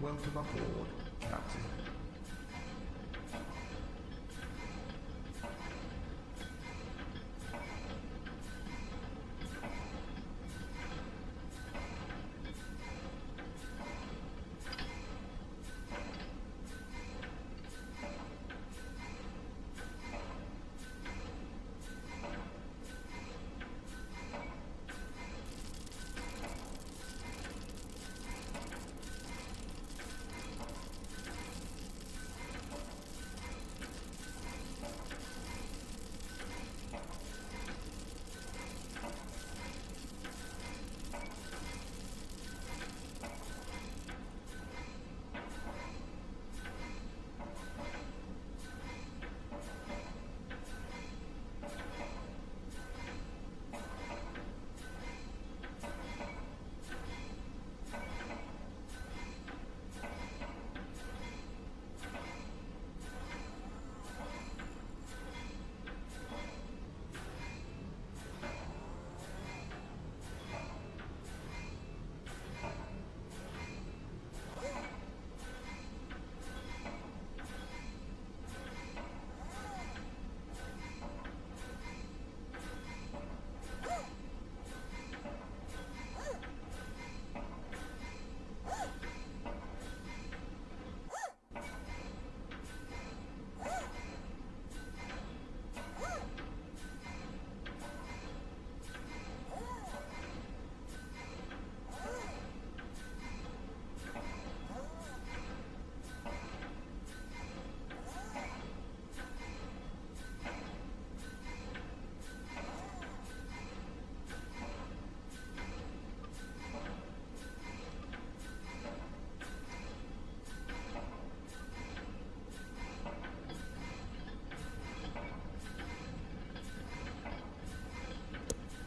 welcome aboard. That's it.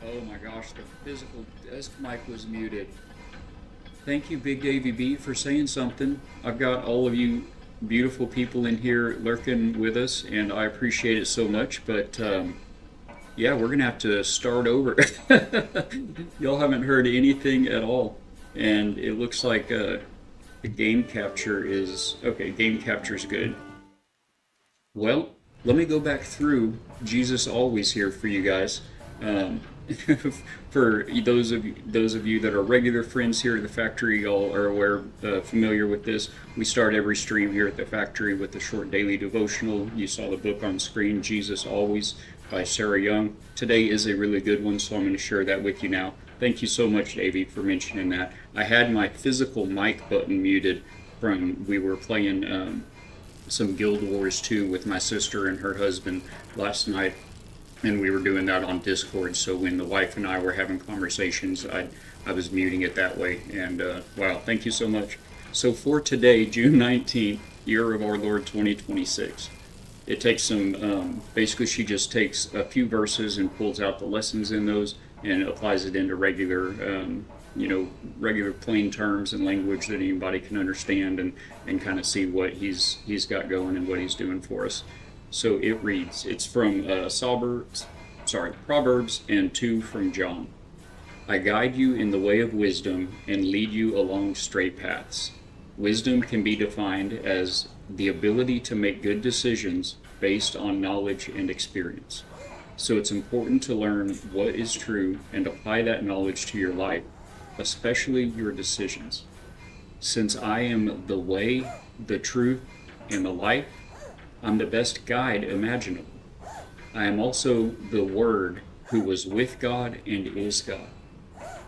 Oh my gosh, the physical desk mic was muted. Thank you, Big Davy B, for saying something. I've got all of you beautiful people in here lurking with us, and I appreciate it so much. But yeah, we're gonna have to start over. Y'all haven't heard anything at all, and it looks like the game capture is okay. Game capture is good. Well, let me go back through Jesus Always here for you guys. Um, for those of you that are regular friends here at the factory, y'all are aware, familiar with this. We start every stream here at the factory with a short daily devotional. You saw the book on screen, Jesus Always, by Sarah Young. Today is a really good one, so I'm going to share that with you now. Thank you so much, Davey, for mentioning that. I had my physical mic button muted from we were playing some Guild Wars 2 with my sister and her husband last night, and we were doing that on Discord. So when the wife and I were having conversations, I was muting it that way. And wow, thank you so much. So for today, June 19th, year of our Lord 2026, it takes some, basically she just takes a few verses and pulls out the lessons in those and applies it into regular, regular plain terms and language that anybody can understand, and kind of see what he's got going and what he's doing for us. So it reads, it's from Proverbs, and 2 from John. I guide you in the way of wisdom and lead you along straight paths. Wisdom can be defined as the ability to make good decisions based on knowledge and experience. So it's important to learn what is true and apply that knowledge to your life, especially your decisions. Since I am the way, the truth, and the life, I'm the best guide imaginable. I am also the Word who was with God and is God.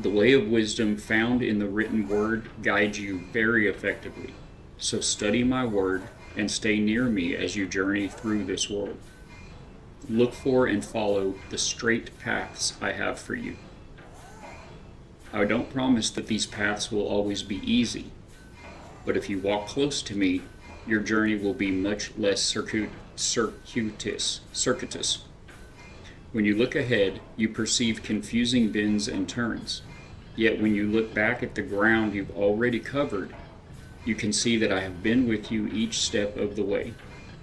The way of wisdom found in the written word guides you very effectively. So study my word and stay near me as you journey through this world. Look for and follow the straight paths I have for you. I don't promise that these paths will always be easy, but if you walk close to me, your journey will be much less circuitous. When you look ahead, you perceive confusing bends and turns. Yet when you look back at the ground you've already covered, you can see that I have been with you each step of the way,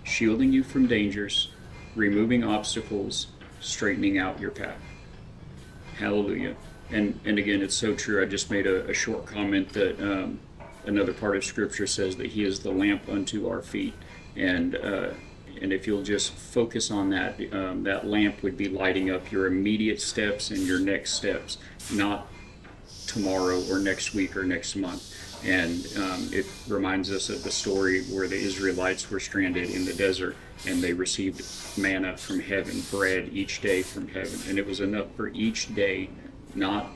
shielding you from dangers, removing obstacles, straightening out your path. Hallelujah. And again, it's so true. I just made a short comment that another part of Scripture says that He is the lamp unto our feet, and if you'll just focus on that, that lamp would be lighting up your immediate steps and your next steps, not tomorrow or next week or next month. And it reminds us of the story where the Israelites were stranded in the desert and they received manna from heaven, bread each day from heaven, and it was enough for each day, not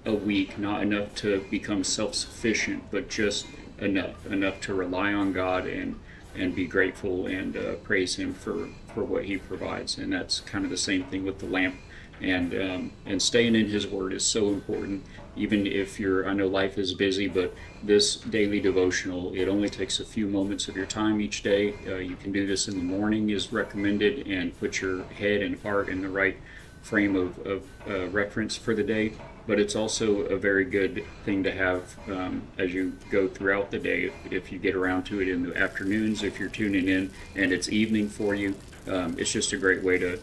a week, not enough to become self-sufficient, but just enough to rely on God and be grateful and praise Him for what He provides. And that's kind of the same thing with the lamp. And staying in His Word is so important. Even if I know life is busy, but this daily devotional, it only takes a few moments of your time each day. You can do this in the morning is recommended, and put your head and heart in the right frame of reference for the day. But it's also a very good thing to have as you go throughout the day. If you get around to it in the afternoons, if you're tuning in and it's evening for you, it's just a great way to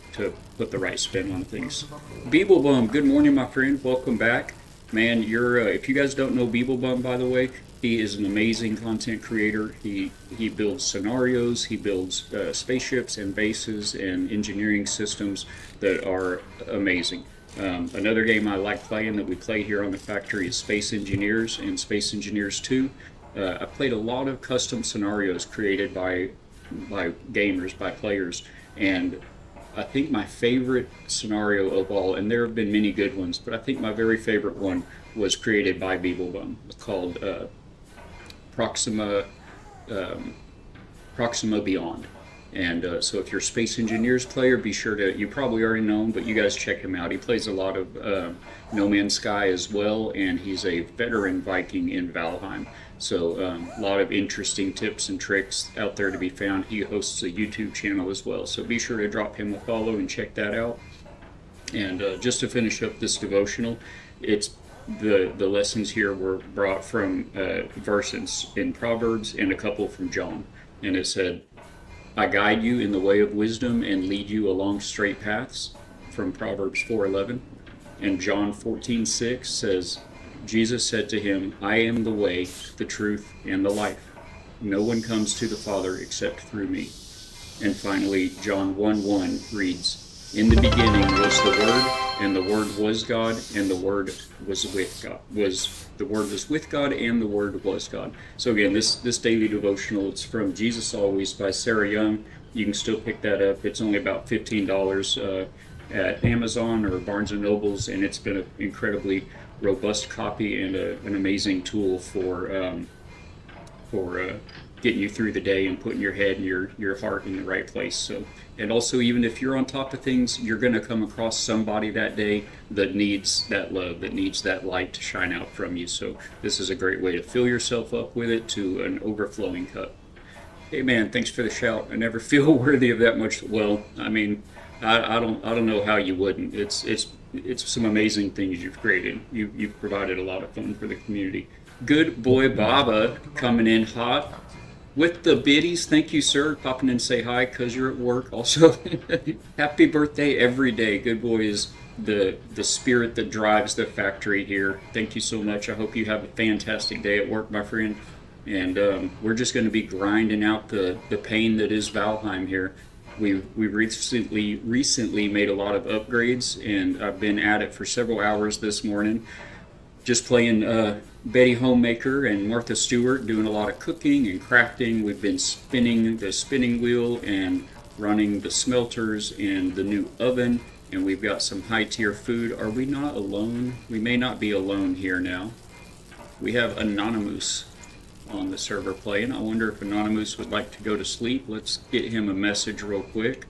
put the right spin on things. Beeblebum, good morning, my friend. Welcome back. Man, if you guys don't know Beeblebum, by the way, he is an amazing content creator. He builds scenarios, he builds spaceships and bases and engineering systems that are amazing. Another game I like playing that we play here on the factory is Space Engineers and Space Engineers 2. I played a lot of custom scenarios created by gamers, by players, and I think my favorite scenario of all, and there have been many good ones, but I think my very favorite one was created by Beeblebum, called Proxima Beyond. And so if you're a Space Engineers player, be sure to, you probably already know him, but you guys check him out. He plays a lot of No Man's Sky as well, and he's a veteran Viking in Valheim. So a lot of interesting tips and tricks out there to be found. He hosts a YouTube channel as well, so be sure to drop him a follow and check that out. And just to finish up this devotional, it's the lessons here were brought from verses in Proverbs and a couple from John. And it said, I guide you in the way of wisdom and lead you along straight paths, from Proverbs 4:11. And John 14:6 says, Jesus said to him, I am the way, the truth, and the life. No one comes to the Father except through me. And finally, John 1:1 reads, In the beginning was the Word, and the Word was God, and the Word was with God. The Word was with God, and the Word was God. So again, this daily devotional, it's from Jesus Always by Sarah Young. You can still pick that up. It's only about $15 at Amazon or Barnes & Nobles, and it's been an incredibly robust copy and an amazing tool for getting you through the day and putting your head and your heart in the right place. So, and also, even if you're on top of things, you're going to come across somebody that day that needs that love, that needs that light to shine out from you. So this is a great way to fill yourself up with it to an overflowing cup. Hey man, thanks for the shout. I never feel worthy of that much. Well, I mean, I don't know how you wouldn't. It's some amazing things you've created. You've provided a lot of fun for the community. Good boy Baba coming in hot with the biddies. Thank you, sir. Popping in, say hi because you're at work. Also, happy birthday every day. Good boy is the spirit that drives the factory here. Thank you so much. I hope you have a fantastic day at work, my friend. And we're just going to be grinding out the pain that is Valheim here. We recently made a lot of upgrades, and I've been at it for several hours this morning, just playing Betty Homemaker and Martha Stewart, doing a lot of cooking and crafting. We've been spinning the spinning wheel and running the smelters and the new oven, and we've got some high-tier food. Are we not alone? We may not be alone here now. We have Anonymous on the server playing. I wonder if Anonymous would like to go to sleep. Let's get him a message real quick.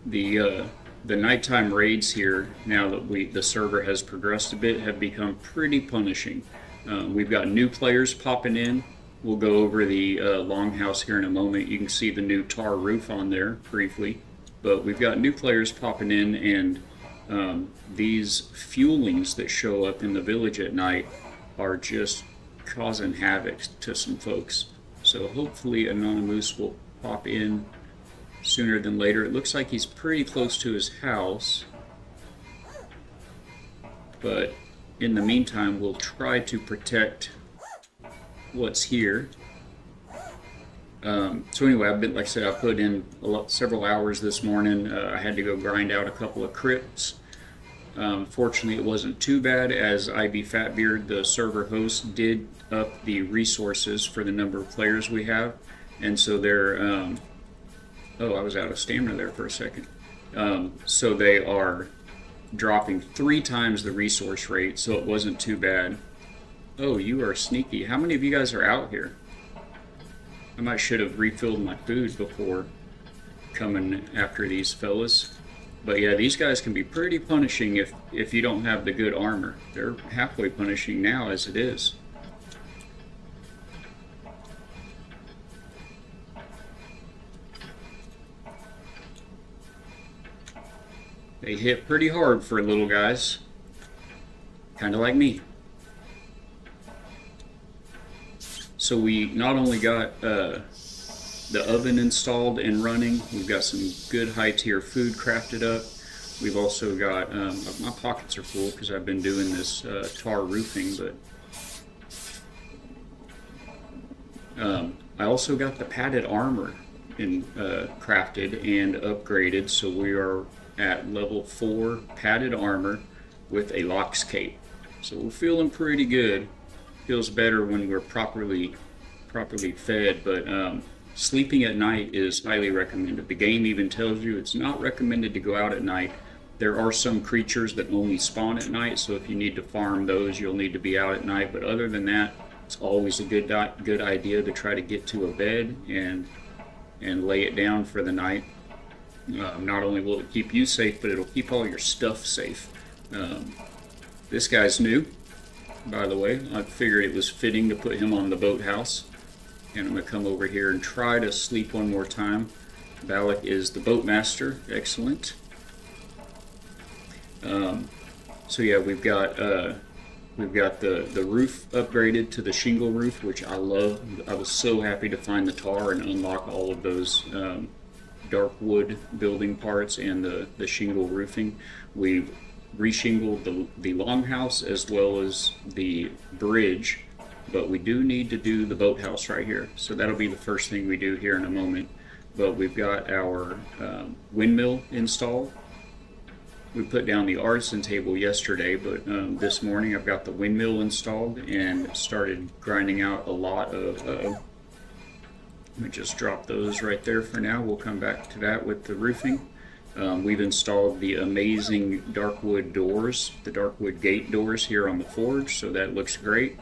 The nighttime raids here, now that the server has progressed a bit, have become pretty punishing. We've got new players popping in. We'll go over the longhouse here in a moment. You can see the new tar roof on there briefly, but we've got new players popping in, and these fuelings that show up in the village at night are just causing havoc to some folks. So hopefully Anonymous will pop in sooner than later. It looks like he's pretty close to his house. but in the meantime, we'll try to protect what's here. So anyway, like I said, I put in several hours this morning. I had to go grind out a couple of crypts. Fortunately, it wasn't too bad, as IB Fatbeard, the server host, did up the resources for the number of players we have, and so they're oh, I was out of stamina there for a second. So they are dropping 3 times the resource rate, so it wasn't too bad. Oh, you are sneaky. How many of you guys are out here? I might should have refilled my food before coming after these fellas. But yeah, these guys can be pretty punishing if you don't have the good armor. They're halfway punishing now as it is. They hit pretty hard for little guys. Kind of like me. So we not only got the oven installed and running, we've got some good high-tier food crafted up. We've also got, my pockets are full because I've been doing this tar roofing, but I also got the padded armor crafted and upgraded, so we are at level 4 padded armor with a lox cape. So we're feeling pretty good. Feels better when we're properly fed, but sleeping at night is highly recommended. The game even tells you it's not recommended to go out at night. There are some creatures that only spawn at night, so if you need to farm those, you'll need to be out at night. But other than that, it's always a good idea to try to get to a bed and lay it down for the night. Not only will it keep you safe, but it'll keep all your stuff safe. This guy's new, by the way. I figured it was fitting to put him on the boathouse. And I'm going to come over here and try to sleep one more time. Balak is the boatmaster. Excellent. So yeah, we've got the roof upgraded to the shingle roof, which I love. I was so happy to find the tar and unlock all of those dark wood building parts and the shingle roofing. We've reshingled the longhouse as well as the bridge, but we do need to do the boathouse right here. So that'll be the first thing we do here in a moment. But we've got our windmill installed. We put down the artisan table yesterday, but this morning I've got the windmill installed and started grinding out a lot of let me just drop those right there for now. We'll come back to that with the roofing. We've installed the amazing darkwood doors, the darkwood gate doors here on the forge, so that looks great.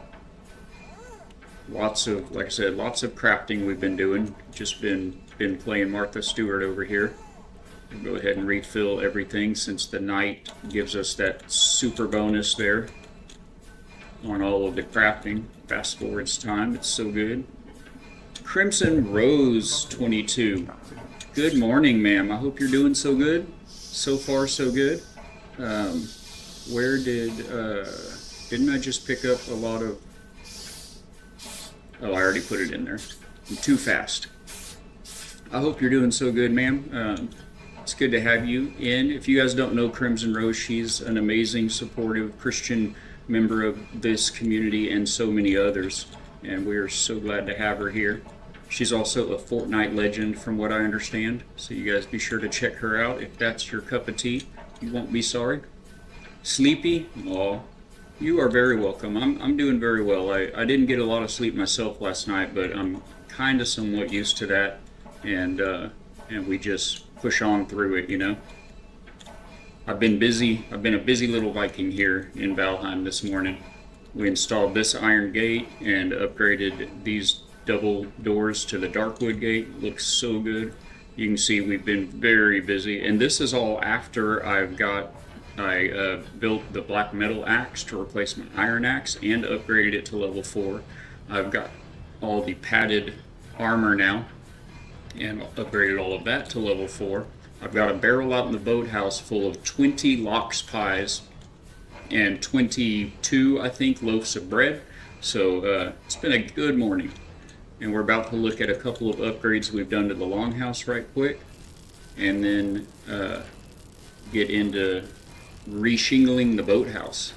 Lots of, like I said, lots of crafting we've been doing. Just been playing Martha Stewart over here. We'll go ahead and refill everything since the night gives us that super bonus there on all of the crafting. Fast forwards time, it's so good. Crimson Rose 22. Good morning, ma'am. I hope you're doing so good. So far, so good. Where didn't I just pick up a lot of... Oh, I already put it in there. I'm too fast. I hope you're doing so good, ma'am. It's good to have you in. If you guys don't know Crimson Rose, she's an amazing, supportive Christian member of this community and so many others. And we are so glad to have her here. She's also a Fortnite legend from what I understand. So you guys be sure to check her out. If that's your cup of tea, you won't be sorry. Sleepy? Aw, you are very welcome. I'm doing very well. I didn't get a lot of sleep myself last night, but I'm kind of somewhat used to that. And we just push on through it, you know. I've been busy. I've been a busy little Viking here in Valheim this morning. We installed this iron gate and upgraded these double doors to the darkwood gate. Looks so good. You can see we've been very busy, and this is all after I built the black metal axe to replace my iron axe and upgraded it to level 4. I've got all the padded armor now and upgraded all of that to level 4. I've got a barrel out in the boathouse full of 20 lox pies and 22, I think, loaves of bread. So it's been a good morning. And we're about to look at a couple of upgrades we've done to the longhouse right quick, and then get into reshingling the boathouse.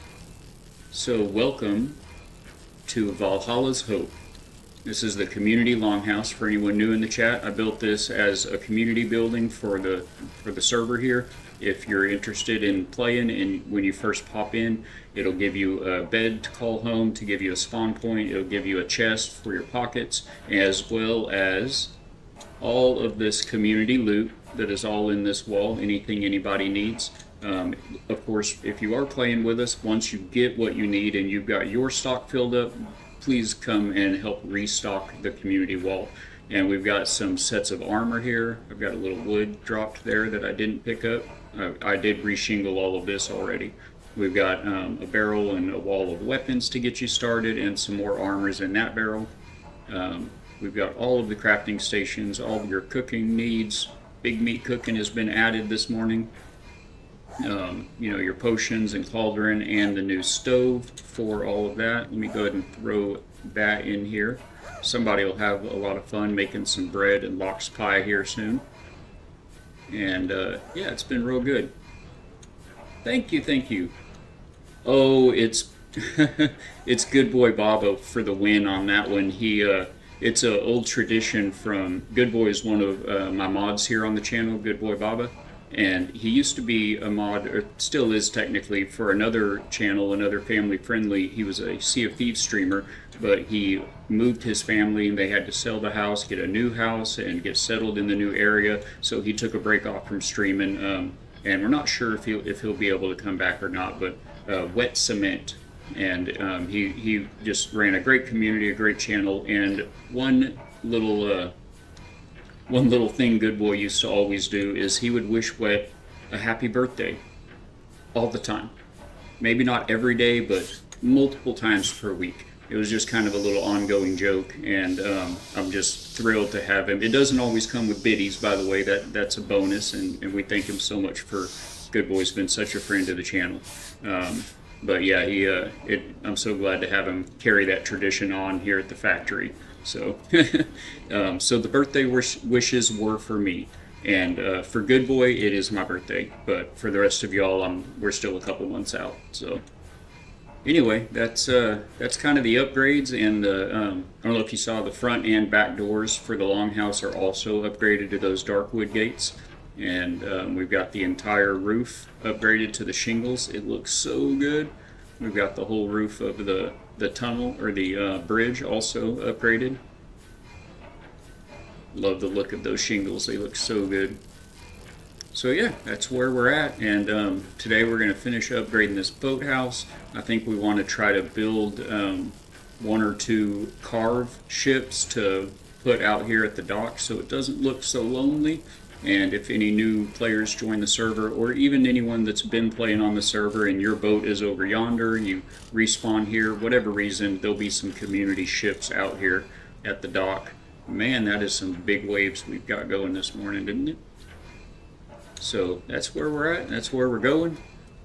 So welcome to Valhalla's Hope. This is the community longhouse for anyone new in the chat. I built this as a community building for the server here. If you're interested in playing, and when you first pop in, it'll give you a bed to call home, to give you a spawn point. It'll give you a chest for your pockets, as well as all of this community loot that is all in this wall, anything anybody needs. Of course, if you are playing with us, once you get what you need and you've got your stock filled up, please come and help restock the community wall. And we've got some sets of armor here. I've got a little wood dropped there that I didn't pick up. I did reshingle all of this already. We've got a barrel and a wall of weapons to get you started, and some more armors in that barrel. We've got all of the crafting stations, all of your cooking needs. Big meat cooking has been added this morning. You know, your potions and cauldron, and the new stove for all of that. Let me go ahead and throw that in here. Somebody will have a lot of fun making some bread and lox pie here soon. And yeah, it's been real good. Thank you, thank you. Oh, it's it's Good Boy Baba for the win on that one. It's an old tradition from Good Boy is one of my mods here on the channel, Good Boy Baba. And he used to be a mod, or still is technically, for another channel, another family friendly. He was a Sea of Thieves streamer, but he moved his family and they had to sell the house, get a new house, and get settled in the new area. So he took a break off from streaming, and we're not sure if he'll be able to come back or not. But Wet Cement, and he just ran a great community, a great channel, and one little thing Good Boy used to always do is he would wish Wet a happy birthday all the time. Maybe not every day, but multiple times per week. It was just kind of a little ongoing joke, and I'm just thrilled to have him. It doesn't always come with biddies, by the way. That's a bonus, and we thank him so much for Good Boy's been such a friend to the channel. But yeah, I'm so glad to have him carry that tradition on here at the factory. So, so the birthday wishes were for me, and for Good Boy, it is my birthday. But for the rest of y'all, we're still a couple months out. So, anyway, that's kind of the upgrades, and I don't know if you saw the front and back doors for the longhouse are also upgraded to those dark wood gates, and we've got the entire roof upgraded to the shingles. It looks so good. We've got the whole roof of the tunnel, or the bridge, also upgraded. Love the look of those shingles. They look so good. So yeah, that's where we're at, and today we're going to finish upgrading this boathouse. I think we want to try to build one or two carve ships to put out here at the dock so it doesn't look so lonely. And if any new players join the server, or even anyone that's been playing on the server and your boat is over yonder, you respawn here, whatever reason, there'll be some community ships out here at the dock. Man, that is some big waves we've got going this morning, didn't it? So that's where we're at, that's where we're going.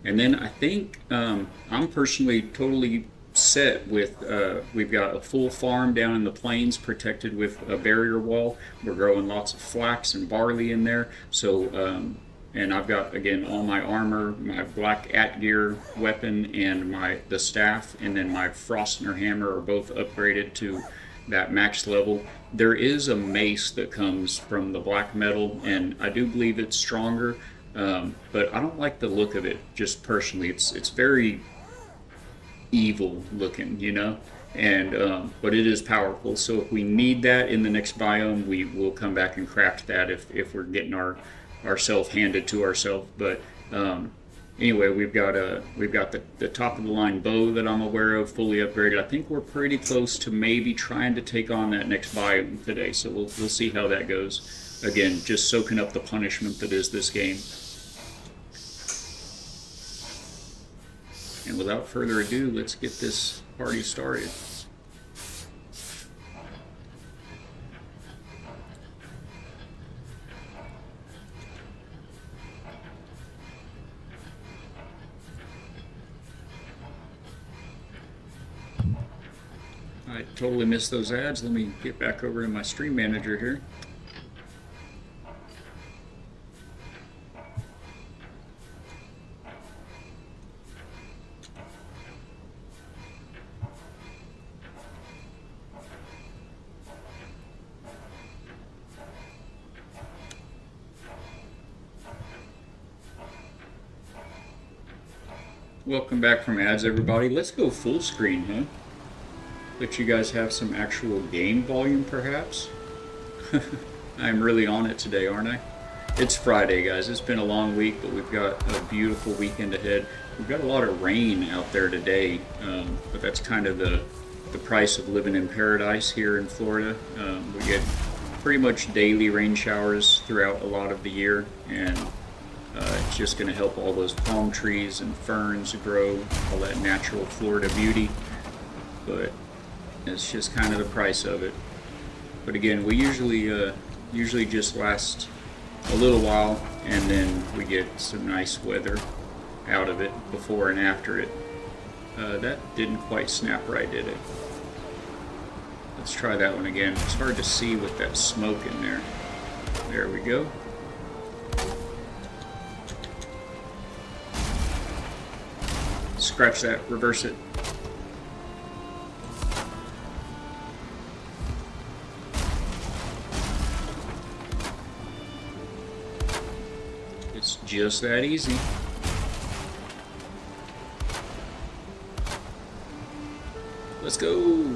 And then I think I'm personally totally set with, we've got a full farm down in the plains protected with a barrier wall. We're growing lots of flax and barley in there. So, and I've got, again, all my armor, my black Atgear weapon, and the staff, and then my Frostner hammer are both upgraded to that max level. There is a mace that comes from the black metal, and I do believe it's stronger, but I don't like the look of it, just personally. It's very evil looking, you know, and but it is powerful. So if we need that in the next biome, we will come back and craft that if we're getting ourself handed to ourselves. But anyway, we've got the top of the line bow that I'm aware of fully upgraded. I think we're pretty close to maybe trying to take on that next biome today, so we'll see how that goes. Again, just soaking up the punishment that is this game. And without further ado, let's get this party started. I totally missed those ads. Let me get back over to my stream manager here. Welcome back from ads, everybody. Let's go full screen, huh? Let you guys have some actual game volume, perhaps. I'm really on it today, aren't I? It's Friday, guys. It's been a long week, but we've got a beautiful weekend ahead. We've got a lot of rain out there today, but that's kind of the price of living in paradise here in Florida. We get pretty much daily rain showers throughout a lot of the year, and it's just going to help all those palm trees and ferns grow, all that natural Florida beauty. But it's just kind of the price of it. But again, we usually just last a little while, and then we get some nice weather out of it before and after it. That didn't quite snap right, did it? Let's try that one again. It's hard to see with that smoke in there. There we go. Scratch that, reverse it. It's just that easy. Let's go.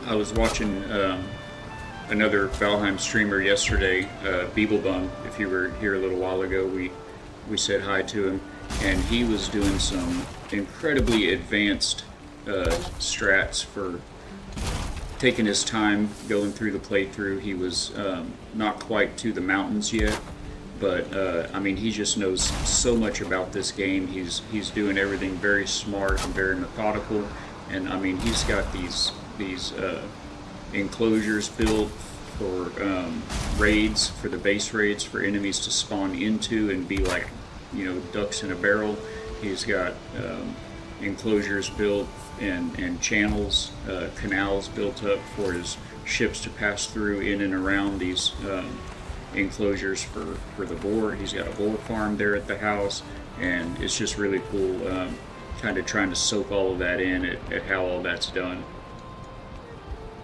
I was watching another Valheim streamer yesterday, Beeblebum. If you were here a little while ago, we said hi to him, and he was doing some incredibly advanced strats for taking his time going through the playthrough. He was not quite to the mountains yet, but I mean, he just knows so much about this game. He's doing everything very smart and very methodical, and I mean, he's got these enclosures built for raids, for the base raids, for enemies to spawn into and be like, you know, ducks in a barrel. He's got enclosures built and channels, canals built up for his ships to pass through in and around these enclosures for the boar. He's got a boar farm there at the house, and it's just really cool, kind of trying to soak all of that in at how all that's done.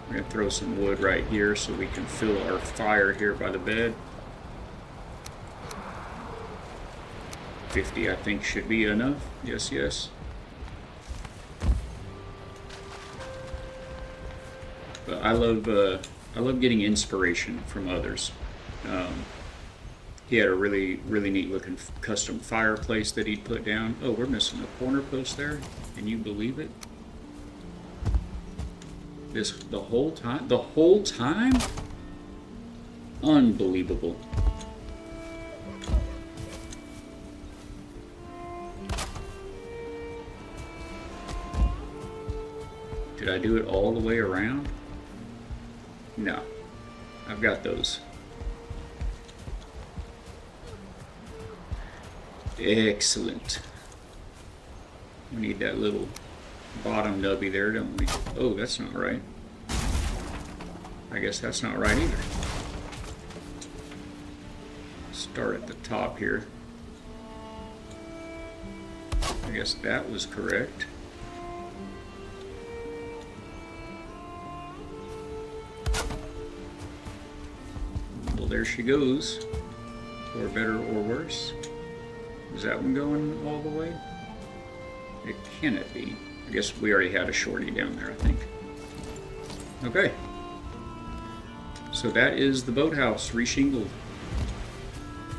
We're going to throw some wood right here so we can fill our fire here by the bed. 50, I think, should be enough. Yes, yes. But I love getting inspiration from others. He had a really neat looking custom fireplace that he'd put down. Oh, we're missing a corner post there. Can you believe it? The whole time? Unbelievable. Did I do it all the way around? No. I've got those. Excellent. We need that little bottom nubby there, don't we? Oh, that's not right. I guess that's not right either. Start at the top here. I guess that was correct. Well, there she goes. For better or worse. Is that one going all the way? It cannot be. I guess we already had a shorty down there, I think. Okay. So that is the boathouse reshingled.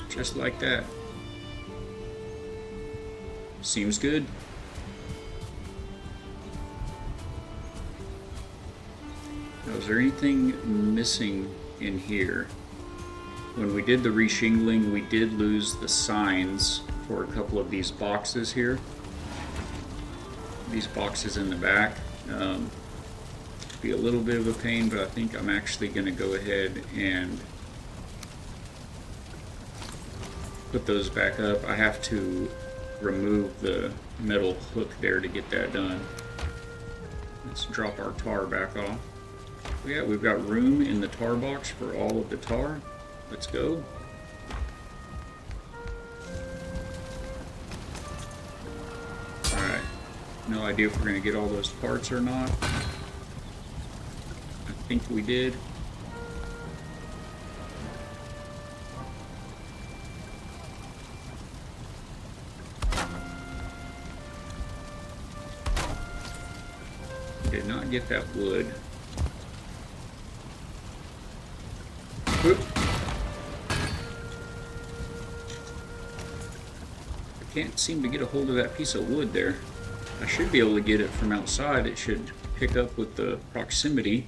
Just like that. Seems good. Now, is there anything missing in here? When we did the reshingling, we did lose the signs for a couple of these boxes here. These boxes in the back. Be a little bit of a pain, but I think I'm actually going to go ahead and put those back up. I have to remove the metal hook there to get that done. Let's drop our tar back off. Yeah, we've got room in the tar box for all of the tar. Let's go. Alright. No idea if we're going to get all those parts or not. I think we did. Did not get that wood. Whoop. I can't seem to get a hold of that piece of wood there. I should be able to get it from outside. It should pick up with the proximity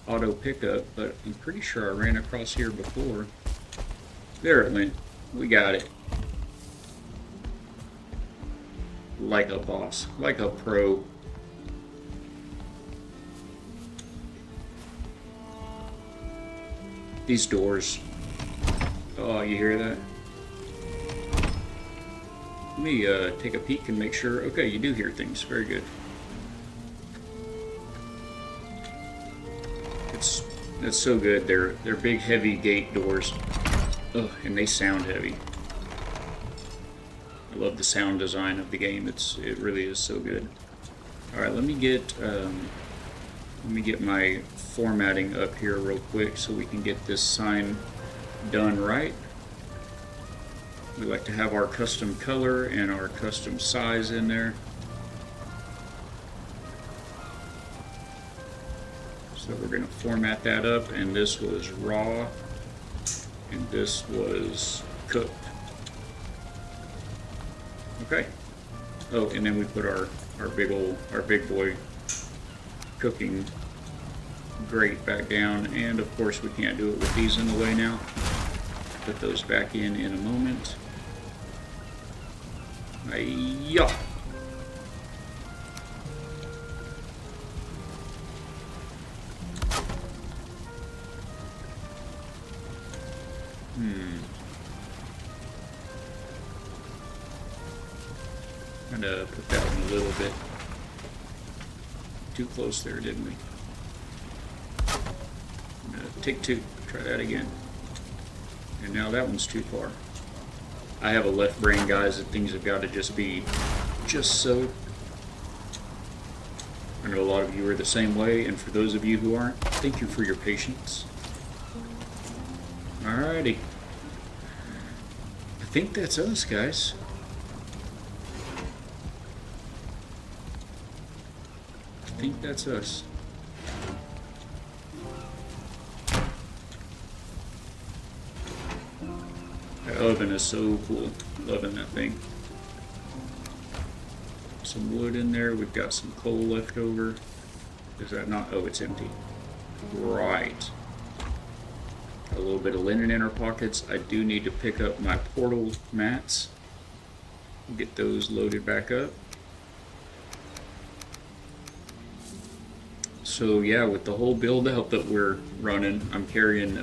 auto pickup, but I'm pretty sure I ran across here before. There it went. We got it. Like a boss, like a pro. These doors. Oh, you hear that? Let me take a peek and make sure. Okay, you do hear things. Very good. That's so good. They're big, heavy gate doors. Oh, and they sound heavy. I love the sound design of the game. It really is so good. All right, let me get my formatting up here real quick so we can get this sign done right. We like to have our custom color and our custom size in there. So we're going to format that up, and this was raw and this was cooked. Okay. Oh, and then we put our big boy cooking grate back down, and of course we can't do it with these in the way now. Put those back in a moment. Hi-ya! Kind of put that one a little bit too close there, didn't we? Take two. Try that again. And now that one's too far. I have a left brain, guys, and things have got to just be just so. I know a lot of you are the same way, and for those of you who aren't, thank you for your patience. Alrighty. I think that's us, guys. I think that's us. That oven is so cool. Loving that thing. Some wood in there. We've got some coal left over. Is that not? Oh, it's empty. Right. Got a little bit of linen in our pockets. I do need to pick up my portal mats. Get those loaded back up. So yeah, with the whole build out that we're running, I'm carrying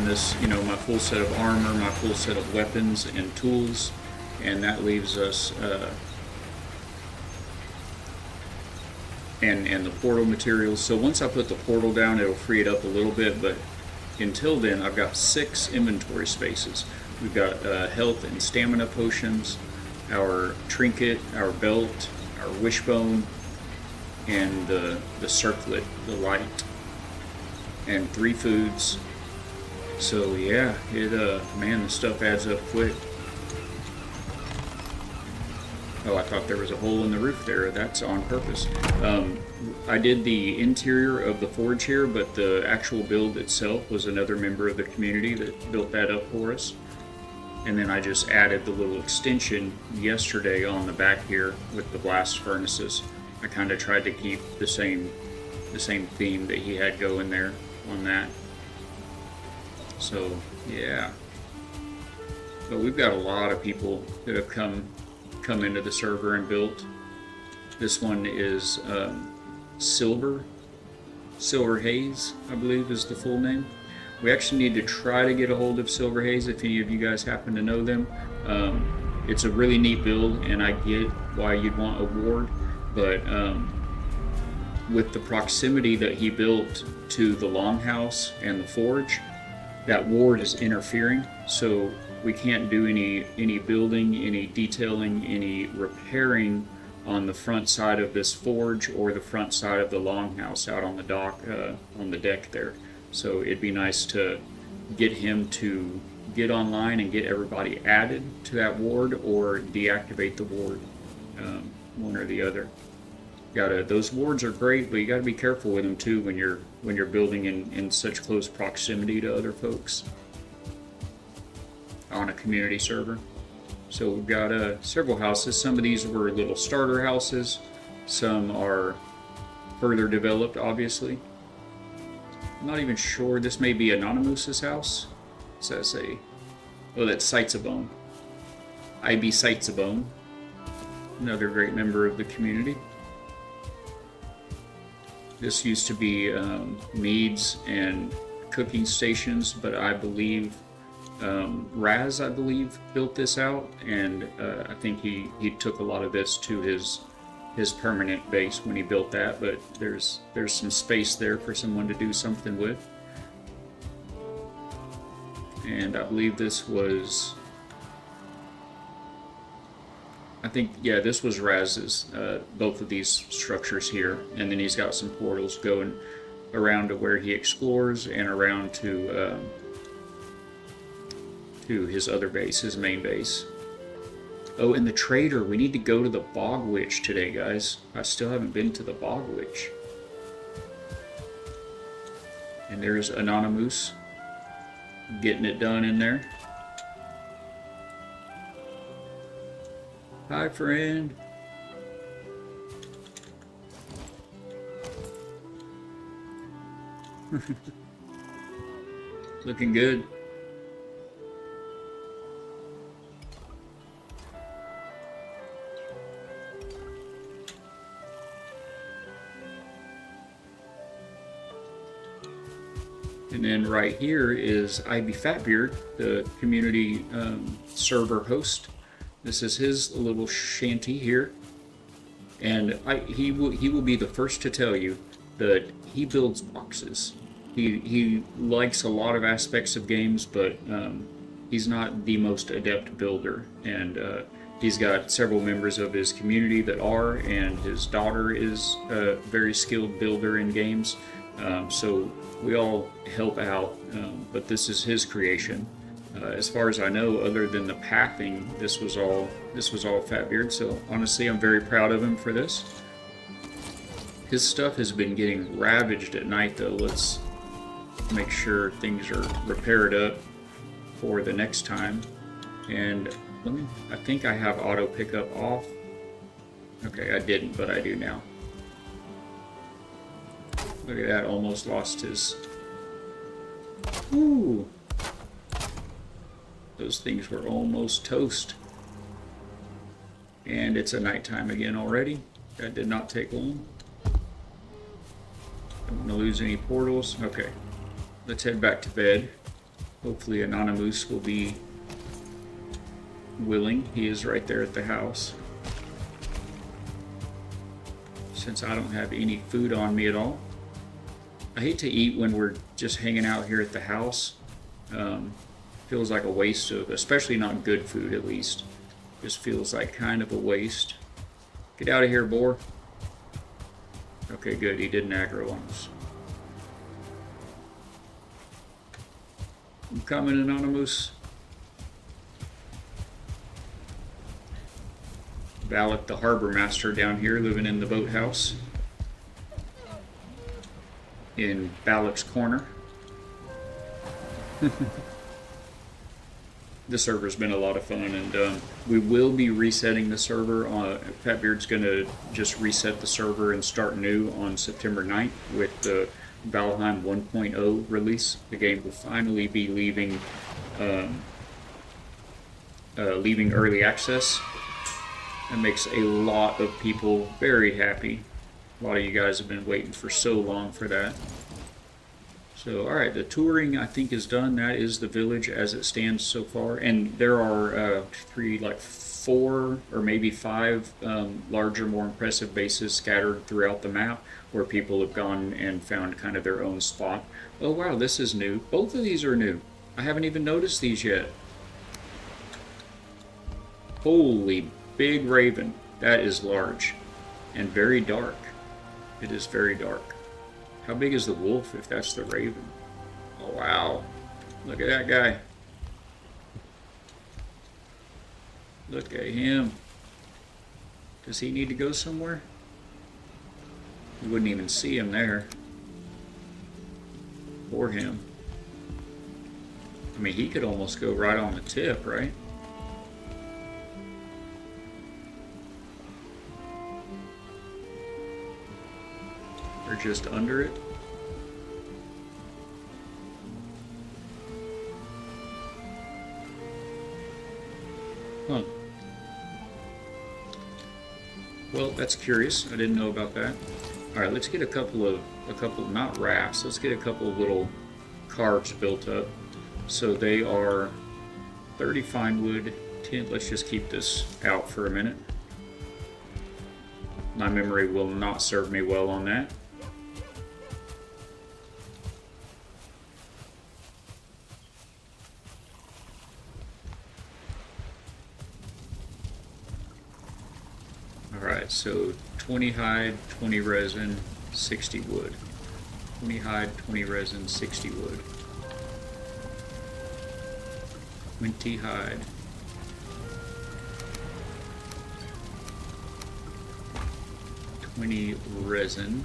this, you know, my full set of armor, my full set of weapons and tools, and that leaves us and the portal materials. So once I put the portal down, it'll free it up a little bit, but until then I've got 6 inventory spaces. We've got health and stamina potions, our trinket, our belt, our wishbone, and the circlet, the light, and 3 foods. So yeah, man, the stuff adds up quick. Oh, I thought there was a hole in the roof there. That's on purpose. I did the interior of the forge here, but the actual build itself was another member of the community that built that up for us. And then I just added the little extension yesterday on the back here with the blast furnaces. I kind of tried to keep the same theme that he had going there on that. So yeah, but we've got a lot of people that have come into the server and built. This one is Silver Haze, I believe is the full name. We actually need to try to get a hold of Silver Haze if any of you guys happen to know them. It's a really neat build, and I get why you'd want a ward, but with the proximity that he built to the longhouse and the forge, that ward is interfering, so we can't do any building, any detailing, any repairing on the front side of this forge or the front side of the longhouse out on the dock, on the deck there. So it'd be nice to get him to get online and get everybody added to that ward or deactivate the ward, one or the other. Those wards are great, but you gotta be careful with them too when you're building in such close proximity to other folks on a community server. So we've got several houses. Some of these were little starter houses. Some are further developed, obviously. I'm not even sure. This may be Anonymous's house. It says that's Sightsabone. IB Sightsabone. Another great member of the community. This used to be meads and cooking stations, but I believe Raz, built this out, and I think he took a lot of this to his permanent base when he built that, but there's some space there for someone to do something with. And I believe this was, this was Raz's, both of these structures here, and then he's got some portals going around to where he explores and around to his other base, his main base. Oh, and the trader. We need to go to the Bog Witch today, guys. I still haven't been to the Bog Witch. And there's Anonymous getting it done in there. Hi, friend. Looking good. And then right here is Ivy Fatbeard, the community server host. This is his little shanty here, and he will be the first to tell you that he builds boxes. He likes a lot of aspects of games, but he's not the most adept builder. And he's got several members of his community that are, and his daughter is a very skilled builder in games. So we all help out, but this is his creation. As far as I know, other than the pathing, this was all Fatbeard. So honestly, I'm very proud of him for this. His stuff has been getting ravaged at night, though. Let's make sure things are repaired up for the next time. And I think I have auto pickup off. Okay, I didn't, but I do now. Look at that, almost lost his... Ooh! Those things were almost toast. And it's a nighttime again already. That did not take long. Don't want to lose any portals. Okay, let's head back to bed. Hopefully Anonymous will be willing. He is right there at the house. Since I don't have any food on me at all. I hate to eat when we're just hanging out here at the house. Feels like a waste of, especially not good food at least. Just feels like kind of a waste. Get out of here, boar. Okay, good. He didn't aggro on us. I'm coming, Anonymous. Valak, the harbor master down here, living in the boathouse. In Balak's corner. The server's been a lot of fun, and we will be resetting the server. Fatbeard's going to just reset the server and start new on September 9th with the Valheim 1.0 release. The game will finally be leaving early access. That makes a lot of people very happy. A lot of you guys have been waiting for so long for that. So, alright, the touring I think is done. That is the village as it stands so far. And there are 4 or maybe 5 larger, more impressive bases scattered throughout the map where people have gone and found kind of their own spot. Oh wow, this is new. Both of these are new. I haven't even noticed these yet. Holy big raven. That is large and very dark. It is very dark. How big is the wolf if that's the raven? Oh wow. Look at that guy. Look at him. Does he need to go somewhere? You wouldn't even see him there. Or him. I mean, he could almost go right on the tip, right? Or just under it. Huh. Well, that's curious. I didn't know about that. All right, let's get a couple, not rafts. Let's get a couple of little carves built up. So they are 30 fine wood, 10. Let's just keep this out for a minute. My memory will not serve me well on that. Alright, so 20 hide, 20 resin, 60 wood. 20 hide, 20 resin, 60 wood. 20 hide. Resin.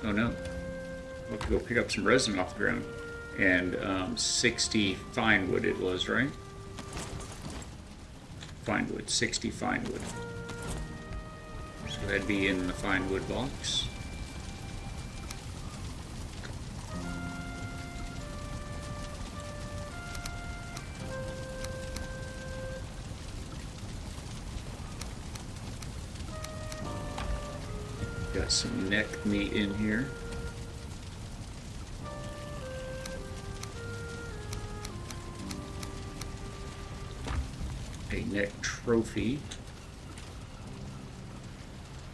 Oh no. I'll have to go pick up some resin off the ground. And 60 fine wood it was, right? Fine wood, 60 fine wood. So that'd be in the fine wood box. Got some neck meat in here. A neck trophy.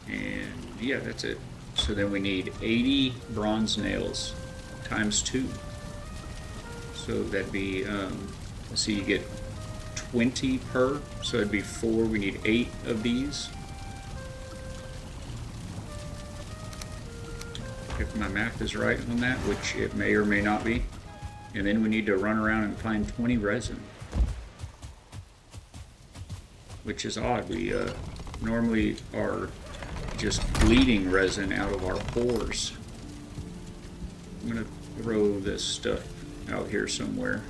And yeah, that's it. So then we need 80 bronze nails times 2. So that'd be, let's see, you get 20 per. So it'd be 4. We need 8 of these. If my math is right on that, which it may or may not be. And then we need to run around and find 20 resin. Which is odd. We normally are just bleeding resin out of our pores. I'm going to throw this stuff out here somewhere.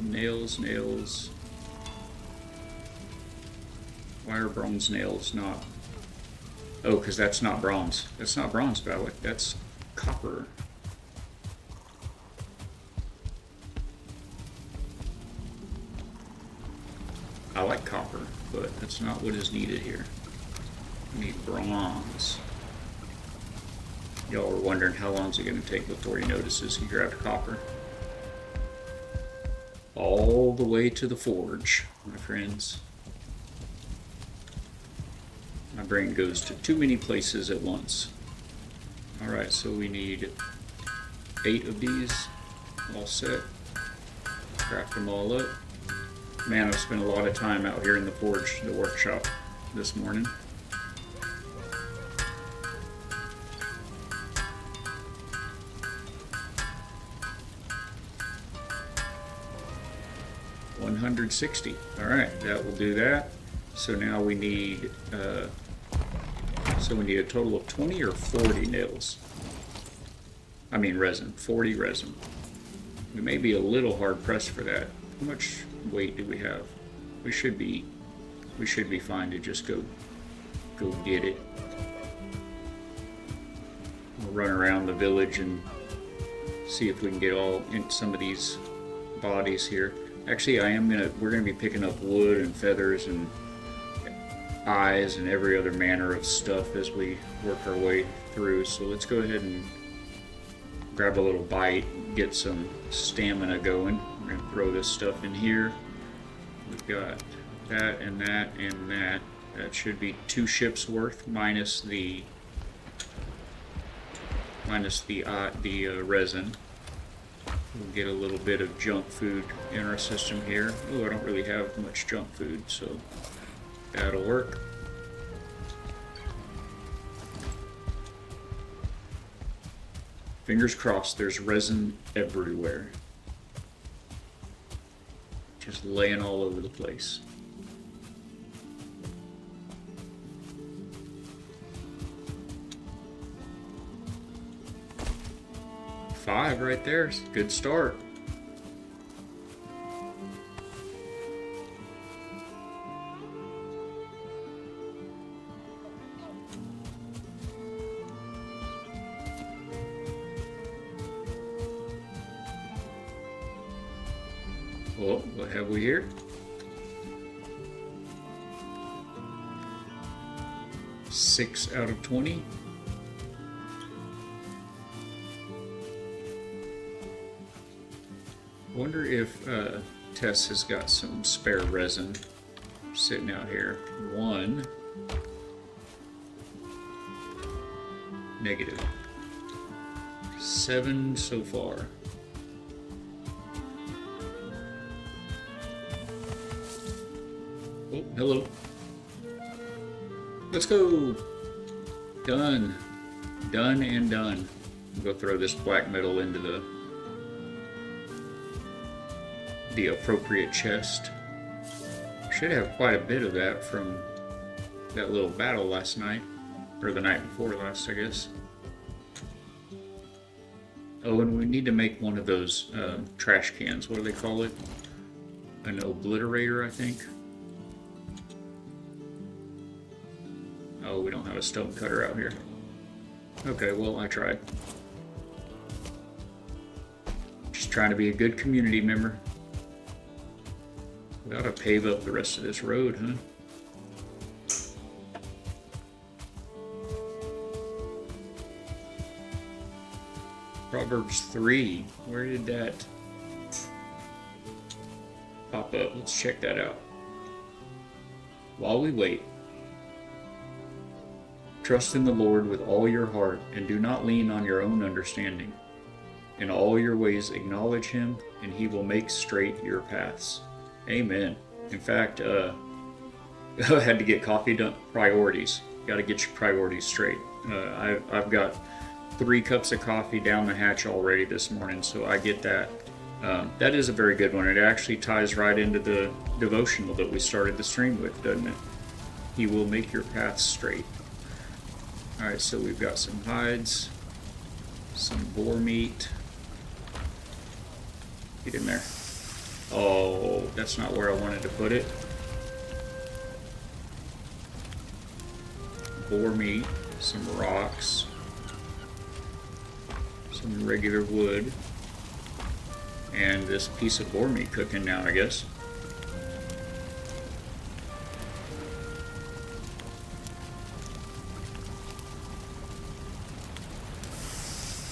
Nails. Why are bronze nails not? Oh, because that's not bronze. That's not bronze, by the way. That's copper. I like copper, but that's not what is needed here. We need bronze. Y'all were wondering how long is it going to take before he notices he grabbed copper. All the way to the forge, my friends. My brain goes to too many places at once. Alright, so we need 8 of these. All set. Craft them all up. Man, I've spent a lot of time out here in the forge, the workshop, this morning. $160. Alright, that will do that. So now we need a total of 20 or 40 nails. I mean resin, 40 resin. We may be a little hard pressed for that. How much weight do we have? We should be fine to just go get it. We'll run around the village and see if we can get all in some of these bodies here. Actually, we're gonna be picking up wood and feathers and eyes and every other manner of stuff as we work our way through. So let's go ahead and grab a little bite, get some stamina going. We're gonna throw this stuff in here. We've got that and that and that. That should be 2 ships worth minus the resin. We'll get a little bit of junk food in our system here. Oh, I don't really have much junk food, so that'll work. Fingers crossed, there's resin everywhere. Just laying all over the place. Five right there. Good start. Well, what have we here? Six out of 20. Wonder if Tess has got some spare resin sitting out here. 1. Negative. 7 so far. Oh, hello. Let's go. Done. Done and done. We'll go throw this black metal into the appropriate chest. Should have quite a bit of that from that little battle last night, or the night before last, I guess. Oh, and we need to make one of those trash cans. What do they call it? An obliterator, I think. Oh, we don't have a stone cutter out here. Okay, well, I tried. Just trying to be a good community member. We ought to pave up the rest of this road, huh? Proverbs 3. Where did that pop up? Let's check that out. While we wait, trust in the Lord with all your heart, and do not lean on your own understanding. In all your ways acknowledge him, and he will make straight your paths. Amen. In fact, I had to get coffee done. Priorities. Got to get your priorities straight. I've got 3 cups of coffee down the hatch already this morning, so I get that. That is a very good one. It actually ties right into the devotional that we started the stream with, doesn't it? He will make your paths straight. Alright, so we've got some hides, some boar meat. Get in there. Oh, that's not where I wanted to put it. Boar meat, some rocks, some regular wood, and this piece of boar meat cooking now, I guess.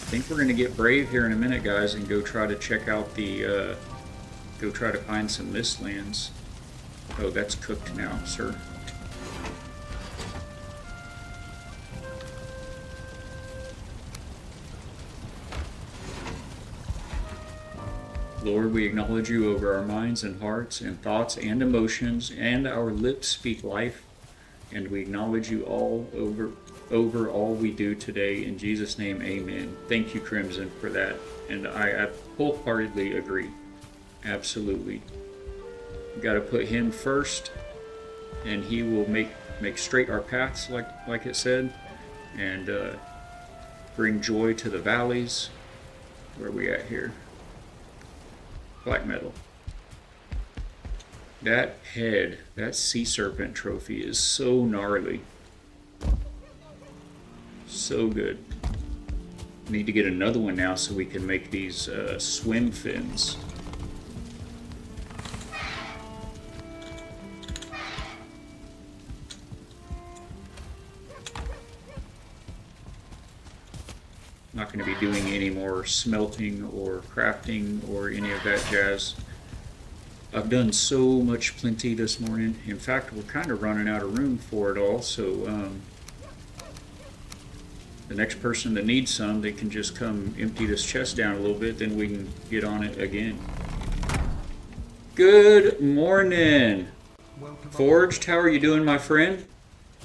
I think we're going to get brave here in a minute, guys, and go try to check out the, go try to find some Mistlands. Oh, that's cooked now, sir. Lord, we acknowledge you over our minds and hearts and thoughts and emotions, and our lips speak life, and we acknowledge you all over all we do today. In Jesus' name, amen. Thank you, Crimson, for that. And I wholeheartedly agree. Absolutely. We got to put him first, and he will make straight our paths, like it said, and bring joy to the valleys. Where are we at here? Black metal. That head, that sea serpent trophy is so gnarly. So good. Need to get another one now so we can make these swim fins. Not going to be doing any more smelting or crafting or any of that jazz. I've done so much plenty this morning. In fact, we're kind of running out of room for it all, so the next person that needs some, they can just come empty this chest down a little bit, then we can get on it again. Good morning, Forged. How are you doing, my friend?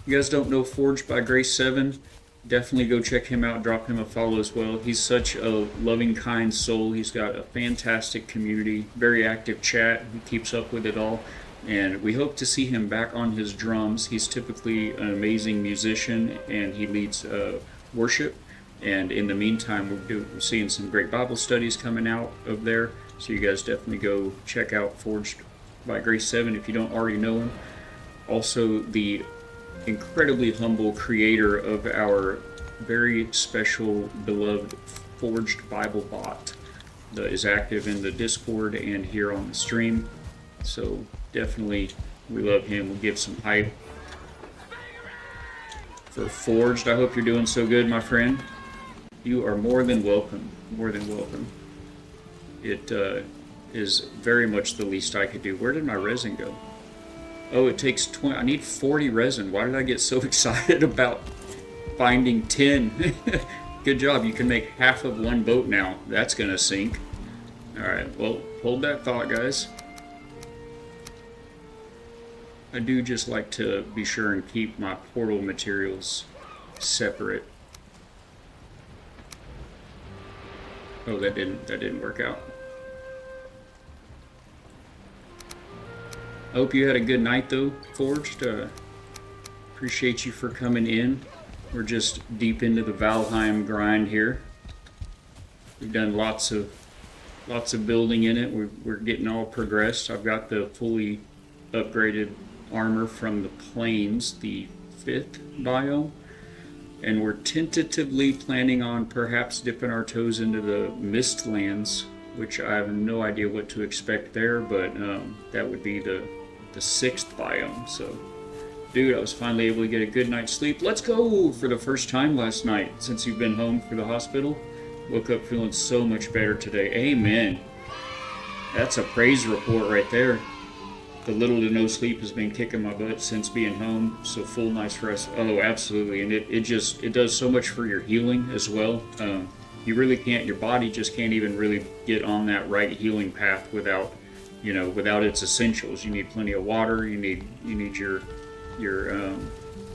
You guys don't know Forged by Grace 7? Definitely go check him out, drop him a follow as well. He's such a loving, kind soul. He's got a fantastic community, very active chat. He keeps up with it all. And we hope to see him back on his drums. He's typically an amazing musician, and he leads worship. And in the meantime, we're seeing some great Bible studies coming out of there. So you guys definitely go check out Forged by Grace 7 if you don't already know him. Also, the incredibly humble creator of our very special, beloved Forged Bible bot that is active in the Discord and here on the stream. So definitely, we love him. We'll give some hype for Forged. I hope you're doing so good, my friend. You are more than welcome. More than welcome. It is very much the least I could do. Where did my resin go? Oh, it takes 20. I need 40 resin. Why did I get so excited about finding 10? Good job. You can make half of one boat now. That's going to sink. Alright, well, hold that thought, guys. I do just like to be sure and keep my portal materials separate. Oh, that didn't work out. I hope you had a good night though, Forged. Appreciate you for coming in. We're just deep into the Valheim grind here. We've done lots of building in it. We're getting all progressed. I've got the fully upgraded armor from the plains, the 5th biome. And we're tentatively planning on perhaps dipping our toes into the Mistlands, which I have no idea what to expect there, but that would be the 6th biome. So, dude, I was finally able to get a good night's sleep. Let's go for the first time last night since you've been home for the hospital. Woke up feeling so much better today. Amen. That's a praise report right there. The little to no sleep has been kicking my butt since being home, so full night's rest. Oh, absolutely, and it does so much for your healing as well. You really can't. Your body just can't even really get on that right healing path without its essentials. You need plenty of water. You need your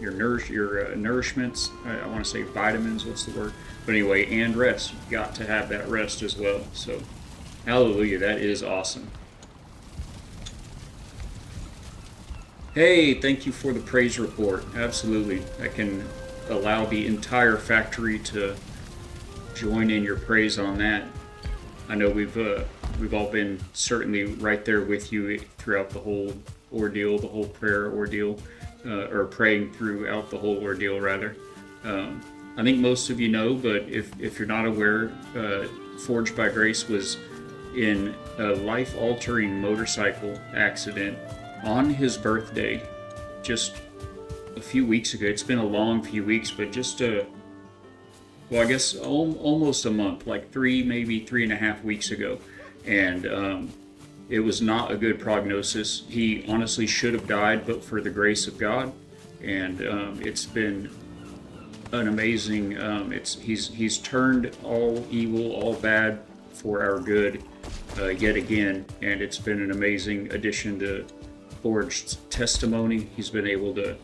nourishments. I want to say vitamins. What's the word? But anyway, and rest. You've got to have that rest as well. So, hallelujah. That is awesome. Hey, thank you for the praise report. Absolutely. I can allow the entire factory to join in your praise on that. I know we've all been certainly right there with you throughout the whole ordeal, the whole prayer ordeal, or praying throughout the whole ordeal, rather. I think most of you know, but if you're not aware, Forged by Grace was in a life-altering motorcycle accident on his birthday just a few weeks ago. It's been a long few weeks, but just I guess almost a month, like maybe 3.5 weeks ago. And it was not a good prognosis. He honestly should have died, but for the grace of God. And it's been an amazing, he's turned all evil, all bad for our good yet again. And it's been an amazing addition to Forged's testimony. He's been able to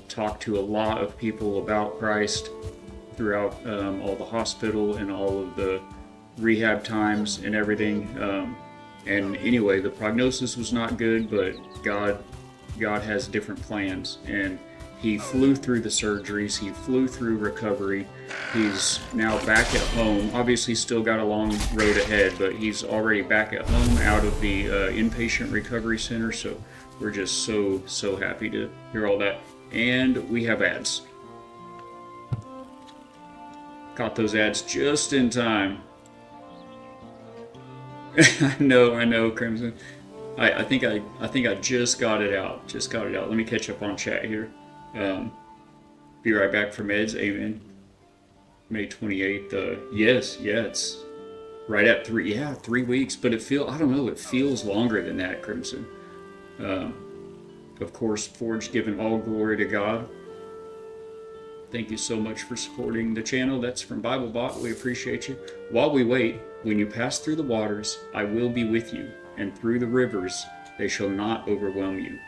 talk to a lot of people about Christ throughout all the hospital and all of the rehab times and everything. And anyway, the prognosis was not good, but God has different plans, and he flew through the surgeries, he flew through recovery. He's now back at home. Obviously still got a long road ahead, but he's already back at home out of the inpatient recovery center. So we're just so happy to hear all that. And we have ads. Caught those ads just in time. I know, Crimson. I think I just got it out. Let me catch up on chat here. Be right back for meds. Amen. May 28th. Yes, Right at 3, yeah, 3 weeks. But I don't know, it feels longer than that, Crimson. Uh, of course, Forge giving all glory to God. Thank you so much for supporting the channel. That's from BibleBot. We appreciate you. While we wait, when you pass through the waters, I will be with you, and through the rivers, they shall not overwhelm you.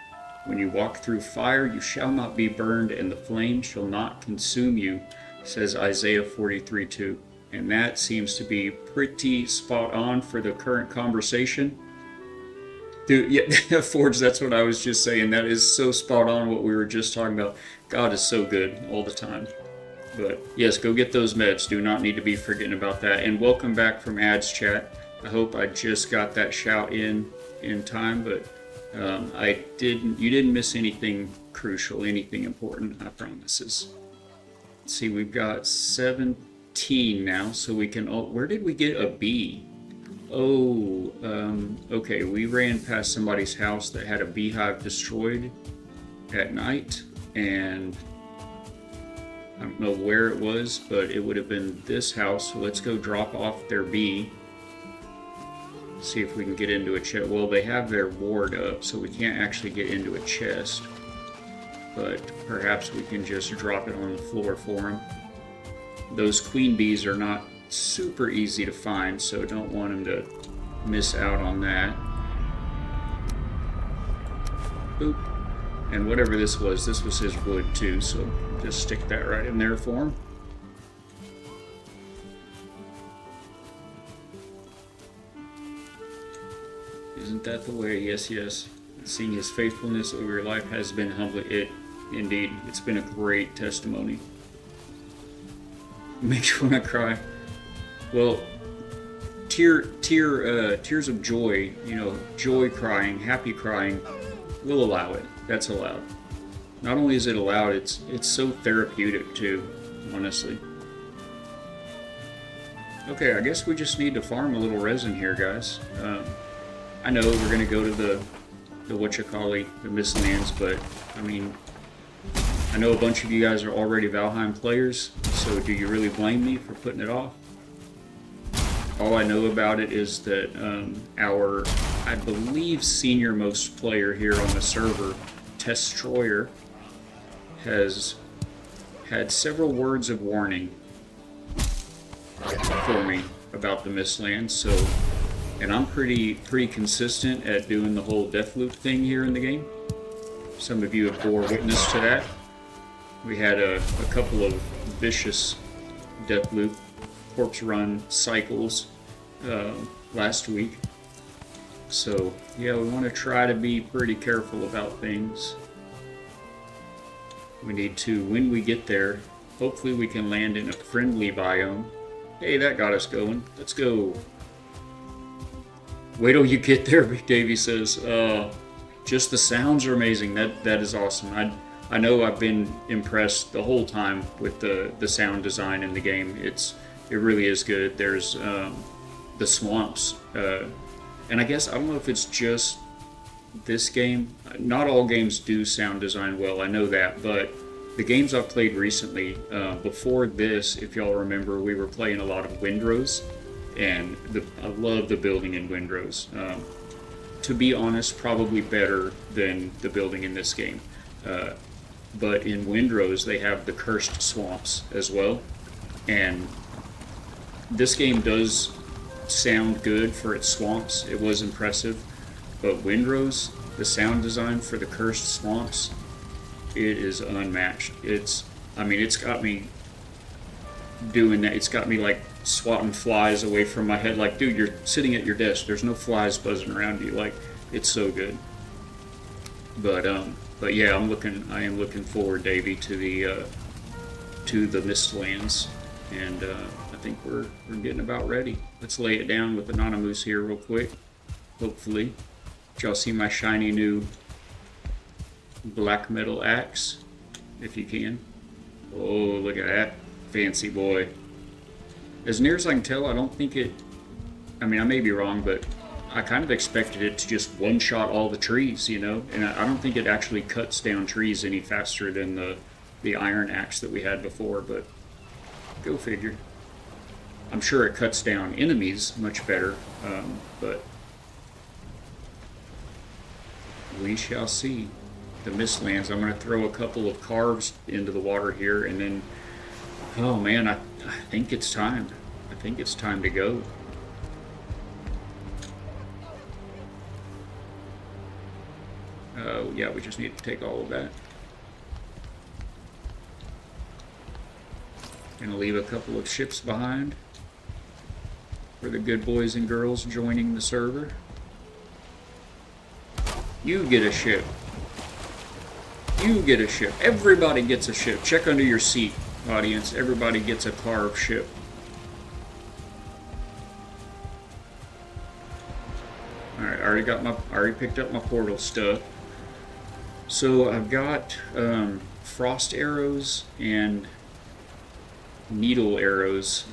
When you walk through fire, you shall not be burned, and the flame shall not consume you, says Isaiah 43:2. And that seems to be pretty spot on for the current conversation. Dude, yeah, Forge, that's what I was just saying. That is so spot on what we were just talking about. God is so good all the time. But yes, go get those meds. Do not need to be forgetting about that. And welcome back from ads chat. I hope I just got that shout in time, but you didn't miss anything crucial, anything important, I promise. Let's see, we've got 17 now, so we can, where did we get a B? Oh, okay, we ran past somebody's house that had a beehive destroyed at night, and I don't know where it was, but it would have been this house. So let's go drop off their bee. See if we can get into a chest. Well, they have their ward up, so we can't actually get into a chest. But perhaps we can just drop it on the floor for them. Those queen bees are not super easy to find, so don't want them to miss out on that. Boop. And whatever this was his wood too, so just stick that right in there for him. Isn't that the way? Yes, yes. Seeing his faithfulness over your life has been humbling. Indeed, it's been a great testimony. Makes you want to cry. Well, tears of joy, joy crying, happy crying, we'll allow it. That's allowed. Not only is it allowed, it's so therapeutic too, honestly. Okay, I guess we just need to farm a little resin here, guys. I know we're gonna go to the the Mistlands, but I mean, I know a bunch of you guys are already Valheim players, so do you really blame me for putting it off? All I know about it is that our, I believe, senior most player here on the server, Destroyer, has had several words of warning for me about the Mistlands. So, and I'm pretty consistent at doing the whole death loop thing here in the game. Some of you have bore witness to that. We had a couple of vicious death loop corpse run cycles last week. So yeah, we want to try to be pretty careful about things. We need to, when we get there, hopefully we can land in a friendly biome. Hey, that got us going. Let's go. Wait till you get there, Big Davey says. Just the sounds are amazing. That is awesome. I know I've been impressed the whole time with the sound design in the game. It really is good. There's the swamps, and I guess I don't know if it's just this game. Not all games do sound design well, I know that, but the games I've played recently, before this, if y'all remember, we were playing a lot of Windrose, and I love the building in Windrose. To be honest, probably better than the building in this game. But in Windrose, they have the cursed swamps as well, and this game does sound good for its swamps. It was impressive, but Windrose, the sound design for the cursed swamps, it is unmatched. It's got me doing that. It's got me like swatting flies away from my head. Like, dude, you're sitting at your desk. There's no flies buzzing around you. Like, it's so good. But yeah, I am looking forward, Davey, to the Mistlands, and I think we're getting about ready. Let's lay it down with Anonymous here real quick. Hopefully, did y'all see my shiny new black metal axe? If you can. Oh, look at that fancy boy. As near as I can tell, I don't think it. I mean, I may be wrong, but I kind of expected it to just one-shot all the trees, and I don't think it actually cuts down trees any faster than the iron axe that we had before, but go figure. I'm sure it cuts down enemies much better, but we shall see. The Mistlands. I'm going to throw a couple of carves into the water here, and then, oh man, I think it's time. I think it's time to go. Yeah, we just need to take all of that. Gonna leave a couple of ships behind for the good boys and girls joining the server. You get a ship. You get a ship. Everybody gets a ship. Check under your seat, audience. Everybody gets a carved ship. Alright, I already picked up my portal stuff. So I've got frost arrows and needle arrows.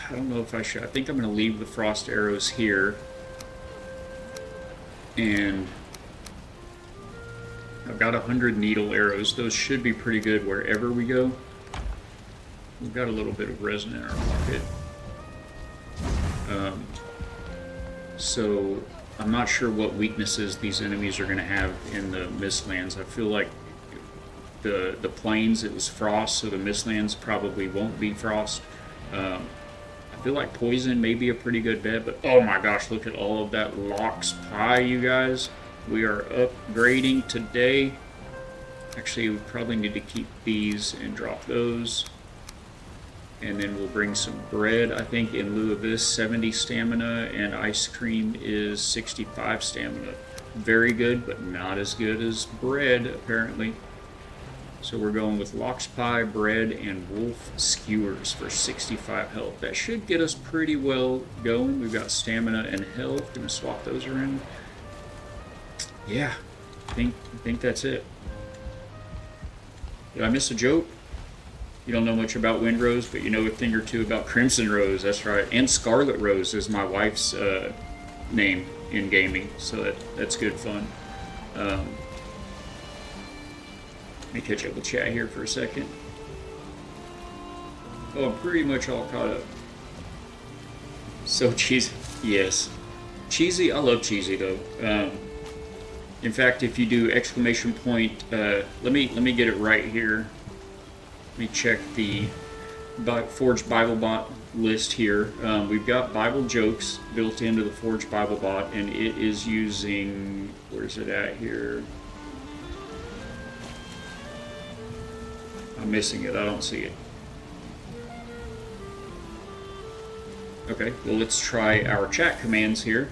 I don't know if I should. I think I'm going to leave the frost arrows here. And I've got 100 needle arrows. Those should be pretty good wherever we go. We've got a little bit of resin in our pocket. So I'm not sure what weaknesses these enemies are going to have in the Mistlands. I feel like the plains, it was frost, so the Mistlands probably won't be frost. I feel like poison may be a pretty good bet, but oh my gosh, look at all of that lox pie, you guys. We are upgrading today. Actually, we probably need to keep these and drop those. And then we'll bring some bread, I think, in lieu of this. 70 stamina, and ice cream is 65 stamina. Very good, but not as good as bread, apparently. So we're going with lox pie, bread, and wolf skewers for 65 health. That should get us pretty well going. We've got stamina and health. Gonna swap those around. Yeah, I think that's it. Did I miss a joke? You don't know much about Windrose, but you know a thing or two about Crimson Rose. That's right. And Scarlet Rose is my wife's name in gaming, so that's good fun. Let me catch up with chat here for a second. Oh, I'm pretty much all caught up. So cheesy. Yes. Cheesy, I love cheesy though. In fact, if you do exclamation point, let me get it right here. Let me check the Forged Bible Bot list here. We've got Bible jokes built into the Forged Bible Bot, and it is using, where's it at here? I'm missing it, I don't see it. Okay, well let's try our chat commands here.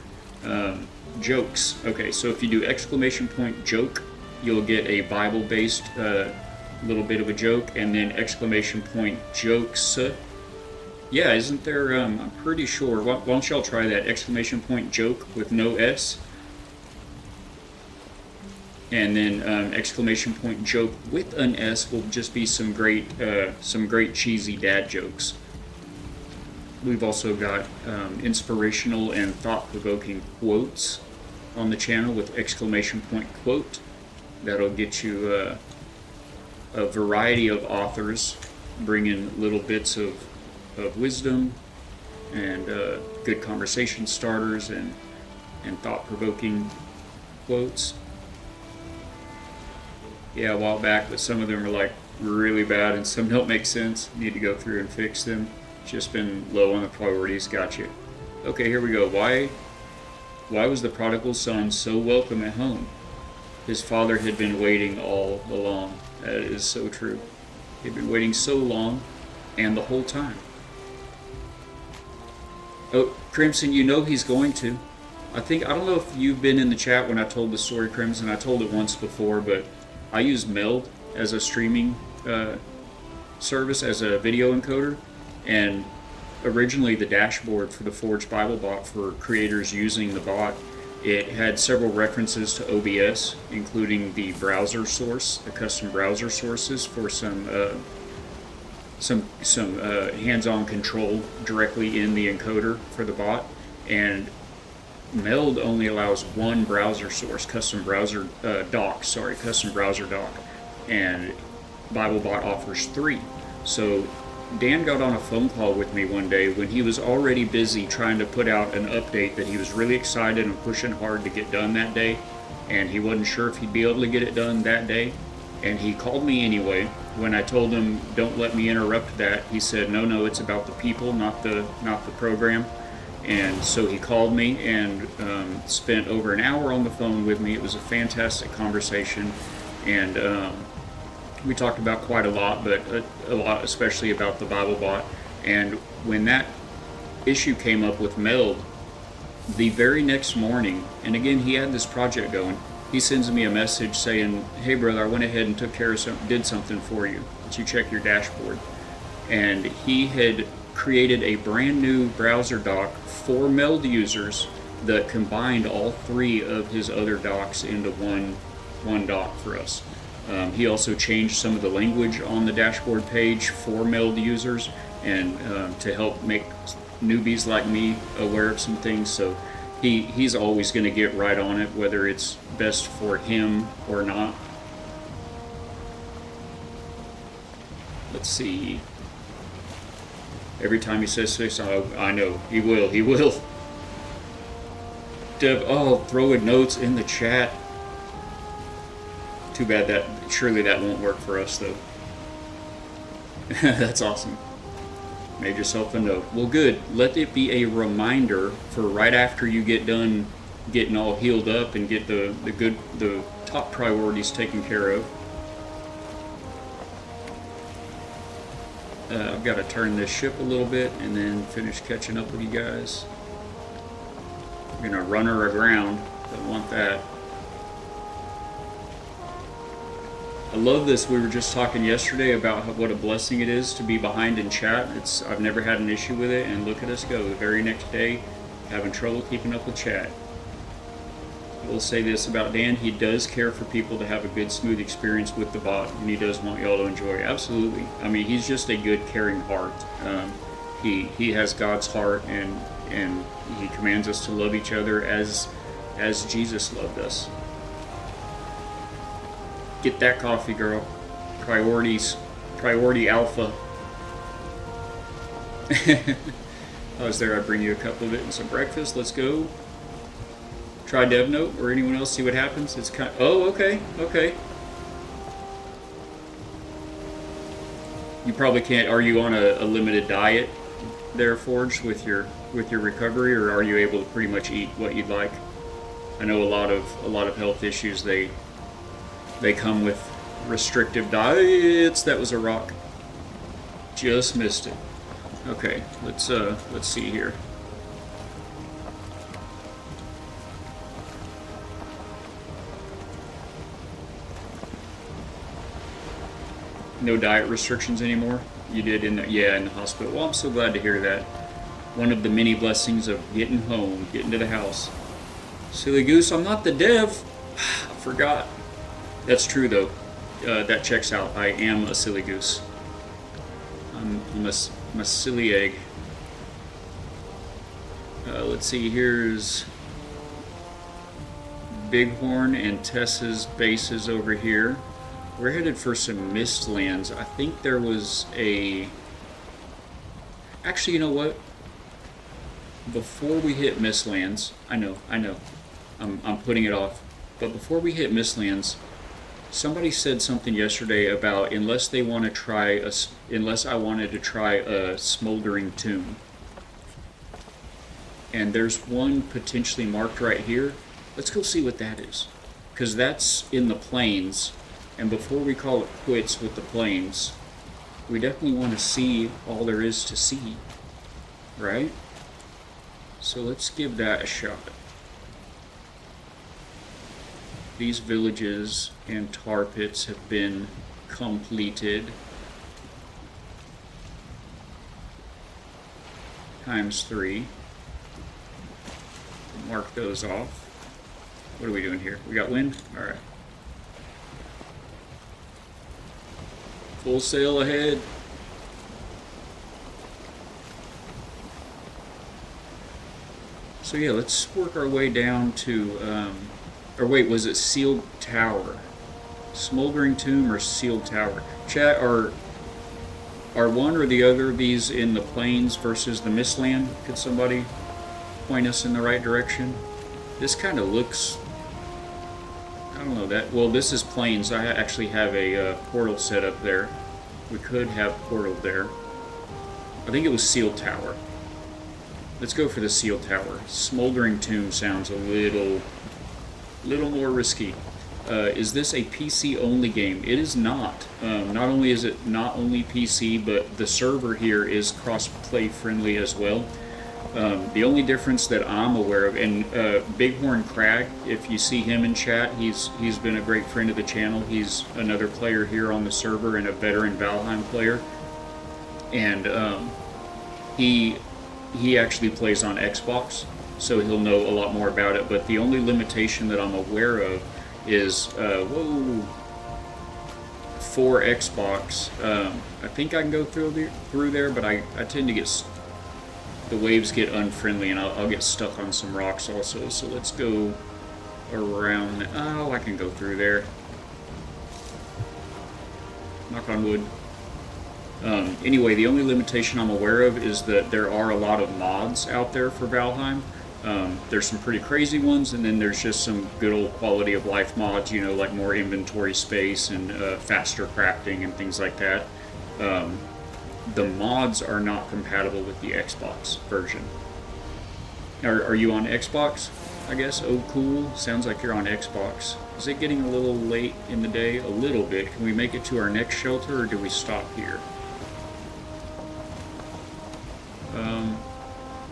Jokes. Okay, so if you do exclamation point joke, you'll get a Bible-based little bit of a joke, and then exclamation point jokes. Yeah, isn't there, I'm pretty sure, why don't y'all try that, exclamation point joke with no S, and then exclamation point joke with an S will just be some great cheesy dad jokes. We've also got inspirational and thought-provoking quotes on the channel with exclamation point quote. That'll get you a variety of authors bringing little bits of wisdom and good conversation starters and thought-provoking quotes. Yeah, a while back, but some of them are like really bad and some don't make sense. Need to go through and fix them. Just been low on the priorities. Gotcha. Okay, here we go. Why was the prodigal son so welcome at home? His father had been waiting all along. That is so true. He'd been waiting so long, and the whole time. Oh, Crimson, you know he's going to. I don't know if you've been in the chat when I told the story, Crimson. I told it once before, but I use Meld as a streaming service, as a video encoder. And originally the dashboard for the Forged Bible Bot for creators using the bot, it had several references to OBS, including the browser source, the custom browser sources for some hands-on control directly in the encoder for the bot. And Meld only allows one browser source, custom browser dock, and BibleBot offers 3. So Dan got on a phone call with me one day when he was already busy trying to put out an update that he was really excited and pushing hard to get done that day, and he wasn't sure if he'd be able to get it done that day. And he called me anyway. When I told him, don't let me interrupt that, he said, no, it's about the people, not the program. And so he called me and spent over an hour on the phone with me. It was a fantastic conversation, and we talked about quite a lot, but a lot especially about the Bible bot. And when that issue came up with Meld, the very next morning, and again, he had this project going, he sends me a message saying, hey brother, I went ahead and took care of did something for you. Did you check your dashboard? And he had created a brand new browser dock for Meld users that combined all three of his other docks into one dock for us. He also changed some of the language on the dashboard page for Meld users, and to help make newbies like me aware of some things. So he's always going to get right on it, whether it's best for him or not. Let's see. Every time he says this, I know he will. He will. Dev, throwing notes in the chat. Too bad that surely that won't work for us though. That's awesome. Made yourself a note. Well, good. Let it be a reminder for right after you get done getting all healed up and get the top priorities taken care of. I've got to turn this ship a little bit and then finish catching up with you guys. I'm gonna run her aground. Don't want that. I love this. We were just talking yesterday about what a blessing it is to be behind in chat. I've never had an issue with it, and look at us go. The very next day, having trouble keeping up with chat. I will say this about Dan: he does care for people to have a good, smooth experience with the bot, and he does want y'all to enjoy it. Absolutely. I mean, he's just a good, caring heart. He has God's heart, and he commands us to love each other as Jesus loved us. Get that coffee, girl. Priority alpha. I was there, I'd bring you a cup of it and some breakfast. Let's go. Try DevNote or anyone else, see what happens. It's kind of, oh, okay. You probably can't, are you on a limited diet there, Forge, with your recovery, or are you able to pretty much eat what you'd like? I know a lot of health issues, they come with restrictive diets. That was a rock. Just missed it. Okay, let's see here. No diet restrictions anymore? You did in the hospital. Well, I'm so glad to hear that. One of the many blessings of getting home, getting to the house. Silly goose, I'm not the dev. I forgot. That's true though. That checks out. I am a silly goose. I'm a silly egg. Let's see, here's Bighorn and Tessa's bases over here. We're headed for some Mistlands. I think there was a... Actually, you know what? Before we hit Mistlands, I know. I'm putting it off. But before we hit Mistlands, somebody said something yesterday about unless I wanted to try a smoldering tomb. And there's one potentially marked right here. Let's go see what that is. Because that's in the plains. And before we call it quits with the plains, we definitely want to see all there is to see. Right? So let's give that a shot. These villages and tar pits have been completed. ×3. Mark those off. What are we doing here? We got wind? Alright. Full sail ahead. So yeah, let's work our way down to, or wait, was it Sealed Tower? Smoldering Tomb or Sealed Tower? Chat, Are one or the other of these in the plains versus the Mistland? Could somebody point us in the right direction? This kind of looks... I don't know that... Well, this is plains. I actually have a portal set up there. We could have portal there. I think it was Seal Tower. Let's go for the Seal Tower. Smoldering Tomb sounds a little more risky. Is this a PC-only game? It is not. Not only is it not only PC, but the server here is cross-play friendly as well. The only difference that I'm aware of, and Bighorn Crag, if you see him in chat, he's been a great friend of the channel. He's another player here on the server and a veteran Valheim player. And he actually plays on Xbox, so he'll know a lot more about it. But the only limitation that I'm aware of is for Xbox. I think I can go through there, but I tend to get the waves get unfriendly, and I'll get stuck on some rocks also. So let's go around. Oh, I can go through there. Knock on wood. Anyway, the only limitation I'm aware of is that there are a lot of mods out there for Valheim. There's some pretty crazy ones, and then there's just some good old quality of life mods, you know, like more inventory space and faster crafting and things like that. The mods are not compatible with the Xbox version. Are you on Xbox, I guess? Oh, cool. Sounds like you're on Xbox. Is it getting a little late in the day? A little bit. Can we make it to our next shelter, or do we stop here?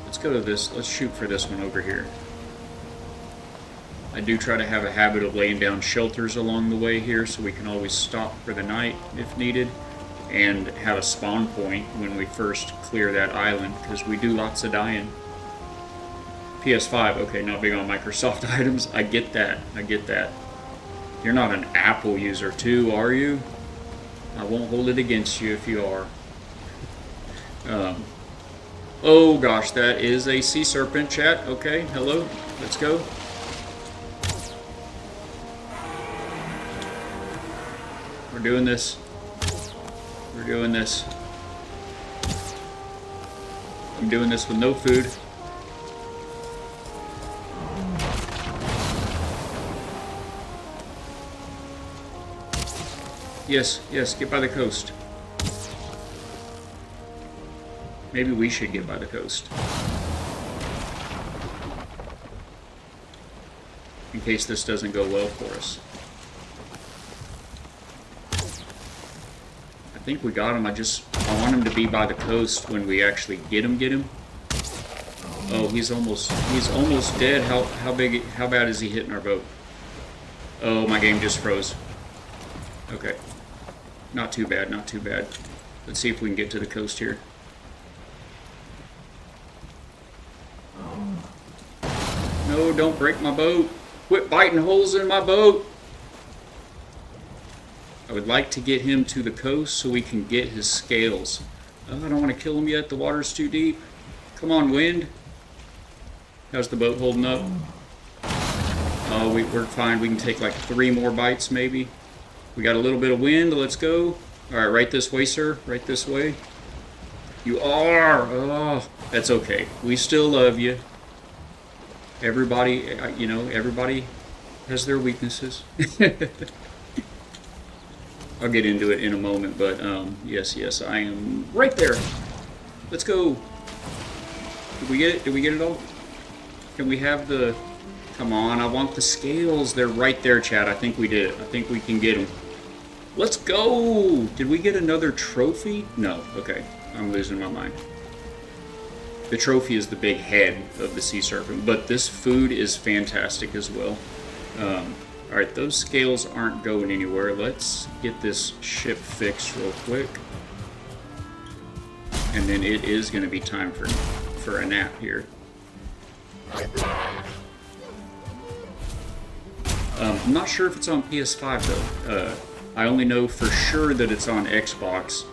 Let's go to this. Let's shoot for this one over here. I do try to have a habit of laying down shelters along the way here, so we can always stop for the night if needed, and have a spawn point when we first clear that island, because we do lots of dying. PS5, okay, not big on Microsoft items. I get that. I get that. You're not an Apple user too, are you? I won't hold it against you if you are. Oh gosh, that is a sea serpent, chat. Okay, hello, let's go. We're doing this. We're doing this. I'm doing this with no food. Yes, yes, get by the coast. Maybe we should get by the coast. In case this doesn't go well for us. I think we got him. I want him to be by the coast when we actually get him. Oh, he's almost dead. How bad is he hitting our boat? Oh, my game just froze. Okay. Not too bad, not too bad. Let's see if we can get to the coast here. No, don't break my boat. Quit biting holes in my boat. I would like to get him to the coast so we can get his scales. Oh, I don't want to kill him yet. The water's too deep. Come on, wind. How's the boat holding up? Oh, we're fine. We can take like 3 more bites maybe. We got a little bit of wind. Let's go. All right, right this way, sir. Right this way. You are. Oh, that's okay. We still love you. Everybody, you know, everybody has their weaknesses. I'll get into it in a moment, but yes, I am right there. Let's go. Did we get it? Did we get it all? Can we have the... Come on, I want the scales. They're right there, Chad. I think we did it. I think we can get them. Let's go! Did we get another trophy? No. Okay. I'm losing my mind. The trophy is the big head of the sea serpent, but this food is fantastic as well. Alright, those scales aren't going anywhere. Let's get this ship fixed real quick. And then it is going to be time for a nap here. I'm not sure if it's on PS5 though. I only know for sure that it's on Xbox.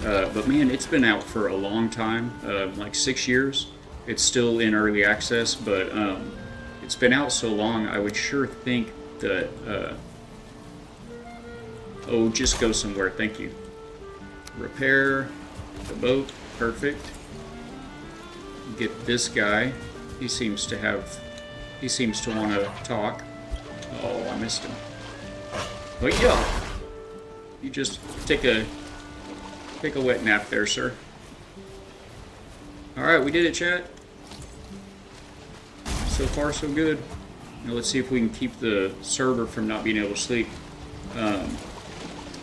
But man, it's been out for a long time, like 6 years. It's still in early access, but it's been out so long, I would sure think that... oh, just go somewhere, thank you. Repair. The boat, perfect. Get this guy. He seems to want to talk. Oh, I missed him. But yeah, you just take a wet nap there, sir. All right, we did it, chat. So far, so good. Now let's see if we can keep the server from not being able to sleep.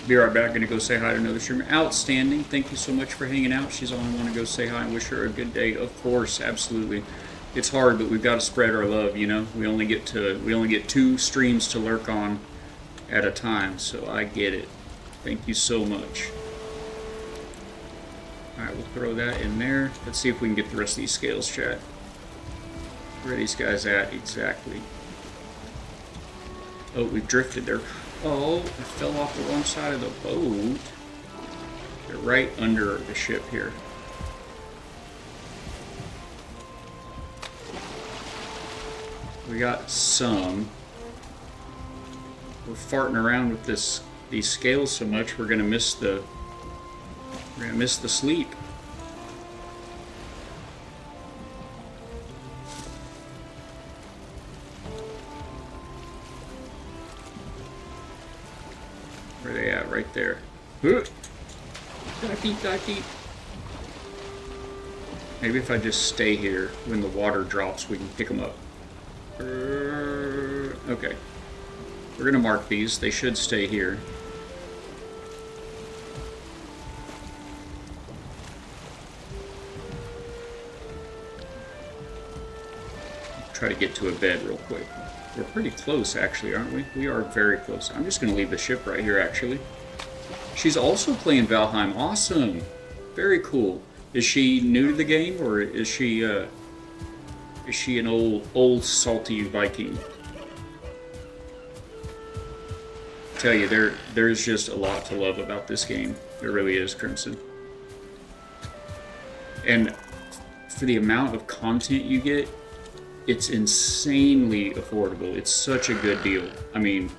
Be right back. Gonna go say hi to another streamer. Outstanding. Thank you so much for hanging out. She's on. I want to go say hi and wish her a good day. Of course, absolutely. It's hard, but we've got to spread our love. You know, we only get 2 streams to lurk on at a time, so I get it. Thank you so much. All right, we'll throw that in there. Let's see if we can get the rest of these scales, chat. Where are these guys at exactly? Oh, we've drifted there. Oh, I fell off the wrong side of the boat. They're right under the ship here. We got some. We're farting around with these scales so much we're gonna miss the sleep. Where are they at? Right there. Dive deep, dive deep. Maybe if I just stay here, when the water drops, we can pick them up. Okay. We're gonna mark these. They should stay here. Try to get to a bed real quick. We're pretty close, actually, aren't we? We are very close. I'm just going to leave the ship right here, actually. She's also playing Valheim. Awesome. Very cool. Is she new to the game, or is she an old salty Viking? I tell you, there's just a lot to love about this game. There really is, Crimson. And for the amount of content you get, it's insanely affordable. It's such a good deal. I mean,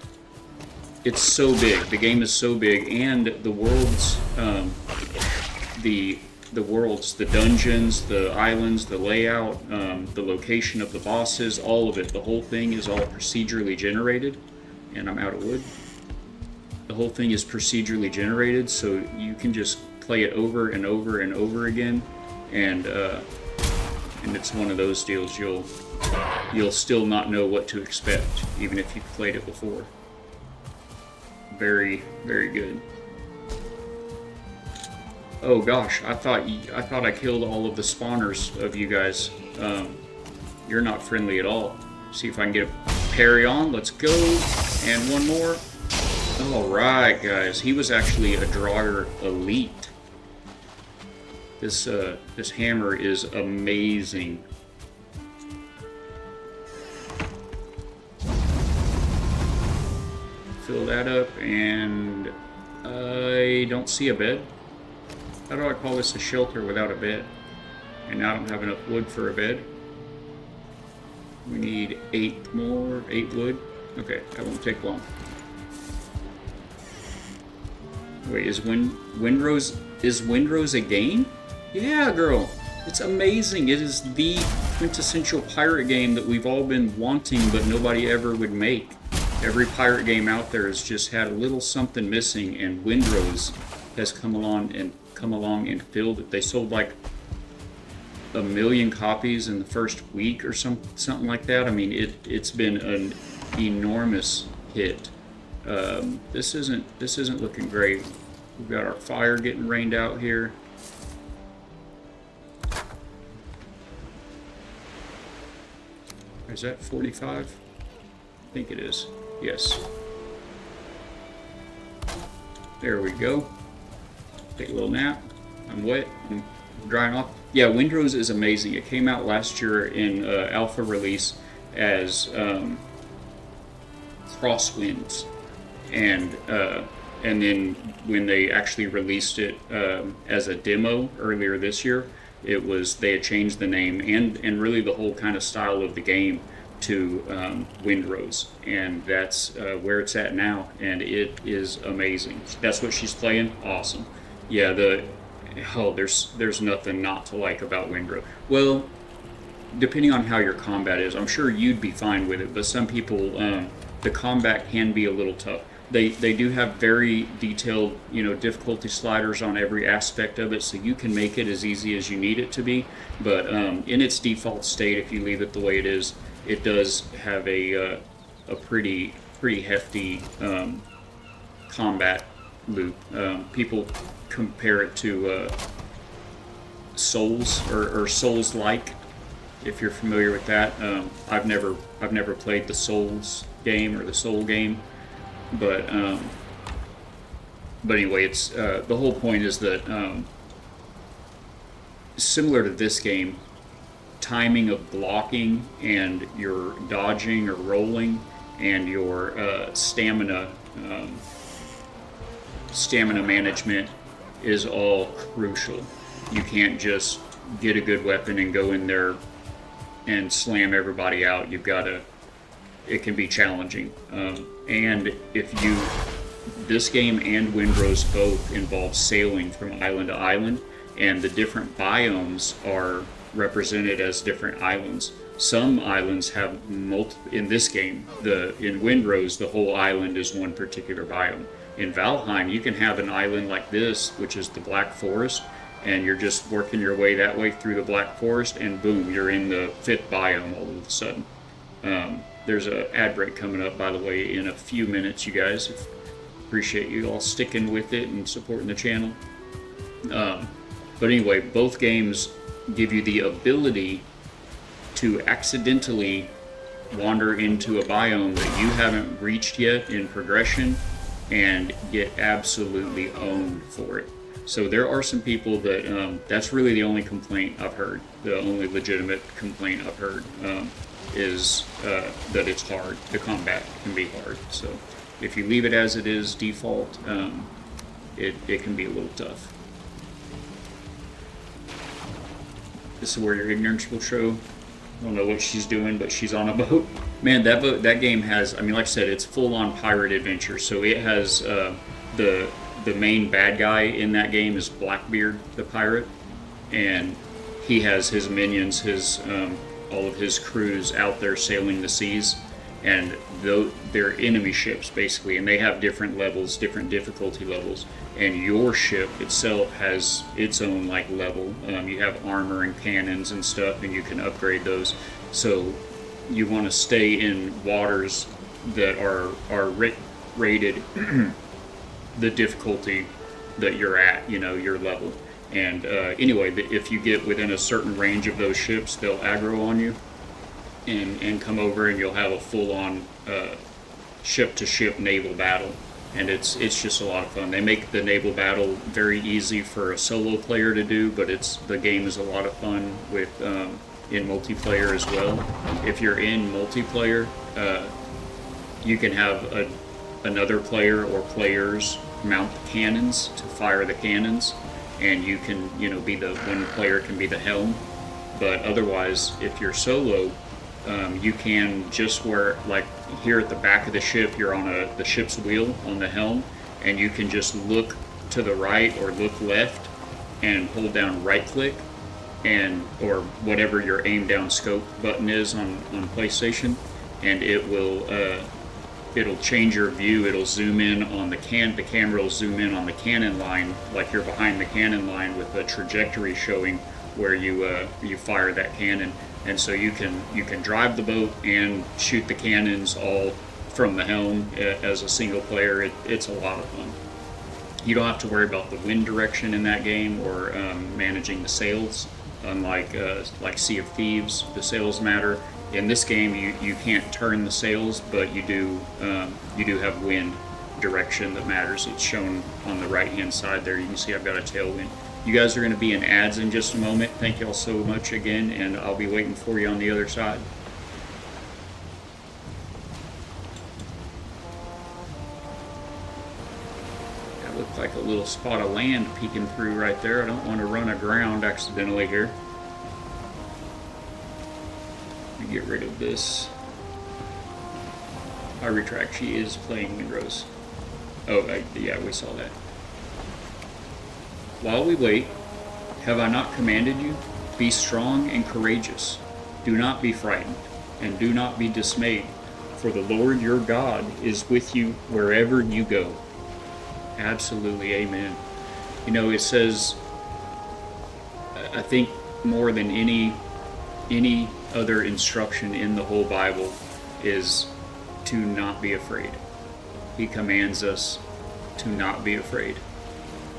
it's so big. The game is so big, and the worlds, the dungeons, the islands, the layout, the location of the bosses, all of it. The whole thing is all procedurally generated. And I'm out of wood. The whole thing is procedurally generated, so you can just play it over and over and over again, and it's one of those deals you'll still not know what to expect, even if you've played it before. Very, very good. Oh gosh, I thought I killed all of the spawners of you guys. You're not friendly at all. See if I can get a parry on. Let's go. And one more. Alright, guys. He was actually a Draugr Elite. This hammer is amazing. Fill that up, and I don't see a bed. How do I call this a shelter without a bed? And now I don't have enough wood for a bed. We need 8 wood. Okay, that won't take long. Wait, is Windrose a game? Yeah, girl. It's amazing. It is the quintessential pirate game that we've all been wanting, but nobody ever would make. Every pirate game out there has just had a little something missing, and Windrose has come along and filled it. They sold like 1 million copies in the first week or something like that. I mean, it's been an enormous hit. This isn't looking great. We've got our fire getting rained out here. Is that 45? I think it is. Yes. There we go. Take a little nap. I'm wet. I'm drying off. Yeah, Windrose is amazing. It came out last year in alpha release as Crosswinds, and then when they actually released it as a demo earlier this year, they had changed the name and really the whole kind of style of the game to Windrose, and that's where it's at now, and it is amazing. That's what she's playing. Awesome. Yeah, Oh, there's nothing not to like about Windrow. Well, depending on how your combat is, I'm sure you'd be fine with it. But some people, the combat can be a little tough. They do have very detailed, difficulty sliders on every aspect of it, so you can make it as easy as you need it to be. But in its default state, if you leave it the way it is, it does have a pretty hefty combat loop. People compare it to Souls or Souls-like, if you're familiar with that. I've never played the Souls game or the Soul game, but anyway, it's the whole point is that similar to this game, timing of blocking and your dodging or rolling and your stamina management is all crucial. You can't just get a good weapon and go in there and slam everybody out. It can be challenging. And this game and Windrow's both involve sailing from island to island, and the different biomes are represented as different islands. Some islands have in this game, in Windrow's, the whole island is one particular biome. In Valheim, you can have an island like this, which is the Black Forest, and you're just working your way that way through the Black Forest, and boom, you're in the 5th biome all of a sudden. There's an ad break coming up, by the way, in a few minutes, you guys. Appreciate you all sticking with it and supporting the channel. But anyway, both games give you the ability to accidentally wander into a biome that you haven't reached yet in progression and get absolutely owned for it. So there are some people that that's really the only complaint I've heard. The only legitimate complaint I've heard is that it's hard. The combat can be hard. So if you leave it as it is default, it can be a little tough. This is where your ignorance will show. I don't know what she's doing, but she's on a boat. Man, that game has, I mean, like I said, it's full-on pirate adventure. So it has the main bad guy in that game is Blackbeard, the pirate, and he has his minions, all of his crews out there sailing the seas, and they're enemy ships basically, and they have different levels, different difficulty levels, and your ship itself has its own level. You have armor and cannons and stuff, and you can upgrade those. So you want to stay in waters that are rated the difficulty that you're at, your level. And anyway, if you get within a certain range of those ships, they'll aggro on you and come over, and you'll have a full-on ship-to-ship naval battle. And it's just a lot of fun. They make the naval battle very easy for a solo player to do, but the game is a lot of fun with in multiplayer as well. If you're in multiplayer, you can have another player or players mount the cannons to fire the cannons, and you can one player can be the helm. But otherwise, if you're solo, you can just here at the back of the ship, you're on the ship's wheel on the helm, and you can just look to the right or look left and hold down right click or whatever your aim down scope button is on PlayStation, and it'll change your view. It'll zoom in on the camera will zoom in on the cannon line, like you're behind the cannon line, with a trajectory showing where you fire that cannon. And so you can drive the boat and shoot the cannons all from the helm as a single player. It's a lot of fun. You don't have to worry about the wind direction in that game or managing the sails, unlike Sea of Thieves. The sails matter. In this game, you can't turn the sails, but you do have wind direction that matters. It's shown on the right-hand side there. You can see I've got a tailwind. You guys are going to be in ads in just a moment. Thank you all so much again, and I'll be waiting for you on the other side. That looked like a little spot of land peeking through right there. I don't want to run aground accidentally here. Let me get rid of this. I retract, she is playing Windrose. Oh, yeah, we saw that. While we wait, Have I not commanded you? Be strong and courageous. Do not be frightened, and do not be dismayed, for the Lord your God is with you wherever you go. Absolutely, amen. You know, it says, I think more than any other instruction in the whole Bible is to not be afraid. He commands us to not be afraid.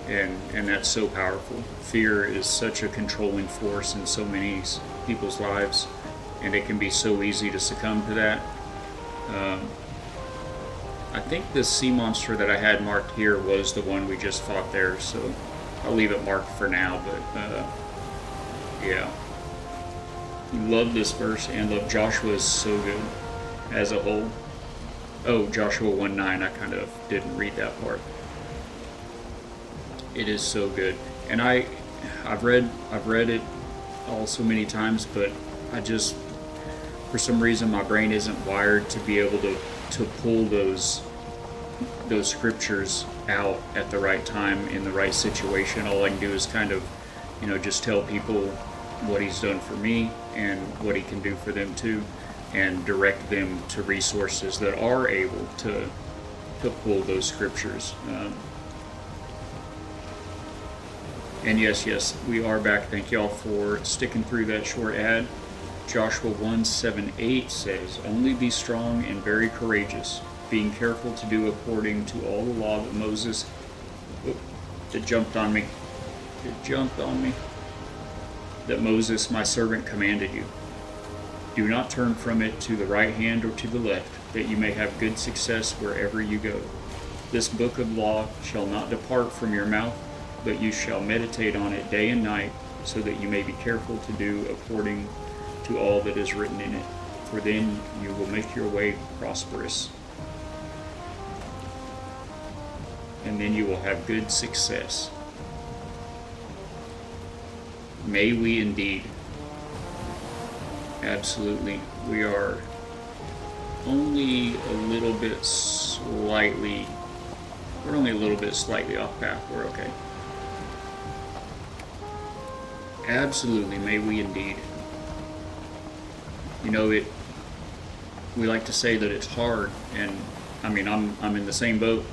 And that's so powerful. Fear is such a controlling force in so many people's lives, and it can be so easy to succumb to that. I think the sea monster that I had marked here was the one we just fought there, so I'll leave it marked for now, but yeah. Love this verse, and love Joshua is so good as a whole. Oh, Joshua 1:9, I kind of didn't read that part. It is so good, and I've read it all so many times, but I just, for some reason, my brain isn't wired to be able to pull those scriptures out at the right time in the right situation. All I can do is kind of, just tell people what he's done for me and what he can do for them too, and direct them to resources that are able to pull those scriptures. And yes, we are back. Thank y'all for sticking through that short ad. Joshua 1:7-8 says, "Only be strong and very courageous, being careful to do according to all the law that Moses..." It jumped on me. "That Moses, my servant, commanded you. Do not turn from it to the right hand or to the left, that you may have good success wherever you go. This book of law shall not depart from your mouth, but you shall meditate on it day and night, so that you may be careful to do according to all that is written in it. For then you will make your way prosperous, and then you will have good success." May we indeed. Absolutely. We are only a little bit slightly off path. We're okay. Absolutely, may we indeed. We like to say that it's hard, and I mean, I'm in the same boat.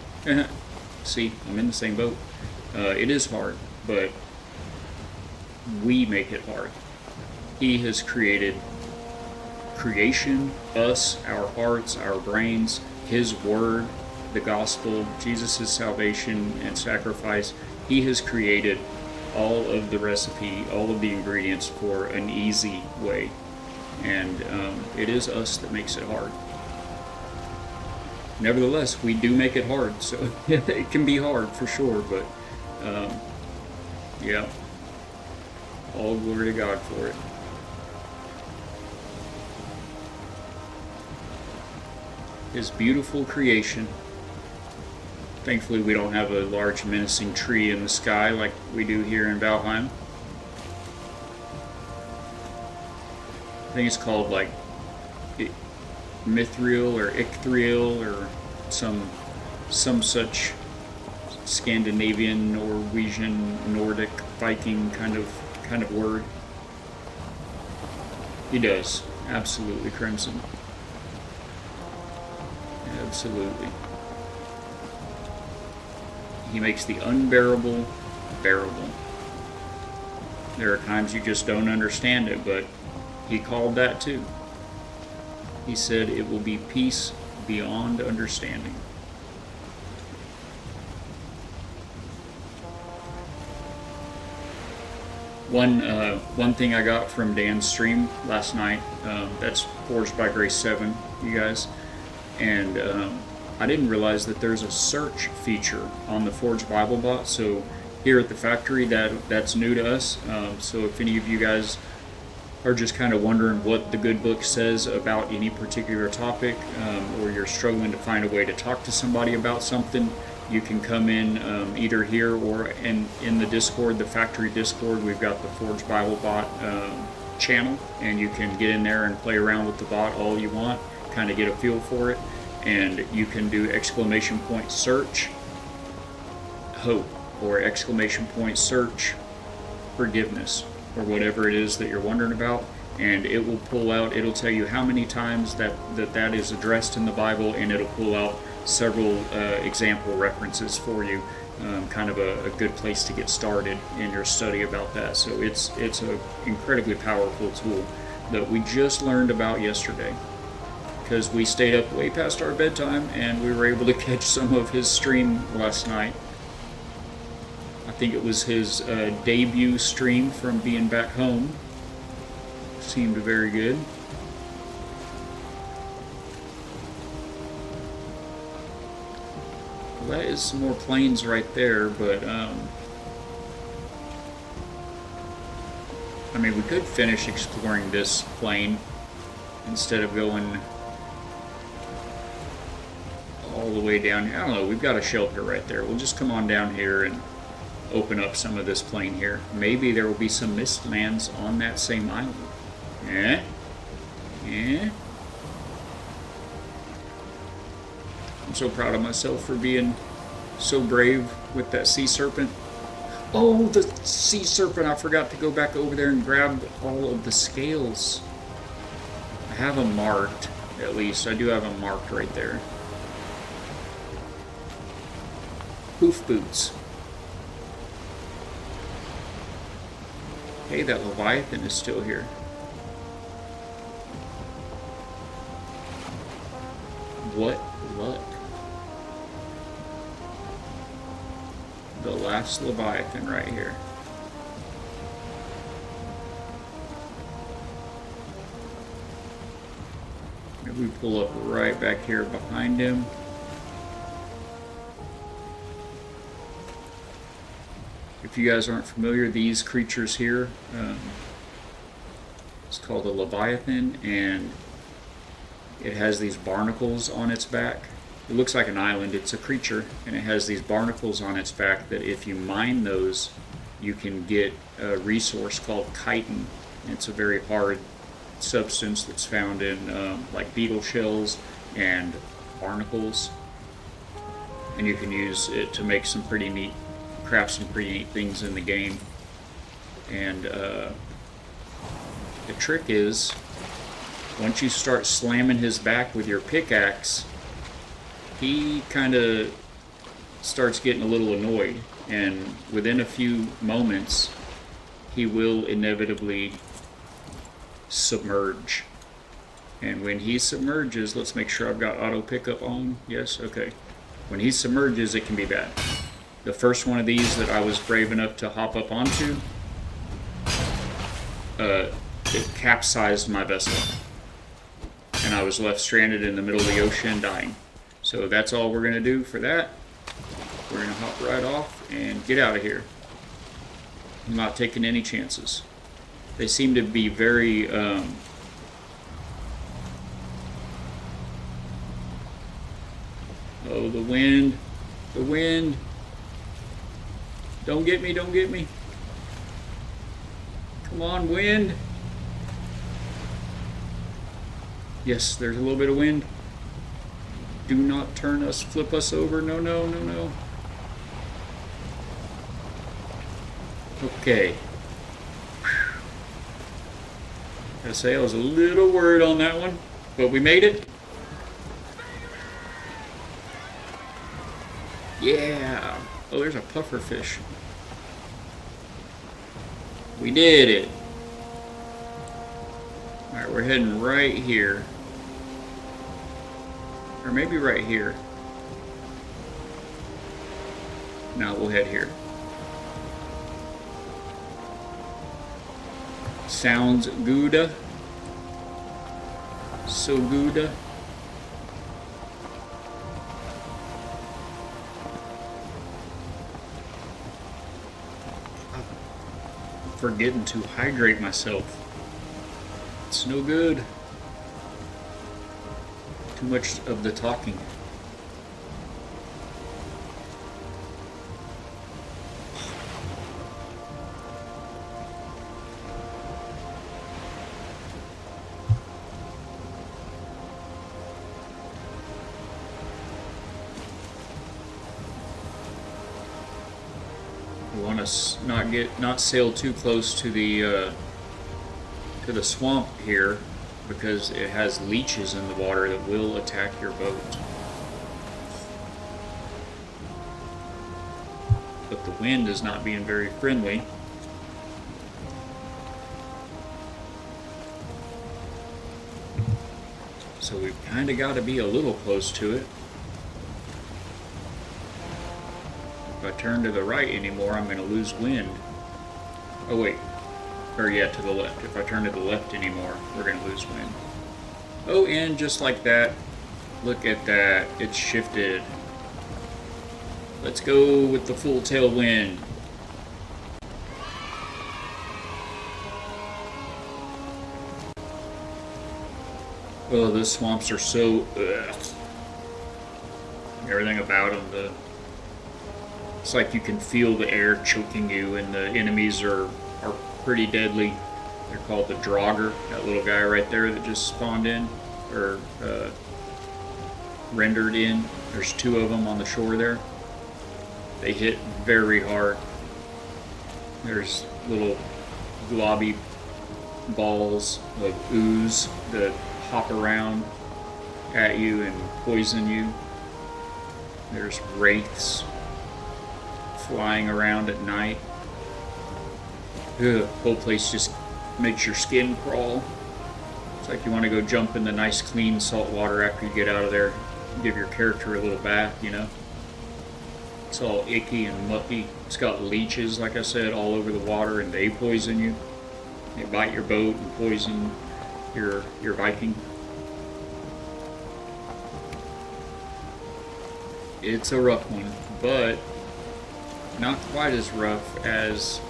See, I'm in the same boat. It is hard, but we make it hard. He has created creation, us, our hearts, our brains, His Word, the gospel, Jesus' salvation and sacrifice. He has created all of the recipe, all of the ingredients for an easy way. And it is us that makes it hard. Nevertheless, we do make it hard, so it can be hard for sure, but yeah, all glory to God for it. His beautiful creation. Thankfully, we don't have a large menacing tree in the sky like we do here in Valheim. I think it's called like Mithril or Icthriel or some such Scandinavian, Norwegian, Nordic, Viking kind of word. He does. Absolutely, Crimson. Absolutely. He makes the unbearable bearable. There are times you just don't understand it, but He called that too. He said it will be peace beyond understanding. One thing I got from Dan's stream last night, that's Forged by Grace 7, you guys, and I didn't realize that there's a search feature on the Forged Bible bot. So here at the factory, that's new to us. So if any of you guys are just kind of wondering what the good book says about any particular topic, or you're struggling to find a way to talk to somebody about something, you can come in either here or in the Discord, the factory Discord. We've got the Forged Bible bot channel, and you can get in there and play around with the bot all you want, kind of get a feel for it. And you can do !search hope or !search forgiveness, or whatever it is that you're wondering about, and it will pull out, it'll tell you how many times that is addressed in the Bible, and it'll pull out several example references for you. Kind of a good place to get started in your study about that. So it's an incredibly powerful tool that we just learned about yesterday, because we stayed up way past our bedtime and we were able to catch some of his stream last night. I think it was his debut stream from being back home. Seemed very good. Well, that is some more plains right there, but I mean, we could finish exploring this plain instead of going all the way down here. I don't know, we've got a shelter right there. We'll just come on down here and open up some of this plain here. Maybe there will be some Mistlands on that same island. Yeah? Yeah? I'm so proud of myself for being so brave with that sea serpent. Oh, the sea serpent! I forgot to go back over there and grab all of the scales. I have them marked, at least. I do have them marked right there. Hoof boots. Hey, that Leviathan is still here. What luck. The last Leviathan right here. Maybe we pull up right back here behind him. If you guys aren't familiar, these creatures here, it's called a Leviathan, and it has these barnacles on its back. It looks like an island. It's a creature, and it has these barnacles on its back that if you mine those, you can get a resource called chitin. It's a very hard substance that's found in like beetle shells and barnacles, and you can use it to make some pretty neat, craft some pretty neat things in the game. And the trick is, once you start slamming his back with your pickaxe, he kind of starts getting a little annoyed, and within a few moments he will inevitably submerge. And when he submerges, let's make sure I've got auto pickup on. Yes, okay. When he submerges, it can be bad. The first one of these that I was brave enough to hop up onto, it capsized my vessel, and I was left stranded in the middle of the ocean dying. So that's all we're going to do for that. We're going to hop right off and get out of here. I'm not taking any chances. They seem to be very oh, the wind. The wind. Don't get me, don't get me. Come on, wind. Yes, there's a little bit of wind. Do not turn us, flip us over. No, no, no, no. Okay. Gotta say, I was a little worried on that one, but we made it. Yeah. Oh, there's a puffer fish. We did it. Alright, we're heading right here. Or maybe right here. No, we'll head here. Sounds good. So good. I'm forgetting to hydrate myself. It's no good. Too much of the talking. We want to not sail too close to the swamp here, because it has leeches in the water that will attack your boat. But the wind is not being very friendly. So we've kind of got to be a little close to it. If I turn to the right anymore, I'm going to lose wind. Oh wait. Or yeah, to the left. If I turn to the left anymore, we're going to lose wind. Oh, and just like that, look at that. It's shifted. Let's go with the full tailwind. Oh, the swamps are so... ugh. Everything about them. It's like you can feel the air choking you, and the enemies are pretty deadly. They're called the Draugr, that little guy right there that just spawned in, or rendered in. There's two of them on the shore there. They hit very hard. There's little globby balls of ooze that hop around at you and poison you. There's wraiths flying around at night. Ugh, whole place just makes your skin crawl. It's like you want to go jump in the nice clean salt water after you get out of there. Give your character a little bath, you know. It's all icky and mucky. It's got leeches, like I said, all over the water, and they poison you. They bite your boat and poison your Viking. It's a rough one, but not quite as rough as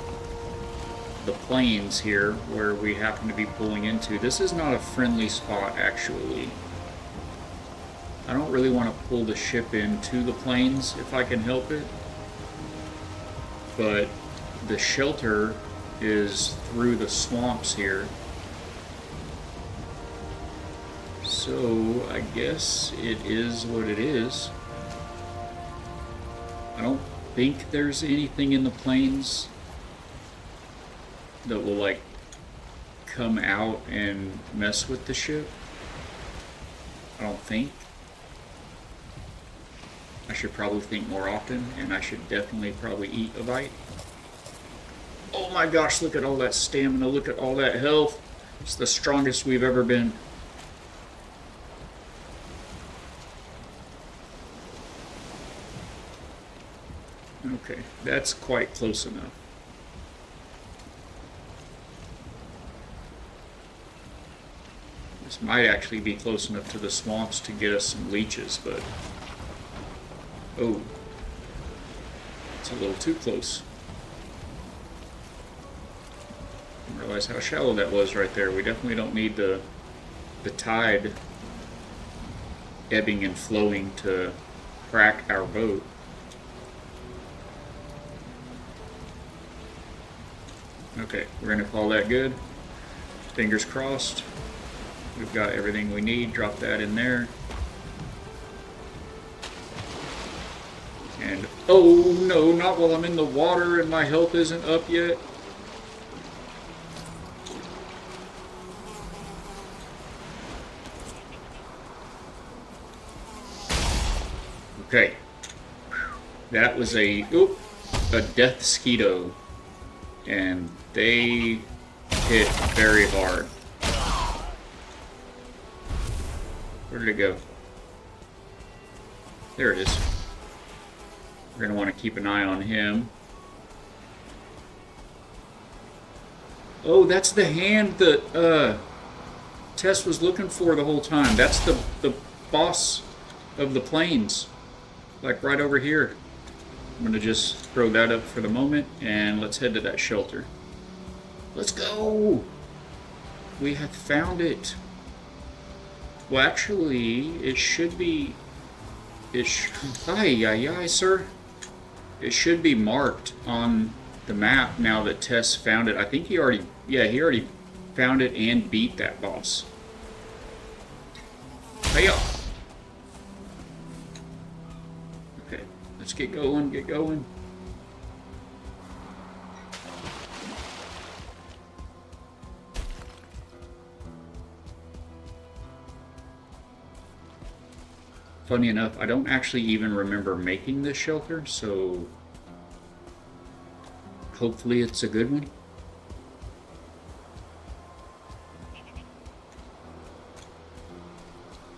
the plains here where we happen to be pulling into. This is not a friendly spot, actually. I don't really want to pull the ship into the plains if I can help it, but the shelter is through the swamps here. So I guess it is what it is. I don't think there's anything in the plains that will like come out and mess with the ship. I don't think. I should probably think more often, and I should definitely probably eat a bite. Oh my gosh, look at all that stamina, look at all that health. It's the strongest we've ever been. Okay, that's quite close enough. This might actually be close enough to the swamps to get us some leeches, but... oh, it's a little too close. I didn't realize how shallow that was right there. We definitely don't need the tide ebbing and flowing to crack our boat. Okay, we're going to call that good. Fingers crossed. We've got everything we need. Drop that in there. And, oh no, not while I'm in the water and my health isn't up yet. Okay. That was a death skeeto. And they hit very hard. Where did it go? There it is. We're going to want to keep an eye on him. Oh, that's the hand that Tess was looking for the whole time. That's the boss of the plains. Like right over here. I'm going to just throw that up for the moment, and let's head to that shelter. Let's go! We have found it. Well, actually, it should be... Aye, sir. It should be marked on the map now that Tess found it. I think he already... yeah, he already found it and beat that boss. Hiya! Okay, let's get going, Funny enough, I don't actually even remember making this shelter, so hopefully it's a good one.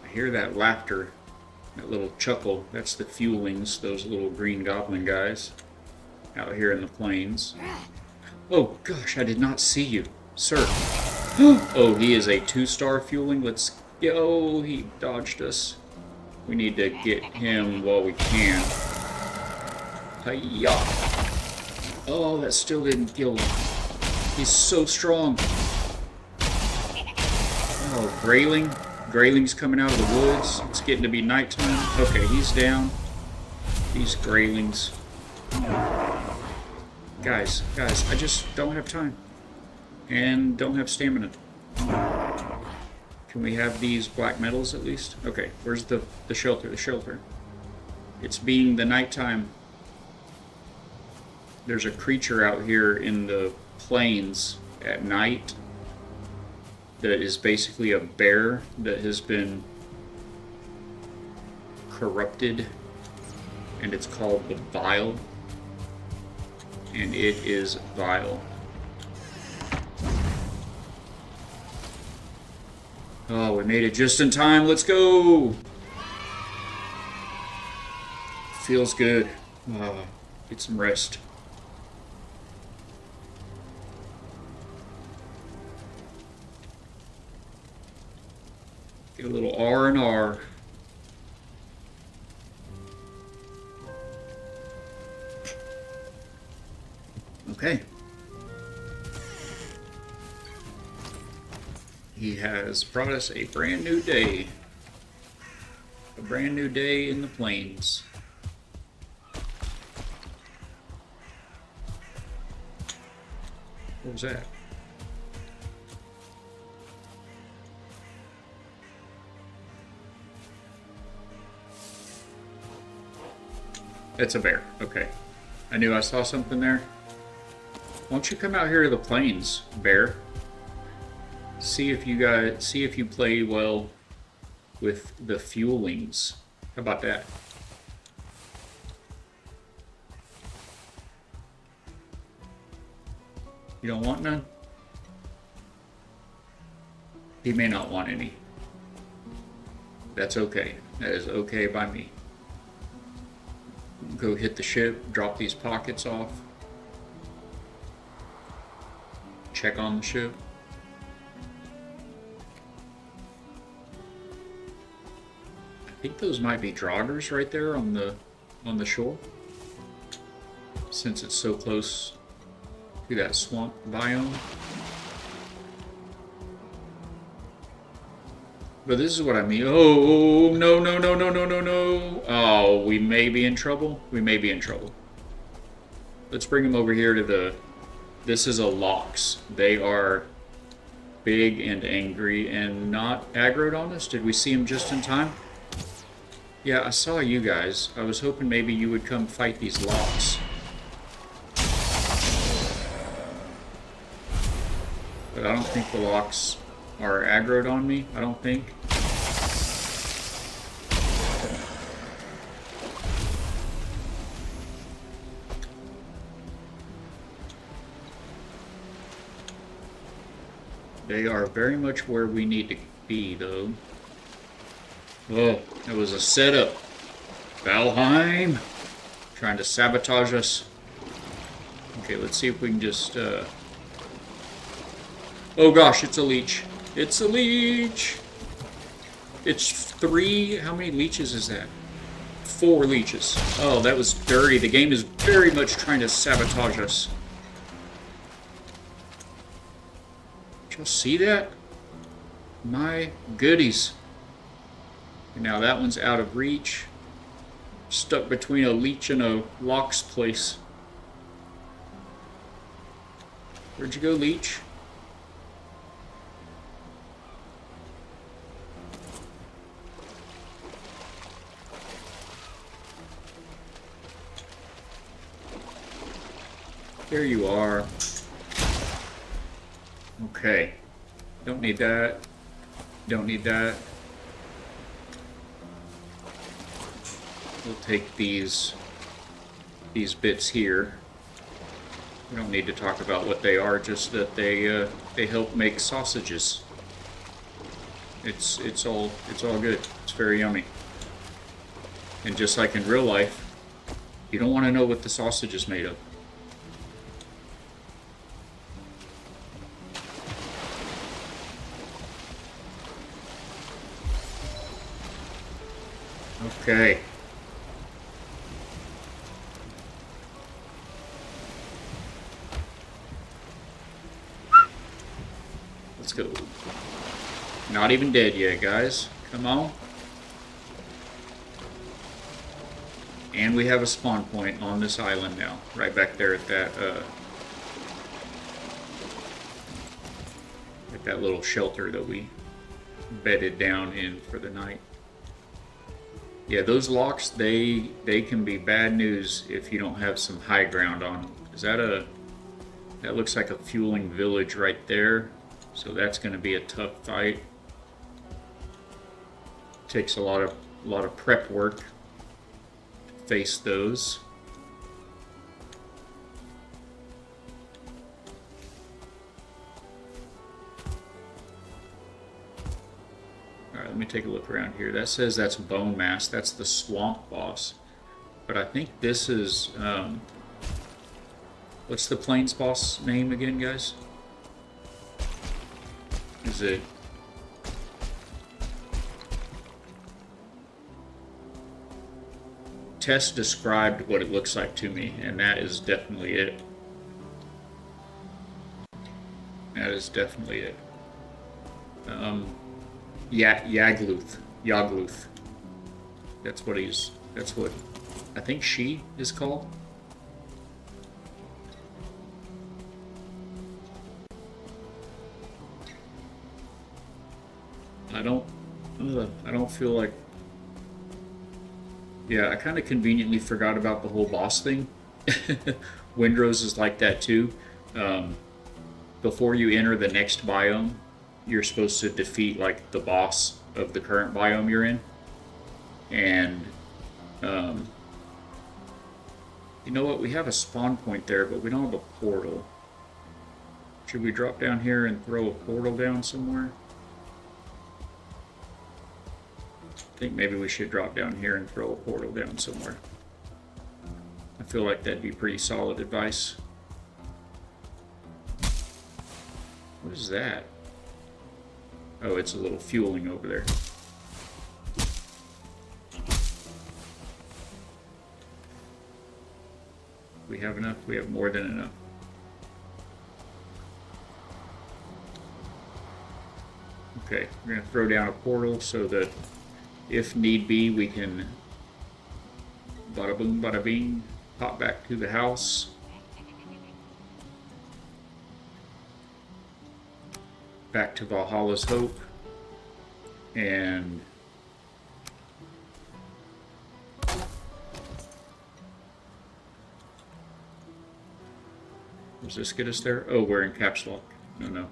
I hear that laughter, that little chuckle. That's the fuelings, those little green goblin guys out here in the plains. Oh gosh, I did not see you, sir. Oh, he is a 2-star fueling. Let's go. He dodged us. We need to get him while we can. Hi-ya. Oh, that still didn't kill him. He's so strong. Oh, Grayling. Grayling's coming out of the woods. It's getting to be nighttime. Okay, he's down. These Graylings. Guys, I just don't have time. And don't have stamina. Can we have these black metals at least? Okay, where's the shelter? The shelter. It's being the nighttime. There's a creature out here in the plains at night that is basically a bear that has been corrupted, and it's called the Vile, and it is vile. Oh, we made it just in time. Let's go. Feels good. Get some rest. Get a little R&R. Okay. He has brought us a brand new day. A brand new day in the plains. What was that? It's a bear. Okay. I knew I saw something there. Why don't you come out here to the plains, bear? See if you play well with the fuelings. How about that? You don't want none? He may not want any. That's okay. That is okay by me. Go hit the ship, drop these pockets off. Check on the ship. I think those might be draugrs right there on the shore. Since it's so close to that swamp biome. But this is what I mean. Oh, no, no, no, no, no, no, no. Oh, we may be in trouble. We may be in trouble. Let's bring them over here to the... This is a Lox. They are big and angry and not aggroed on us. Did we see them just in time? Yeah, I saw you guys. I was hoping maybe you would come fight these Lox. But I don't think the Lox are aggroed on me. I don't think. They are very much where we need to be, though. Oh, it was a setup. Valheim! Trying to sabotage us. Okay, let's see if we can just, Oh gosh, it's a leech. It's a leech! It's 3... How many leeches is that? 4 leeches. Oh, that was dirty. The game is very much trying to sabotage us. Did y'all see that? My goodies. Now that one's out of reach. Stuck between a leech and a Lox place. Where'd you go, leech? There you are. Okay. Don't need that. Don't need that. we'll take these bits here. We don't need to talk about what they are, just that they help make sausages. It's all good. It's very yummy. And just like in real life, you don't want to know what the sausage is made of. Okay. Let's go. Not even dead yet, guys. Come on. And we have a spawn point on this island now, right back there at that little shelter that we bedded down in for the night. Yeah, those locks, they can be bad news if you don't have some high ground on them. That looks like a fueling village right there, so that's going to be a tough fight. Takes a lot of prep work to face those. Alright, let me take a look around here. That says that's Bone Mass. That's the swamp boss. But I think this is... what's the plains boss name again, guys? Is it... Tess described what it looks like to me, and that is definitely it. That is definitely it. Yagluth. That's what I think she is called. I don't feel like... Yeah, I kind of conveniently forgot about the whole boss thing. Windrose is like that too. Before you enter the next biome, you're supposed to defeat like the boss of the current biome you're in. And you know what? We have a spawn point there, but we don't have a portal. Should we drop down here and throw a portal down somewhere? I think maybe we should drop down here and throw a portal down somewhere. I feel like that'd be pretty solid advice. What is that? Oh, it's a little fueling over there. We have enough? We have more than enough. Okay, we're going to throw down a portal so that if need be, we can bada boom, bada bing, pop back to the house. Back to Valhalla's Hope. And does this get us there? Oh, we're in caps lock. No.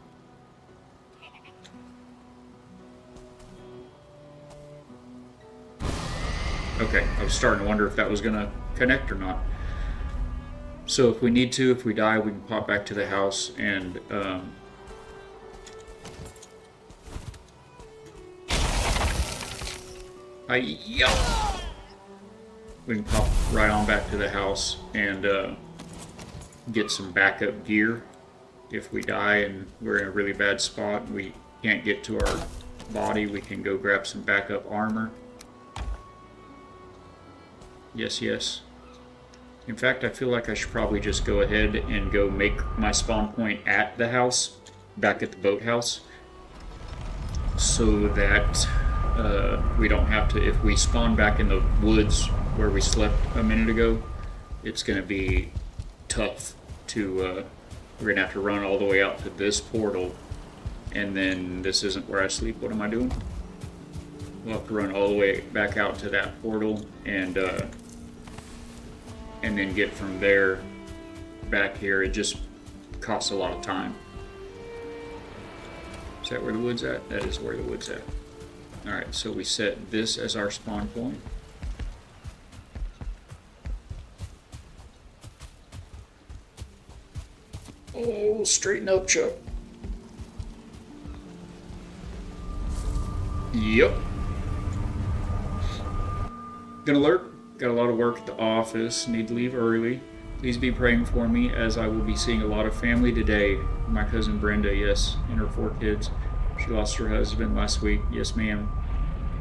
Okay, I was starting to wonder if that was going to connect or not. So if we need to, if we die, we can pop back to the house and we can pop right on back to the house and get some backup gear. If we die and we're in a really bad spot and we can't get to our body, we can go grab some backup armor. Yes. In fact, I feel like I should probably just go ahead and go make my spawn point at the house, back at the boathouse, so that we don't have to, if we spawn back in the woods where we slept a minute ago, it's going to be tough to, we're going to have to run all the way out to this portal, and then this isn't where I sleep. What am I doing? We'll have to run all the way back out to that portal and then get from there back here. It just costs a lot of time. Is that where the wood's at? That is where the wood's at. Alright, so we set this as our spawn point. Oh, straighten up, Chuck. Yep. Gonna lurk. Got a lot of work at the office. Need to leave early. Please be praying for me as I will be seeing a lot of family today. My cousin Brenda, yes, and her 4 kids. She lost her husband last week. Yes, ma'am.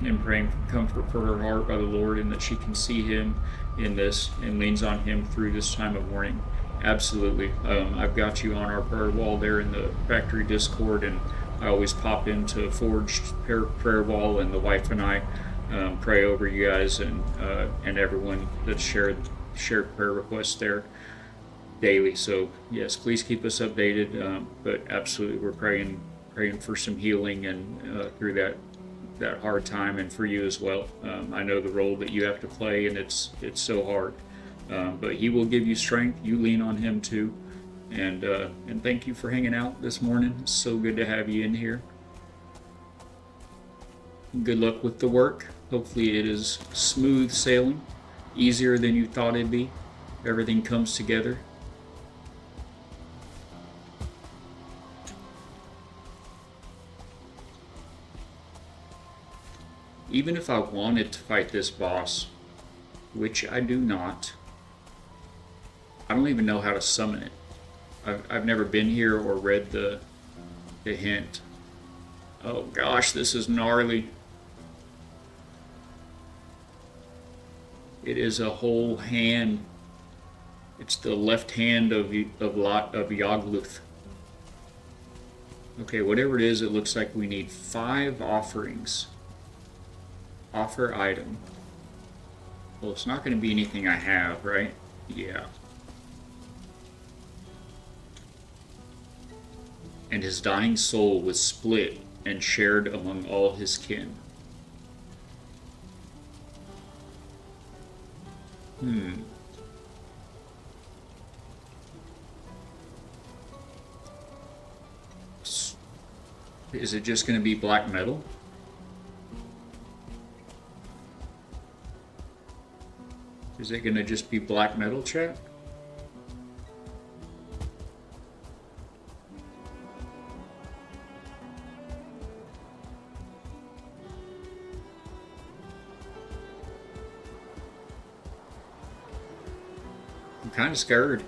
And praying for comfort for her heart by the Lord and that she can see him in this and leans on him through this time of mourning. Absolutely. I've got you on our prayer wall there in the factory Discord, and I always pop into Forged prayer wall, and the wife and I pray over you guys and everyone that shared prayer requests there daily. So yes, please keep us updated. But absolutely, we're praying for some healing and through that hard time, and for you as well. I know the role that you have to play, and it's so hard. But he will give you strength. You lean on him too. And thank you for hanging out this morning. It's so good to have you in here. Good luck with the work. Hopefully it is smooth sailing, easier than you thought it'd be. Everything comes together. Even if I wanted to fight this boss, which I do not, I don't even know how to summon it. I've never been here or read the hint. Oh gosh, this is gnarly. It is a whole hand. It's the left hand of Yogluth. Okay, whatever it is, it looks like we need 5 offerings. Offer item. Well, it's not going to be anything I have, right? Yeah. And his dying soul was split and shared among all his kin. Is it just going to be black metal? Is it going to just be black metal, chat? I'm kind of scared.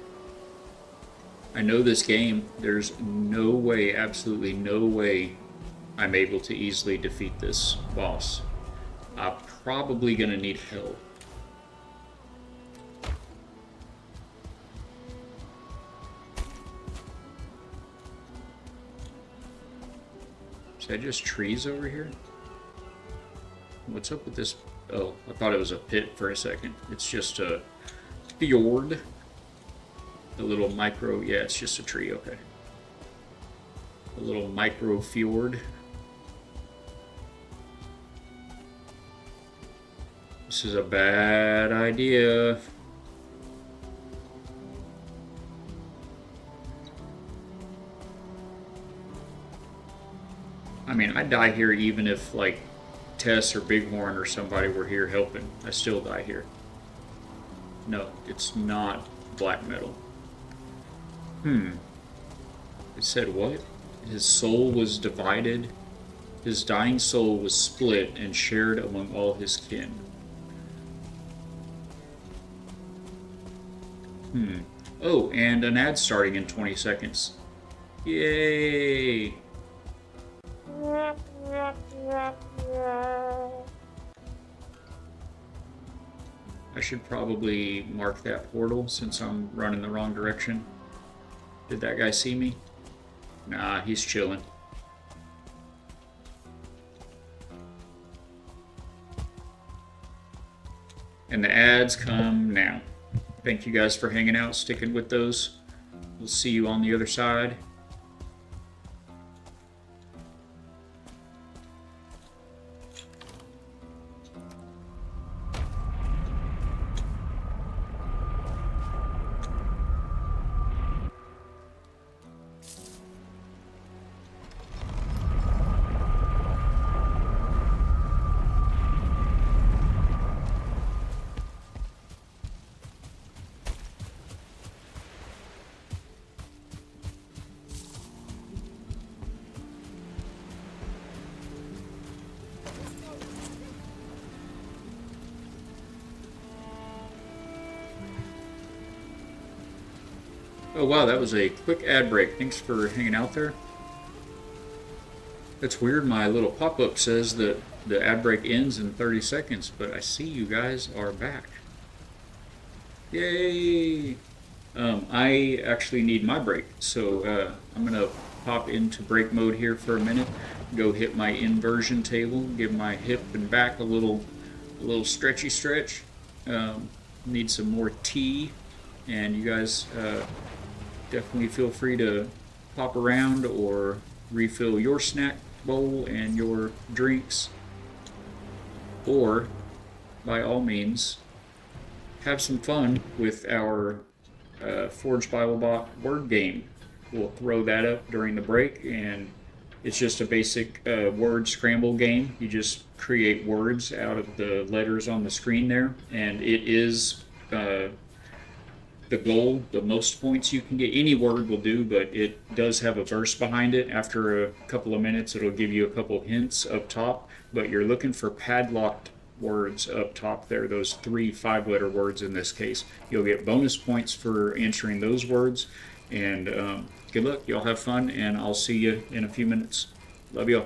I know this game. There's no way, absolutely no way I'm able to easily defeat this boss. I'm probably going to need help. Is that just trees over here? What's up with this? Oh, I thought it was a pit for a second. It's just a fjord. A little micro, yeah, it's just a tree, okay. A little micro fjord. This is a bad idea. I mean, I'd die here even if, like, Tess or Bighorn or somebody were here helping. I still die here. No, it's not black metal. It said what? His soul was divided. His dying soul was split and shared among all his kin. Oh, and an ad starting in 20 seconds. Yay! I should probably mark that portal since I'm running the wrong direction. Did that guy see me? Nah, he's chilling. And the ads come now. Thank you guys for hanging out, sticking with those. We'll see you on the other side. Oh wow, that was a quick ad break. Thanks for hanging out there. It's weird, my little pop-up says that the ad break ends in 30 seconds, but I see you guys are back. Yay! I actually need my break, so I'm gonna pop into break mode here for a minute, go hit my inversion table, give my hip and back a little stretchy stretch. Need some more tea, and you guys definitely feel free to pop around or refill your snack bowl and your drinks, or by all means, have some fun with our Forge BibleBot word game. We'll throw that up during the break, and it's just a basic word scramble game. You just create words out of the letters on the screen there, and it is the goal. The most points you can get, any word will do, but it does have a verse behind it. After a couple of minutes, it'll give you a couple hints up top, but you're looking for padlocked words up top there, those 3 5-letter words in this case. You'll get bonus points for answering those words, and good luck. Y'all have fun, and I'll see you in a few minutes. Love y'all.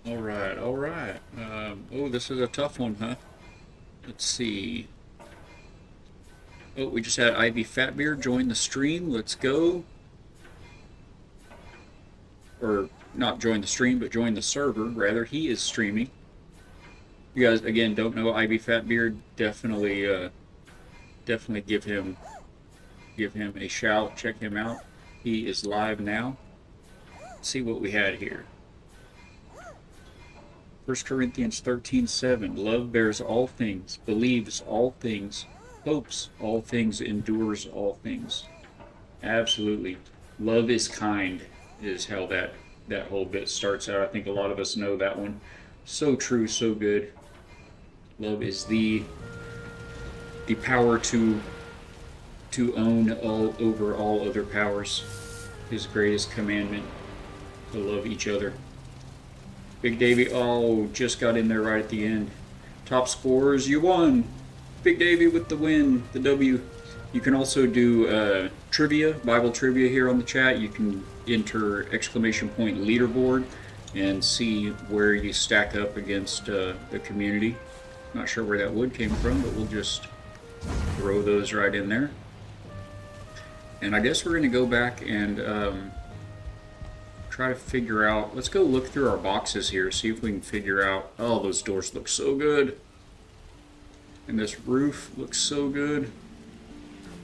All right, all right. Oh, this is a tough one, huh? Let's see. Oh, we just had Ivy Fatbeard join the stream. Let's go. Or not join the stream, but join the server. Rather, he is streaming. You guys, again, don't know Ivy Fatbeard, definitely give him a shout. Check him out. He is live now. Let's see what we had here. 1 Corinthians 13:7. Love bears all things, believes all things, hopes all things, endures all things. Absolutely. Love is kind is how that whole bit starts out. I think a lot of us know that one. So true, so good. Love is the power to own all over all other powers. His greatest commandment, to love each other. Big Davy, oh, just got in there right at the end. Top scores, you won. Big Davy with the win, the W. You can also do trivia, Bible trivia here on the chat. You can enter exclamation point leaderboard and see where you stack up against the community. Not sure where that wood came from, but we'll just throw those right in there. And I guess we're going to go back and try to figure out, let's go look through our boxes here, see if we can figure out, oh, those doors look so good. And this roof looks so good.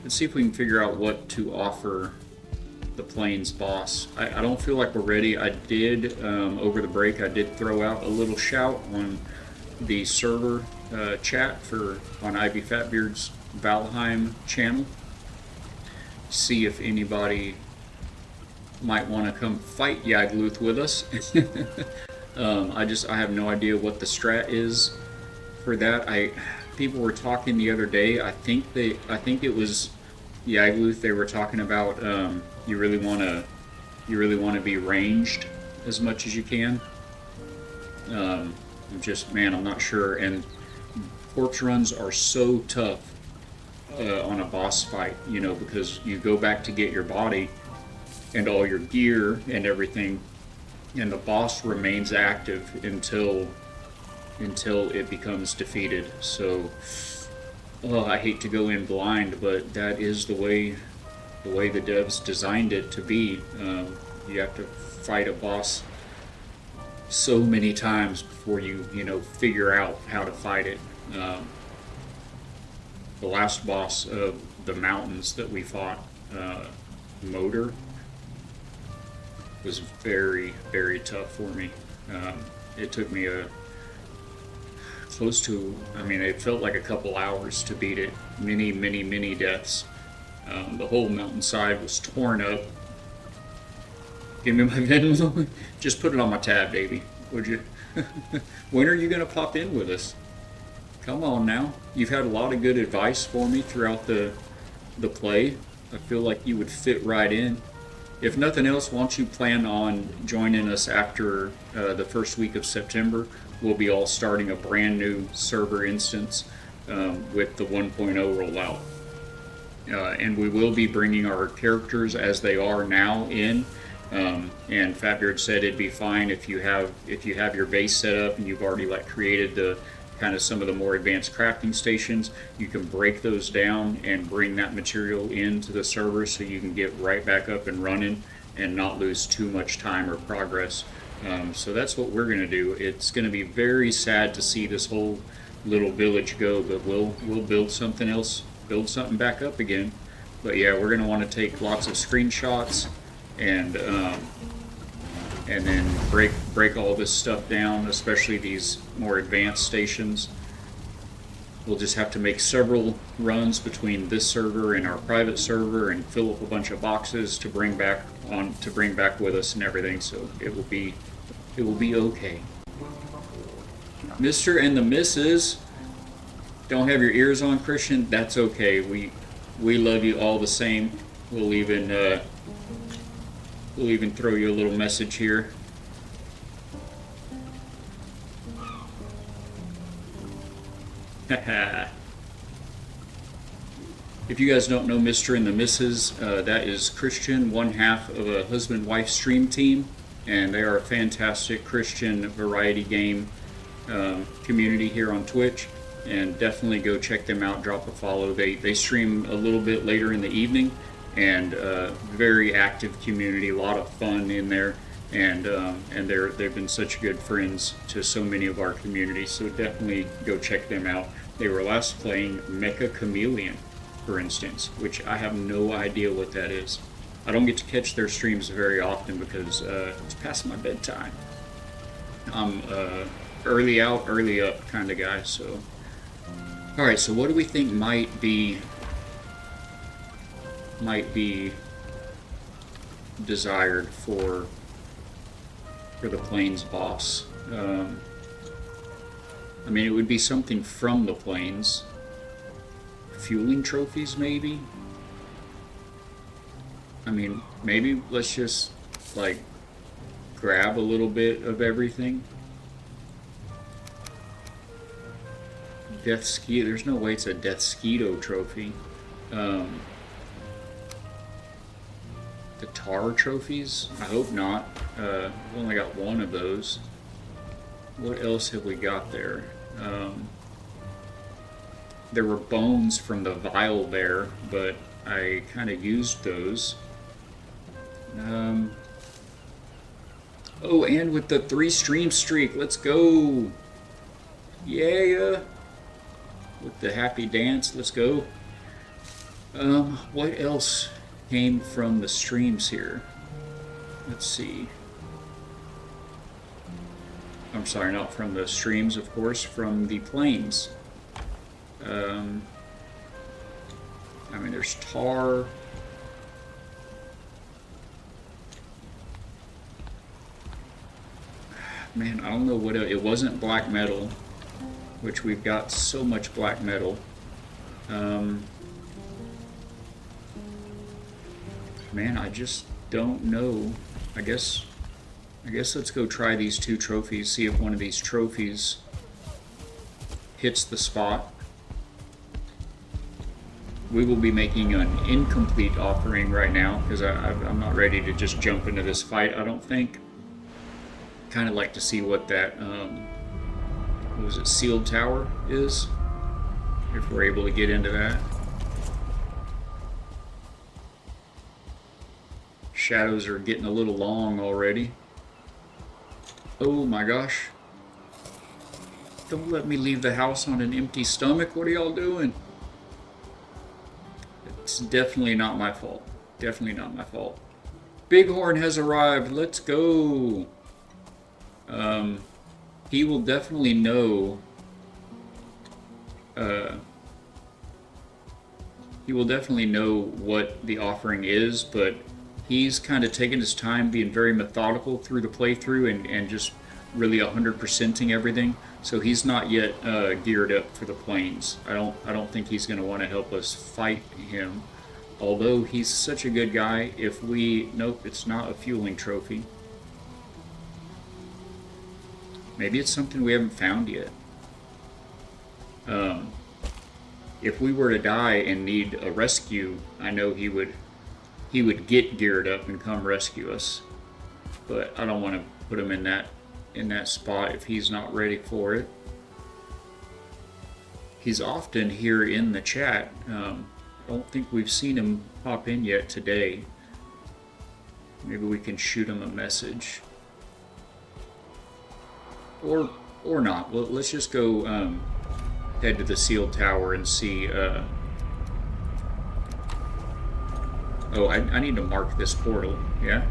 Let's see if we can figure out what to offer the Plains boss. I don't feel like we're ready. I did, over the break, I did throw out a little shout on the server chat on Ivy Fatbeard's Valheim channel. See if anybody might want to come fight Yagluth with us. I have no idea what the strat is for that. People were talking the other day. I think it was Yagluth. They were talking about you really want to be ranged as much as you can. I'm not sure. And corpse runs are so tough on a boss fight, because you go back to get your body and all your gear and everything, and the boss remains active until it becomes defeated. So, I hate to go in blind, but that is the way the devs designed it to be. You have to fight a boss so many times before you figure out how to fight it. The last boss of the mountains that we fought, Motor, was very, very tough for me. It took me it felt like a couple hours to beat it. Many deaths. The whole mountainside was torn up. Give me my Venmo. Just put it on my tab, baby. Would you? When are you gonna pop in with us? Come on now. You've had a lot of good advice for me throughout the play. I feel like you would fit right in. If nothing else, once you plan on joining us after the first week of September, we'll be all starting a brand new server instance with the 1.0 rollout. And we will be bringing our characters as they are now in. And Fatbeard said it'd be fine if you have your base set up and you've already created the kind of some of the more advanced crafting stations. You can break those down and bring that material into the server so you can get right back up and running and not lose too much time or progress. So that's what we're going to do. It's going to be very sad to see this whole little village go, but we'll build something else, build something back up again. But yeah, we're going to want to take lots of screenshots and then break all this stuff down, especially these more advanced stations. We'll just have to make several runs between this server and our private server and fill up a bunch of boxes to bring back with us and everything. So it will be okay. Mr. and the Mrs. Don't have your ears on, Christian. That's okay. We love you all the same. We'll even throw you a little message here. If you guys don't know Mr. and the Mrs., that is Christian, one half of a husband-wife stream team. and they are a fantastic Christian variety game community here on Twitch, and definitely go check them out. Drop a follow. They stream a little bit later in the evening, and very active community, a lot of fun in there, and they've been such good friends to so many of our communities. So definitely go check them out. They were last playing Mecha Chameleon, for instance, which I have no idea what that is. I don't get to catch their streams very often because it's past my bedtime. I'm early out, early up kind of guy. So, all right. So, what do we think might be desired for the Plains boss? I mean, it would be something from the Plains. Fueling trophies, maybe. I mean, maybe let's just like grab a little bit of everything. Death Ski. There's no way it's a Death Skeeto trophy. The Tar trophies? I hope not. We've only got one of those. What else have we got there? There were bones from the Vile Bear, but I kind of used those. Oh, and with the 3 stream streak, let's go! Yeah! With the happy dance, let's go. What else came from the streams here? Let's see. I'm sorry, not from the streams, of course, from the Plains. I mean, there's tar. Man, I don't know what it wasn't black metal, which we've got so much black metal. Man, I just don't know. I guess let's go try these 2 trophies, see if one of these trophies hits the spot. We will be making an incomplete offering right now because I'm not ready to just jump into this fight, I don't think. Kind of like to see what that, what was it, Sealed Tower is, if we're able to get into that. Shadows are getting a little long already. Oh my gosh. Don't let me leave the house on an empty stomach. What are y'all doing? It's definitely not my fault. Definitely not my fault. Bighorn has arrived. Let's go. He will definitely know. He will definitely know what the offering is, but he's kind of taking his time, being very methodical through the playthrough, and just really 100%ing everything. So he's not yet geared up for the Plains. I don't think he's going to want to help us fight him. Although he's such a good guy, if we... Nope, it's not a fueling trophy. Maybe it's something we haven't found yet. If we were to die and need a rescue, I know he would get geared up and come rescue us. But I don't want to put him in that spot if he's not ready for it. He's often here in the chat. I don't think we've seen him pop in yet today. Maybe we can shoot him a message. Or not. Well, let's just go head to the Sealed Tower and see. Oh, I need to mark this portal, yeah?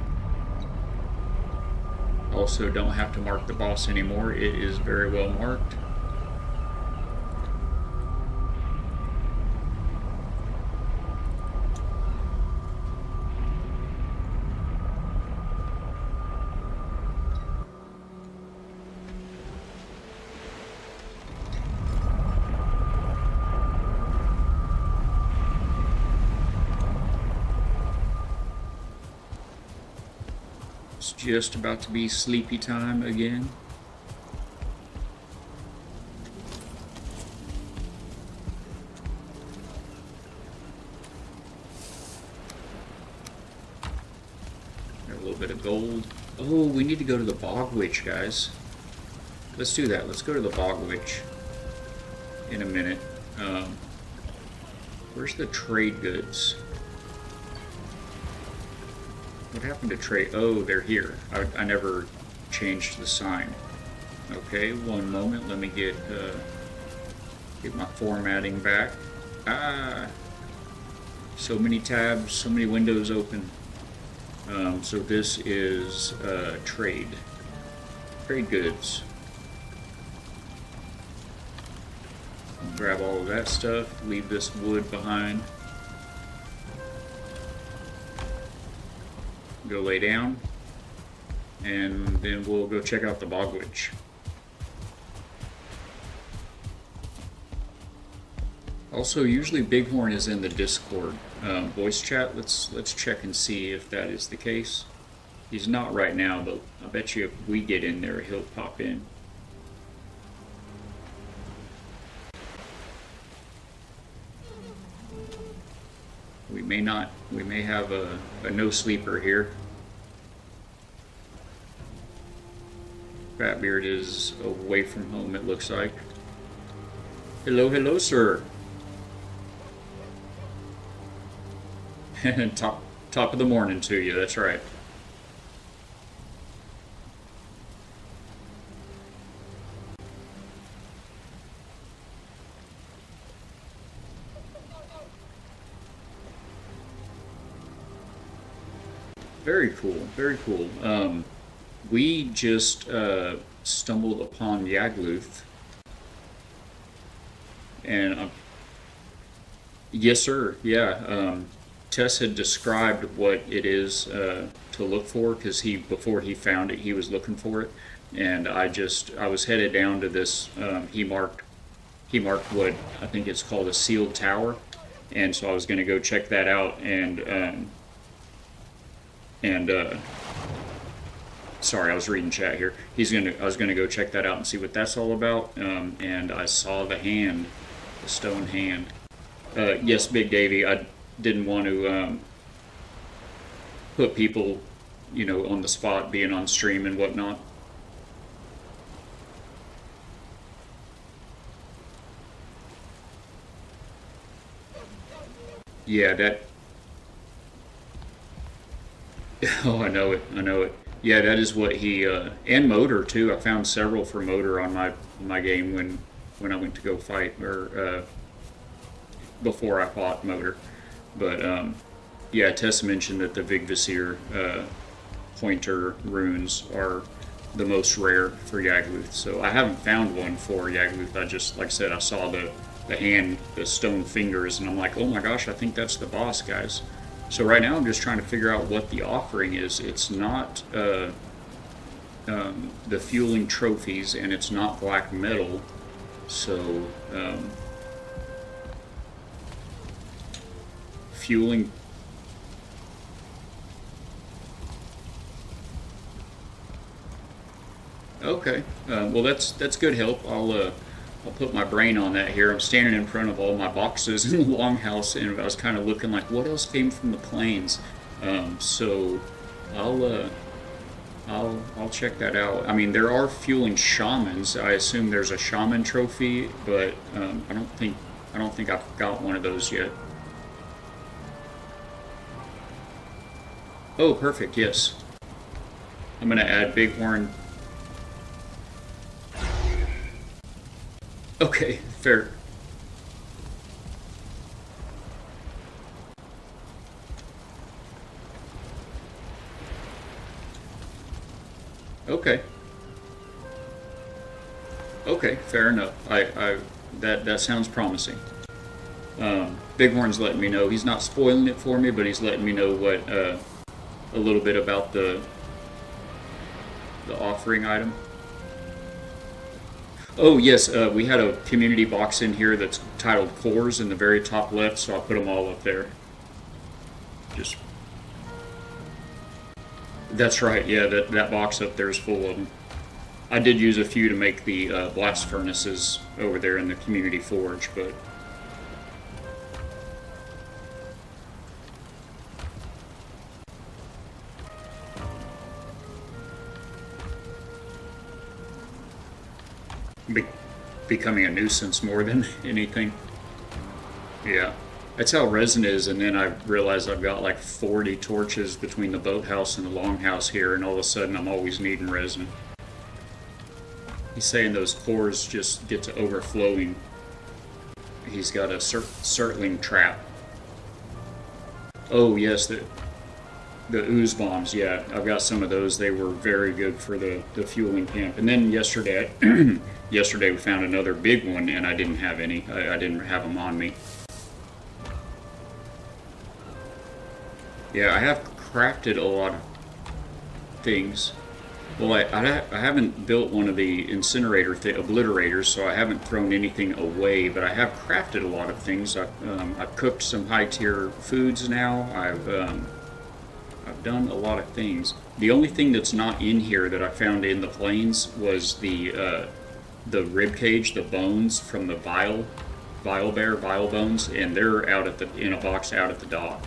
Also, don't have to mark the boss anymore. It is very well marked. Just about to be sleepy time again. Got a little bit of gold. Oh, we need to go to the Bog Witch, guys. Let's do that. Let's go to the Bog Witch in a minute. Where's the trade goods? What happened to trade? Oh, they're here. I never changed the sign. Okay, one moment. Let me get my formatting back. Ah, so many tabs, so many windows open. So this is trade goods. Grab all of that stuff. Leave this wood behind. Go lay down, and then we'll go check out the Bog Witch. Also, usually Bighorn is in the Discord voice chat. Let's check and see if that is the case. He's not right now, but I bet you if we get in there, he'll pop in. We may not. We may have a no sleeper here. Fatbeard is away from home, it looks like. Hello, hello, sir. top of the morning to you, that's right. Very cool, very cool. We just stumbled upon Yagluth, and yes, sir. Yeah, Tess had described what it is to look for because before he found it, he was looking for it, and I was headed down to this. He marked what I think it's called a sealed tower, and so I was going to go check that out sorry, I was reading chat here. I was gonna go check that out and see what that's all about. And I saw the stone hand. Yes, Big Davy. I didn't want to put people, on the spot, being on stream and whatnot. Yeah, that. Oh, I know it. I know it. Yeah, that is what he and Motor too. I found several for Motor on my game when I went to go fight or before I fought Motor. But yeah, Tess mentioned that the Vigvisir pointer runes are the most rare for Yagluth. So I haven't found one for Yagluth. I just, like I said, I saw the hand, the stone fingers, and I'm like, oh my gosh, I think that's the boss, guys. So right now I'm just trying to figure out what the offering is. It's not the fueling trophies, and it's not black metal. So fueling. Okay. Well, that's good help. I'll put my brain on that here. I'm standing in front of all my boxes in the longhouse, and I was kind of looking like, what else came from the plains? So I'll check that out. I mean, there are fueling shamans. I assume there's a shaman trophy, but I don't think I've got one of those yet. Oh, perfect. Yes. I'm gonna add Bighorn. Okay, fair. Okay. Okay, fair enough. That sounds promising. Bighorn's letting me know. He's not spoiling it for me, but he's letting me know what a little bit about the offering item. Oh yes, we had a community box in here that's titled Cores in the very top left, so I'll put them all up there. Just that's right, yeah, that box up there is full of them. I did use a few to make the blast furnaces over there in the community forge, but be becoming a nuisance more than anything. Yeah. That's how resin is, and then I realized I've got like 40 torches between the boathouse and the longhouse here, and all of a sudden I'm always needing resin. He's saying those pores just get to overflowing. He's got a circling trap. Oh yes, the ooze bombs. Yeah, I've got some of those. They were very good for the fueling camp. And then yesterday, yesterday we found another big one, and I didn't have any. I didn't have them on me. Yeah, I have crafted a lot of things. Well, I haven't built one of the incinerator obliterators, so I haven't thrown anything away, but I have crafted a lot of things. I've cooked some high-tier foods now. I've done a lot of things. The only thing that's not in here that I found in the plains was the rib cage, the bones from the vile bones, and they're out at in a box out at the dock.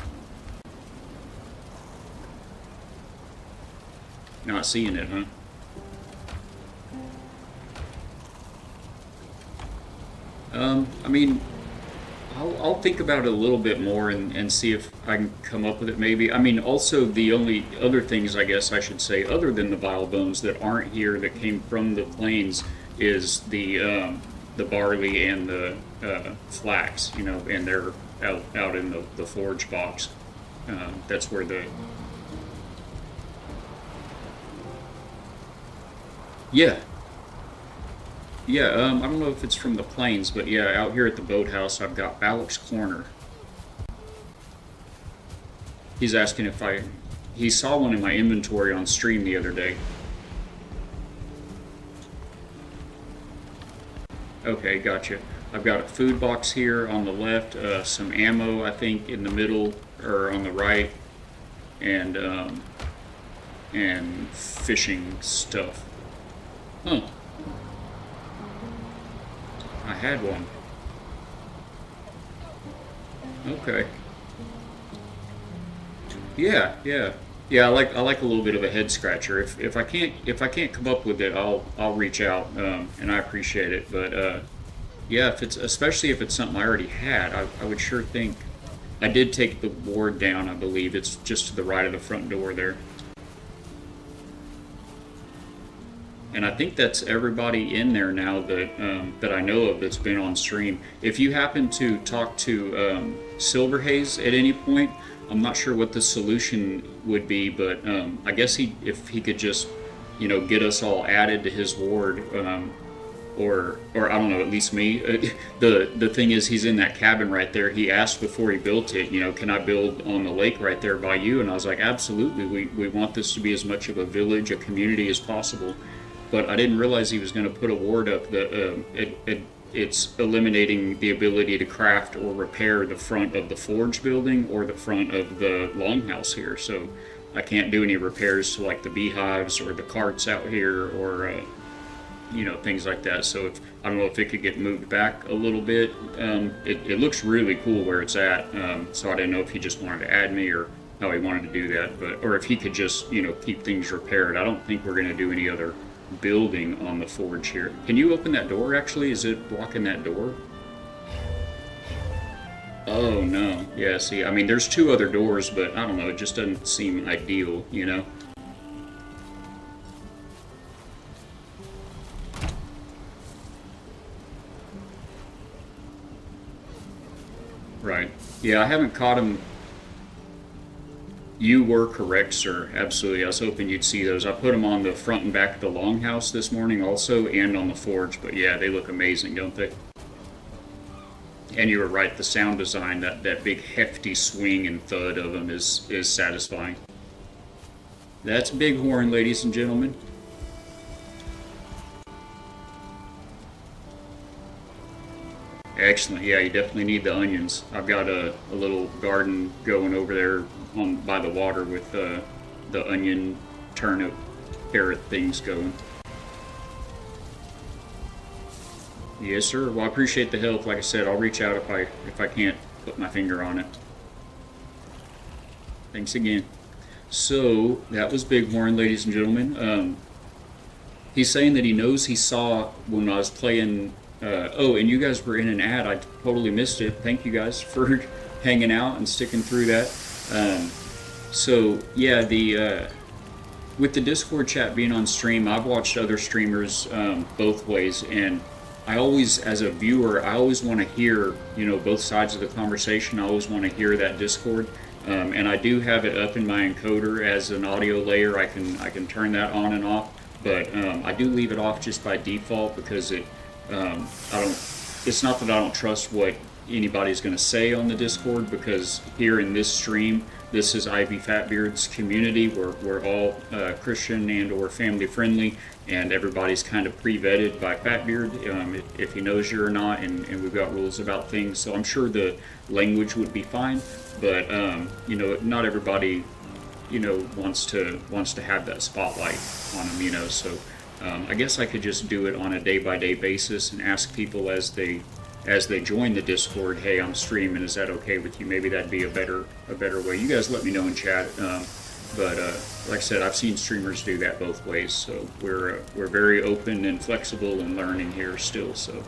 Not seeing it, huh? I mean, I'll think about it a little bit more and see if I can come up with it maybe. I mean, also the only other things I guess I should say, other than the vile bones that aren't here that came from the plains, is the barley and the flax, you know, and they're out in the forge box. That's where the... Yeah. Yeah, I don't know if it's from the plains, but yeah, out here at the boathouse, I've got Balak's Corner. He's asking if he saw one in my inventory on stream the other day. Okay, gotcha. I've got a food box here on the left, some ammo, I think, in the middle, or on the right, and fishing stuff. Huh. I had one. Okay. Yeah, yeah. Yeah, I like a little bit of a head scratcher. If I can't come up with it, I'll reach out, and I appreciate it. But yeah, especially if it's something I already had, I would sure think. I did take the board down, I believe. It's just to the right of the front door there. And I think that's everybody in there now that I know of that's been on stream. If you happen to talk to Silverhaze at any point, I'm not sure what the solution would be, but I guess if he could just, you know, get us all added to his ward, or I don't know, at least me. The thing is, he's in that cabin right there. He asked before he built it, you know, can I build on the lake right there by you? And I was like, absolutely. We want this to be as much of a village, a community as possible. But I didn't realize he was going to put a ward up that it's eliminating the ability to craft or repair the front of the forge building or the front of the longhouse here. So I can't do any repairs to like the beehives or the carts out here or you know, things like that. So I don't know if it could get moved back a little bit. It looks really cool where it's at. So I didn't know if he just wanted to add me or how he wanted to do that, or if he could just, you know, keep things repaired. I don't think we're going to do any other building on the forge here. Can you open that door actually? Is it blocking that door? Oh no. Yeah, see, I mean, there's two other doors, but I don't know, it just doesn't seem ideal, you know? Right. Yeah, I haven't caught him. You were correct, sir. Absolutely. I was hoping you'd see those. I put them on the front and back of the longhouse this morning also, and on the forge. But yeah, they look amazing, don't they? And you were right, the sound design, that big hefty swing and thud of them is satisfying. That's Bighorn, ladies and gentlemen. Excellent. Yeah, you definitely need the onions. I've got a little garden going over there by the water with the onion, turnip, carrot things going. Yes, sir. Well, I appreciate the help. Like I said, I'll reach out if I can't put my finger on it. Thanks again. So that was Bighorn, ladies and gentlemen. He's saying that he knows he saw when I was playing. Oh, and you guys were in an ad. I totally missed it. Thank you guys for hanging out and sticking through that. So yeah, the with the Discord chat being on stream, I've watched other streamers both ways, and I always, as a viewer, I always want to hear, you know, both sides of the conversation. I always want to hear that Discord, and I do have it up in my encoder as an audio layer. I can turn that on and off, but I do leave it off just by default because it I don't. It's not that I don't trust what anybody's going to say on the Discord, because here in this stream, this is Ivy Fatbeard's community. We're all Christian and or family friendly, and everybody's kind of pre-vetted by Fatbeard if he knows you or not, and we've got rules about things. So I'm sure the language would be fine, but you know, not everybody, you know, wants to have that spotlight on them, you know. So I guess I could just do it on a day-by-day basis and ask people as they join the Discord, hey, I'm streaming, is that okay with you? Maybe that'd be a better way. You guys let me know in chat. But like I said, I've seen streamers do that both ways, so we're very open and flexible and learning here still. So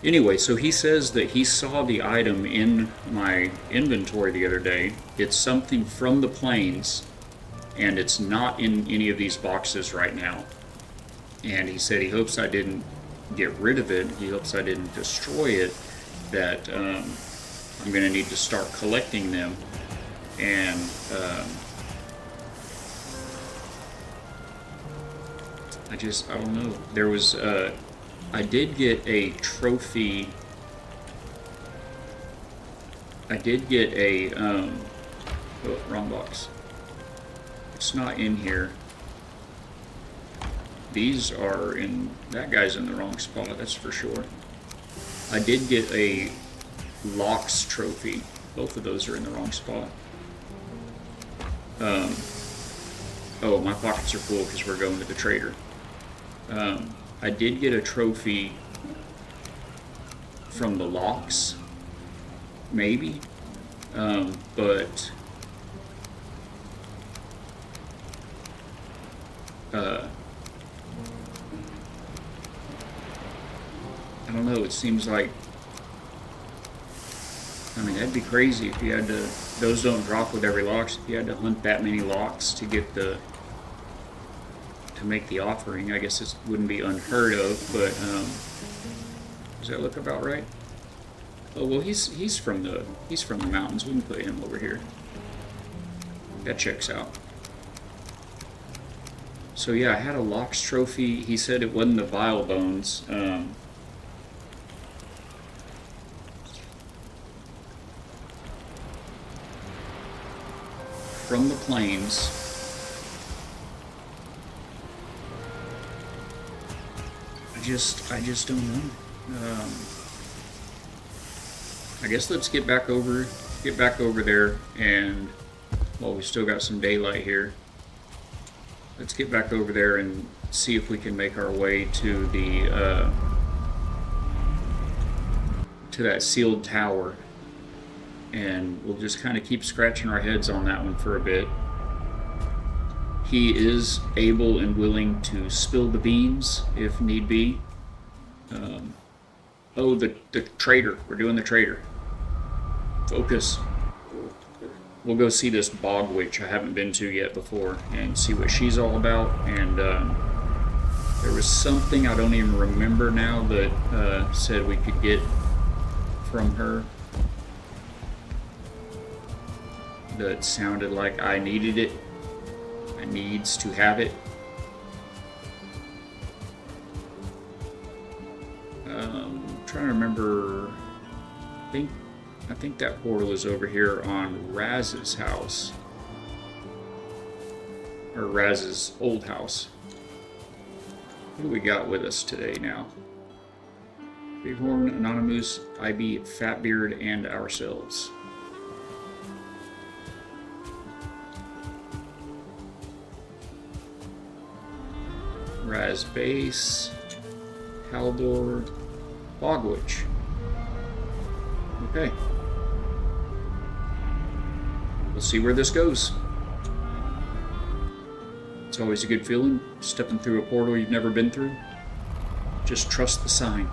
anyway, so he says that he saw the item in my inventory the other day. It's something from the plains, and it's not in any of these boxes right now. And he said he hopes I didn't get rid of it. He hopes I didn't destroy it. That I'm going to need to start collecting them. And I don't know. There was I did get a trophy. I did get a oh, wrong box. It's not in here. These are in, that guy's in the wrong spot, that's for sure. I did get a locks trophy. Both of those are in the wrong spot. Oh, my pockets are full because we're going to the trader. I did get a trophy from the locks, maybe, but I don't know, it seems like, I mean, that'd be crazy if you had to, those don't drop with every locks, if you had to hunt that many locks to get the, to make the offering. I guess this wouldn't be unheard of, but, does that look about right? Oh, well, he's from the mountains, we can put him over here. That checks out. So yeah, I had a locks trophy. He said it wasn't the vile bones. From the plains. I just don't know. I guess let's get back over there, and well, we still got some daylight here. Let's get back over there and see if we can make our way to the to that sealed tower. And we'll just kind of keep scratching our heads on that one for a bit. He is able and willing to spill the beans if need be. Oh, the trader. We're doing the trader. Focus. We'll go see this bog witch I haven't been to yet before and see what she's all about. And there was something I don't even remember now that said we could get from her. That sounded like I needed it. I needs to have it. Trying to remember. I think that portal is over here on Raz's house, or Raz's old house. What do we got with us today now? Bighorn, Anonymous, IB, Fatbeard, and ourselves. Raz Base, Haldor, Bogwitch. Okay. We'll see where this goes. Let's always a good feeling, stepping through a portal you've never been through. Just trust the sign.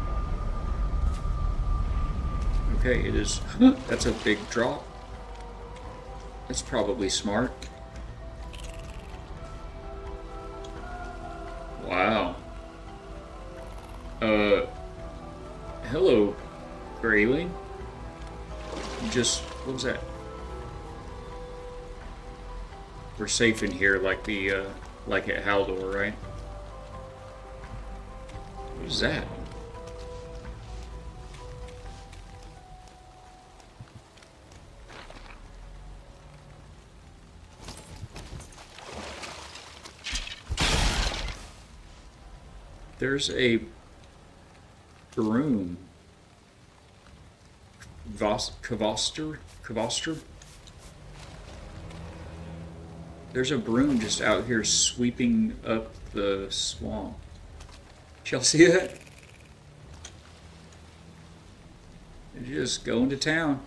Okay, it is... That's a big drop. That's probably smart. Wow. Hello, Grayling. Just... What was that? We're safe in here like the, like at Haldor, right? What is that? There's a broom. Kavoster? There's a broom just out here sweeping up the swamp. Y'all see that? It's just going to town.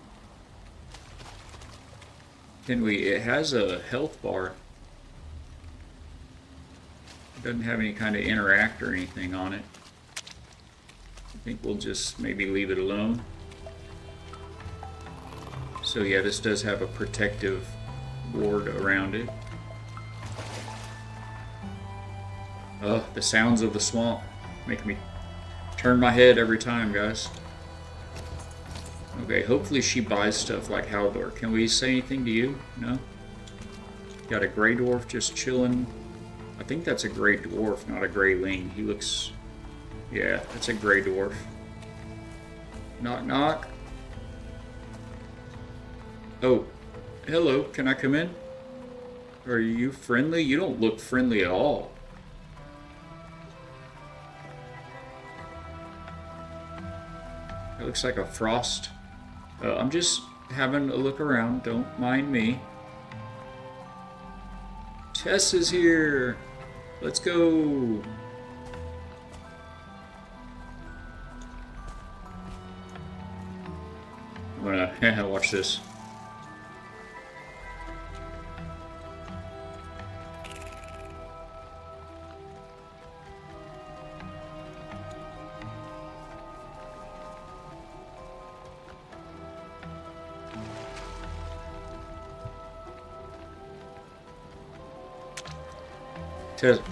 Can we... It has a health bar. It doesn't have any kind of interact or anything on it. I think we'll just maybe leave it alone. So yeah, this does have a protective ward around it. Oh, the sounds of the swamp make me turn my head every time, guys. Okay, hopefully she buys stuff like Haldor. Can we say anything to you? No? Got a gray dwarf just chilling. I think that's a gray dwarf, not a grayling. He looks... Yeah, that's a gray dwarf. Knock, knock. Oh, hello. Can I come in? Are you friendly? You don't look friendly at all. It looks like a frost. I'm just having a look around. Don't mind me. Tess is here. Let's go. I'm gonna watch this.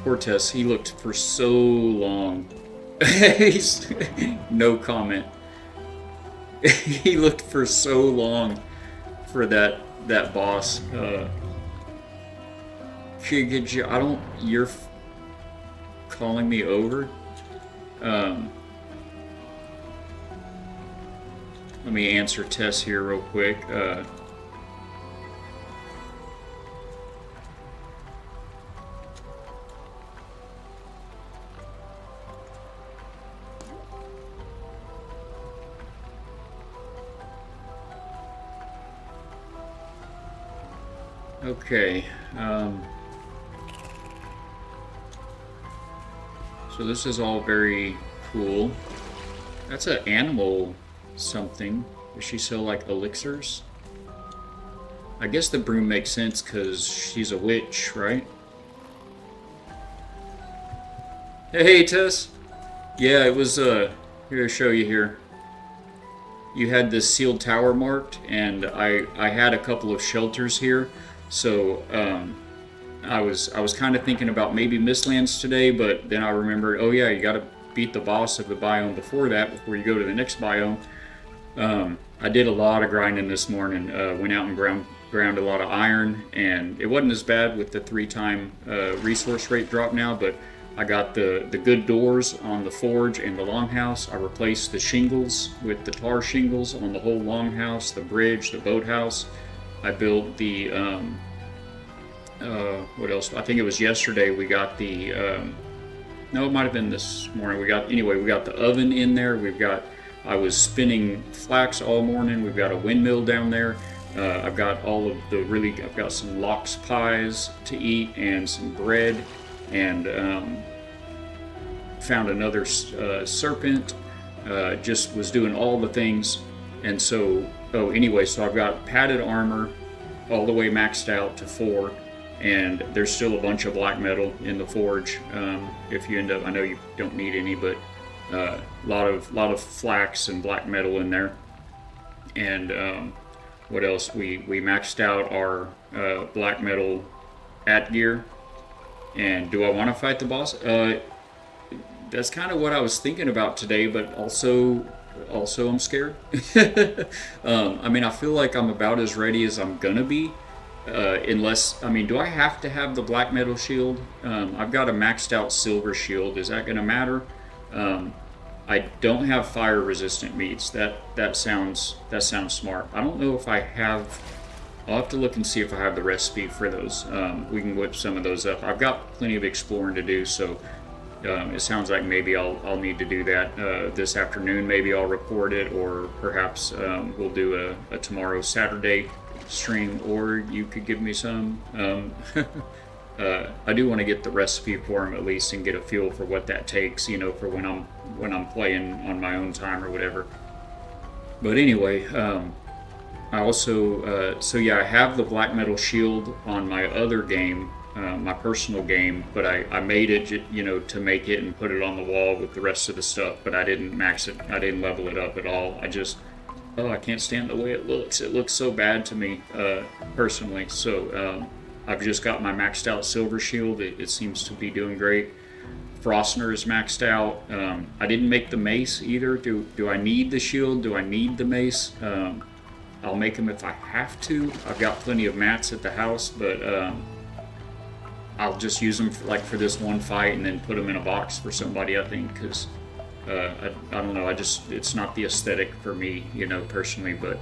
Poor Tess, he looked for so long. He's no comment. He looked for so long for that boss. I don't. You're calling me over. Let me answer Tess here real quick. Okay, so this is all very cool. That's an animal something. Does she sell like elixirs? I guess the broom makes sense because she's a witch, right? Hey, Tess! Yeah, it was, here to show you here. You had this sealed tower marked, and I had a couple of shelters here. So I was kind of thinking about maybe Mistlands today, but then I remembered, oh yeah, you got to beat the boss of the biome before that, before you go to the next biome. I did a lot of grinding this morning. Went out and ground a lot of iron, and it wasn't as bad with the 3-time resource rate drop now, but I got the good doors on the forge and the longhouse. I replaced the shingles with the tar shingles on the whole longhouse, the bridge, the boathouse. I built the, what else? I think it was yesterday we got the, no, it might have been this morning. We got the oven in there. I was spinning flax all morning. We've got a windmill down there. I've got I've got some lox pies to eat and some bread, and found another serpent. Just was doing all the things. And so, so I've got padded armor all the way maxed out to 4. and there's still a bunch of black metal in the forge. If you end up, I know you don't need any, but a lot of flax and black metal in there. And what else? We maxed out our black metal at gear. And do I want to fight the boss? That's kind of what I was thinking about today, but also I'm scared. I mean, I feel like I'm about as ready as I'm gonna be, unless, I mean, do I have to have the black metal shield? I've got a maxed out silver shield. Is that gonna matter? I don't have fire resistant meats. That sounds smart. I don't know if I have. I'll have to look and see if I have the recipe for those. We can whip some of those up. I've got plenty of exploring to do, so it sounds like maybe I'll need to do that this afternoon. Maybe I'll record it, or perhaps we'll do a tomorrow Saturday stream, or you could give me some. I do want to get the recipe for them at least and get a feel for what that takes, you know, for when I'm playing on my own time or whatever. But anyway, I also so yeah, I have the black metal shield on my other game, my personal game, but I made it, you know, to make it and put it on the wall with the rest of the stuff, but I didn't max it. I didn't level it up at all. I just, I can't stand the way it looks. It looks so bad to me, personally. So I've just got my maxed out silver shield. It seems to be doing great. Frostner is maxed out. I didn't make the mace either. Do I need the shield? Do I need the mace? I'll make them if I have to. I've got plenty of mats at the house, but I'll just use them for this one fight and then put them in a box for somebody, I think, because I don't know. It's not the aesthetic for me, you know, personally. But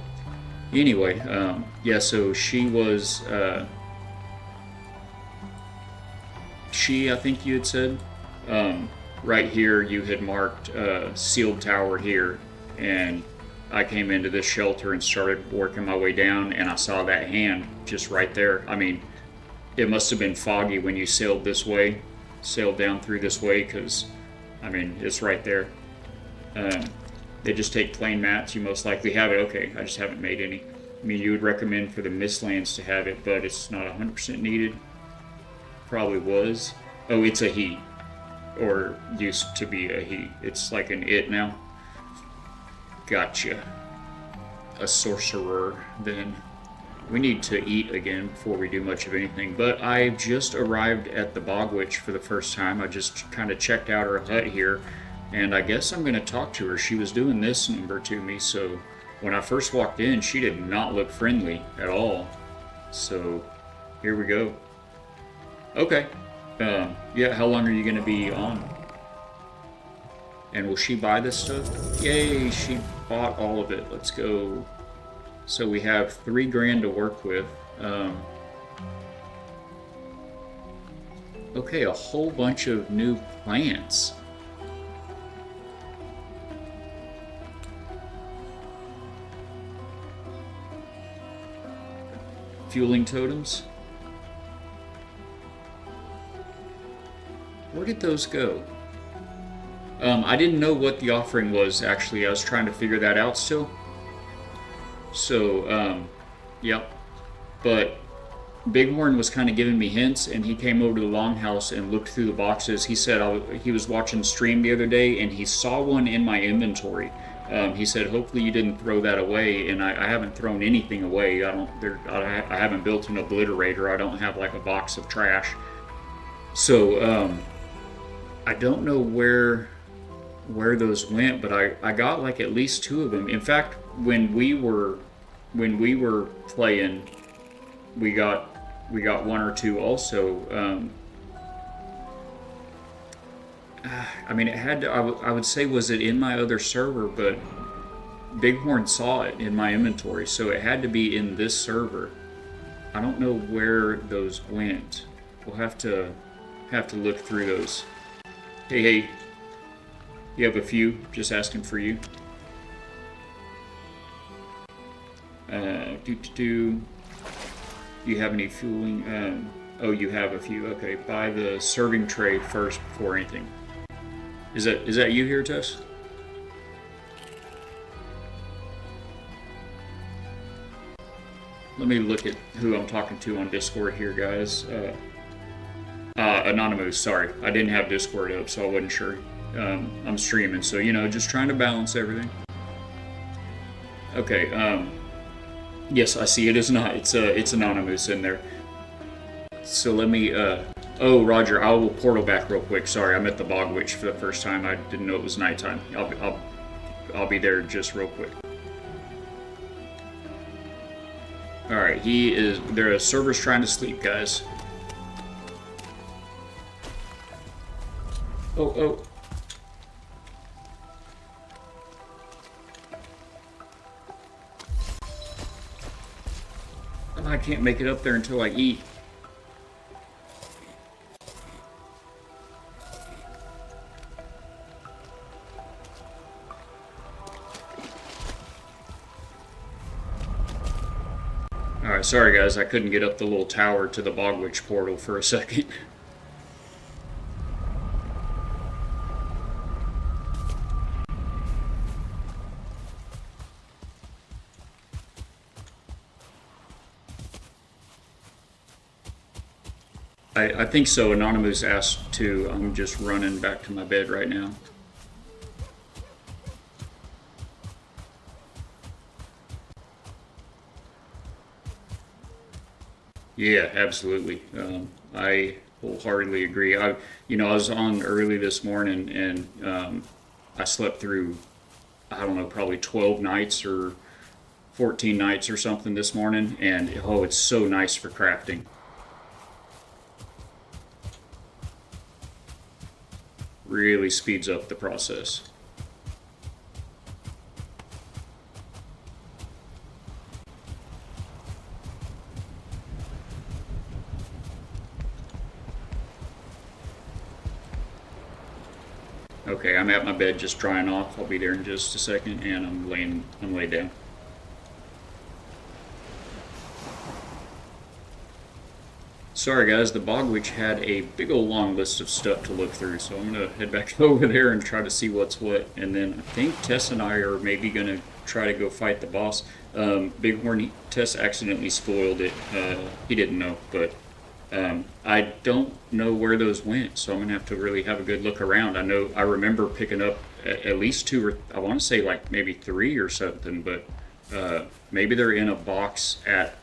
anyway, yeah. So she was. I think you had said, right here you had marked sealed tower here, and I came into this shelter and started working my way down, and I saw that hand just right there. I mean, it must have been foggy when you sailed down through this way, because, I mean, it's right there. They just take plain mats. You most likely have it. Okay, I just haven't made any. I mean, you would recommend for the Mistlands to have it, but it's not 100% needed. Probably was. Oh, it's a he. Or used to be a he. It's like an it now. Gotcha. A sorcerer, then. We need to eat again before we do much of anything. But I just arrived at the Bog Witch for the first time. I just kind of checked out her hut here, and I guess I'm going to talk to her. She was doing this number to me, so when I first walked in, she did not look friendly at all. So here we go. Okay. Yeah, how long are you going to be on? And will she buy this stuff? Yay, she bought all of it. Let's go. So we have $3 grand to work with. Okay, a whole bunch of new plants. Fueling totems. Where did those go? I didn't know what the offering was, actually. I was trying to figure that out still. So, yep. But Bighorn was kind of giving me hints, and he came over to the longhouse and looked through the boxes. He said he was watching stream the other day, and he saw one in my inventory. He said, hopefully you didn't throw that away, and I haven't thrown anything away. I haven't built an obliterator. I don't have like a box of trash. So, I don't know where those went, but I got like at least 2 of them. In fact, when we were playing, we got 1 or 2 also. I mean, it had to. I would say, was it in my other server? But Bighorn saw it in my inventory, so it had to be in this server. I don't know where those went. We'll have to look through those. Hey, you have a few? Just asking for you. Do you have any fueling? Oh, you have a few. Okay, buy the serving tray first before anything. Is that you here, Tess? Let me look at who I'm talking to on Discord here, guys. Anonymous, sorry. I didn't have Discord up, so I wasn't sure. I'm streaming, so, you know, just trying to balance everything. Okay, yes, I see it is not. It's Anonymous in there. So let me, oh, Roger, I will portal back real quick. Sorry, I met the Bog Witch for the first time. I didn't know it was nighttime. I'll be there just real quick. Alright, the server's trying to sleep, guys. Oh. I can't make it up there until I eat. Alright, sorry guys, I couldn't get up the little tower to the Bog Witch portal for a second. I think so. Anonymous asked to. I'm just running back to my bed right now. Yeah, absolutely. I wholeheartedly agree. I was on early this morning and I slept through, I don't know, probably 12 nights or 14 nights or something this morning, and oh, it's so nice for crafting. Really speeds up the process. Okay, I'm at my bed just drying off. I'll be there in just a second, and I'm laid down. Sorry guys, the Bog Witch had a big old long list of stuff to look through, so I'm gonna head back over there and try to see what's what, and then I think Tess and I are maybe gonna try to go fight the boss. Bighorn, Tess accidentally spoiled it. He didn't know, but I don't know where those went, so I'm gonna have to really have a good look around. I remember picking up at least 2 or I want to say like maybe 3 or something, but maybe they're in a box at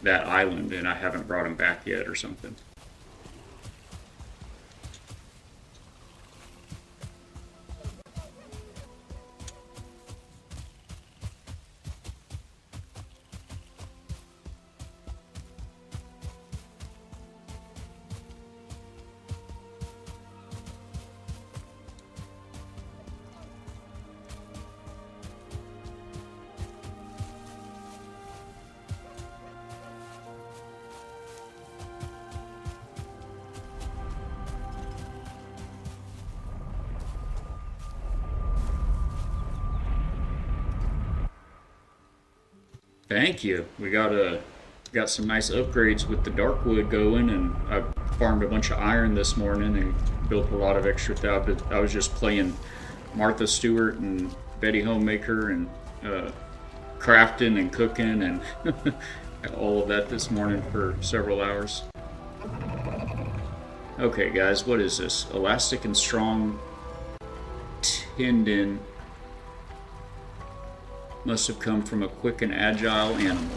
that island, and I haven't brought them back yet or something. Thank you. We got some nice upgrades with the dark wood going, and I farmed a bunch of iron this morning and built a lot of extra stuff. I was just playing Martha Stewart and Betty Homemaker and crafting and cooking and all of that this morning for several hours. Okay, guys, what is this? Elastic and strong tendon. Must have come from a quick and agile animal.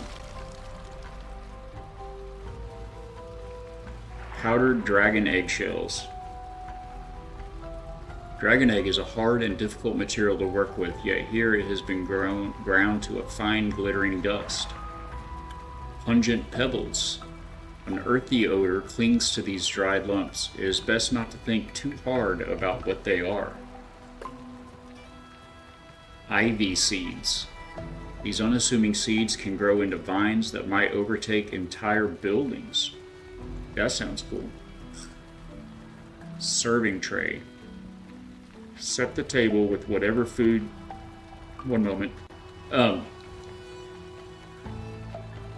Powdered dragon eggshells. Dragon egg is a hard and difficult material to work with, yet here it has been ground to a fine glittering dust. Pungent pebbles. An earthy odor clings to these dried lumps. It is best not to think too hard about what they are. Ivy seeds. These unassuming seeds can grow into vines that might overtake entire buildings. That sounds cool. Serving tray. Set the table with whatever food. One moment.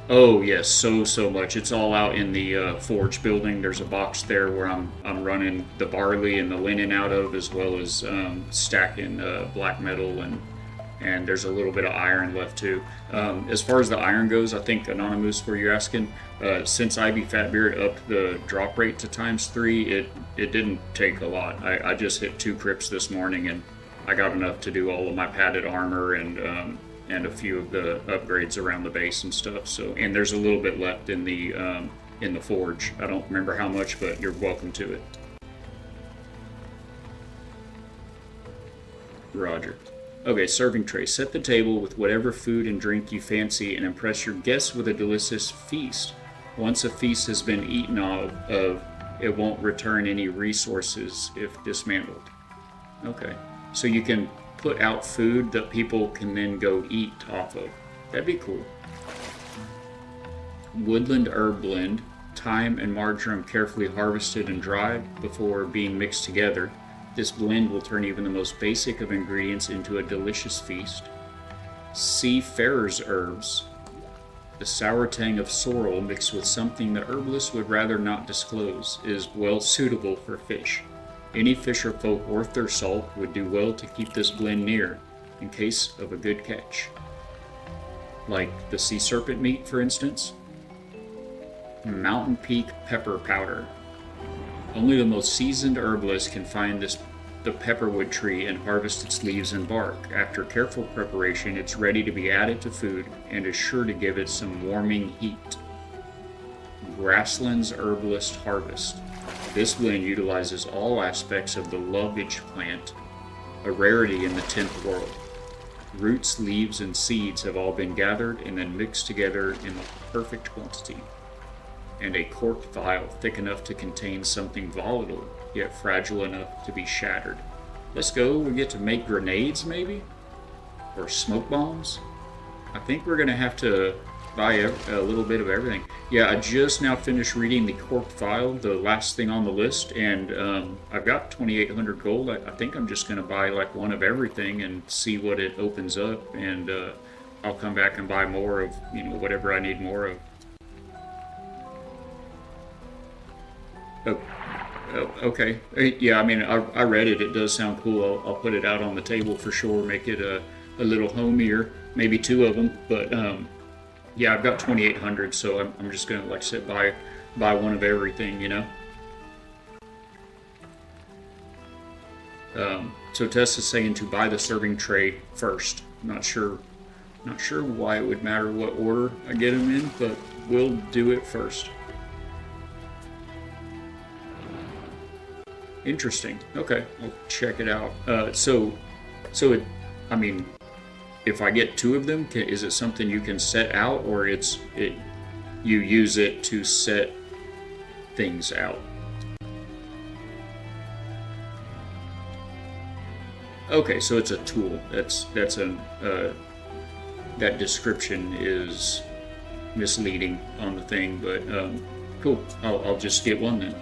Oh yes, so much. It's all out in the forge building. There's a box there where I'm running the barley and the linen out of, as well as stacking black metal and and there's a little bit of iron left too. As far as the iron goes, I think Anonymous, where you're asking, since Ivy Fatbeard upped the drop rate to ×3, it didn't take a lot. I just hit 2 crypts this morning, and I got enough to do all of my padded armor and a few of the upgrades around the base and stuff. So, and there's a little bit left in the forge. I don't remember how much, but you're welcome to it. Roger. Okay, serving tray. Set the table with whatever food and drink you fancy and impress your guests with a delicious feast. Once a feast has been eaten of, it won't return any resources if dismantled. Okay, so you can put out food that people can then go eat off of. That'd be cool. Woodland herb blend. Thyme and marjoram carefully harvested and dried before being mixed together. This blend will turn even the most basic of ingredients into a delicious feast. Seafarer's herbs. The sour tang of sorrel mixed with something the herbalist would rather not disclose is well suitable for fish. Any fisher folk worth their salt would do well to keep this blend near, in case of a good catch. Like the sea serpent meat, for instance. Mountain Peak pepper powder. Only the most seasoned herbalist can find the pepperwood tree and harvest its leaves and bark. After careful preparation, it's ready to be added to food and is sure to give it some warming heat. Grasslands Herbalist Harvest. This blend utilizes all aspects of the lovage plant, a rarity in the 10th world. Roots, leaves, and seeds have all been gathered and then mixed together in the perfect quantity. And a corked vial thick enough to contain something volatile, yet fragile enough to be shattered. Let's go. We get to make grenades, maybe? Or smoke bombs? I think we're going to have to buy a little bit of everything. Yeah, I just now finished reading the corked vial, the last thing on the list, and I've got 2,800 gold. I think I'm just going to buy like one of everything and see what it opens up, and I'll come back and buy more of, whatever I need more of. Oh, okay. Yeah, I mean, I read it. It does sound cool. I'll put it out on the table for sure. Make it a little homier. Maybe 2 of them. But yeah, I've got 2,800, so I'm just gonna, like I said, buy one of everything, So Tess is saying to buy the serving tray first. Not sure why it would matter what order I get them in, but we'll do it first. Interesting. Okay, I'll check it out. I mean, if I get 2 of them, is it something you can set out, or you use it to set things out? Okay, so it's a tool. That description is misleading on the thing, but cool. I'll just get one then.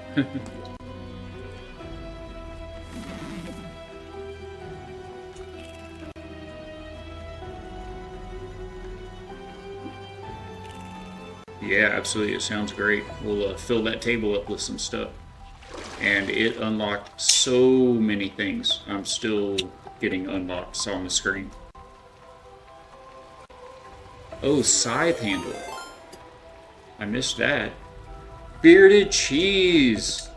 Yeah, absolutely. It sounds great. We'll fill that table up with some stuff. And it unlocked so many things. I'm still getting unlocked on the screen. Oh, scythe handle. I missed that. Bearded cheese.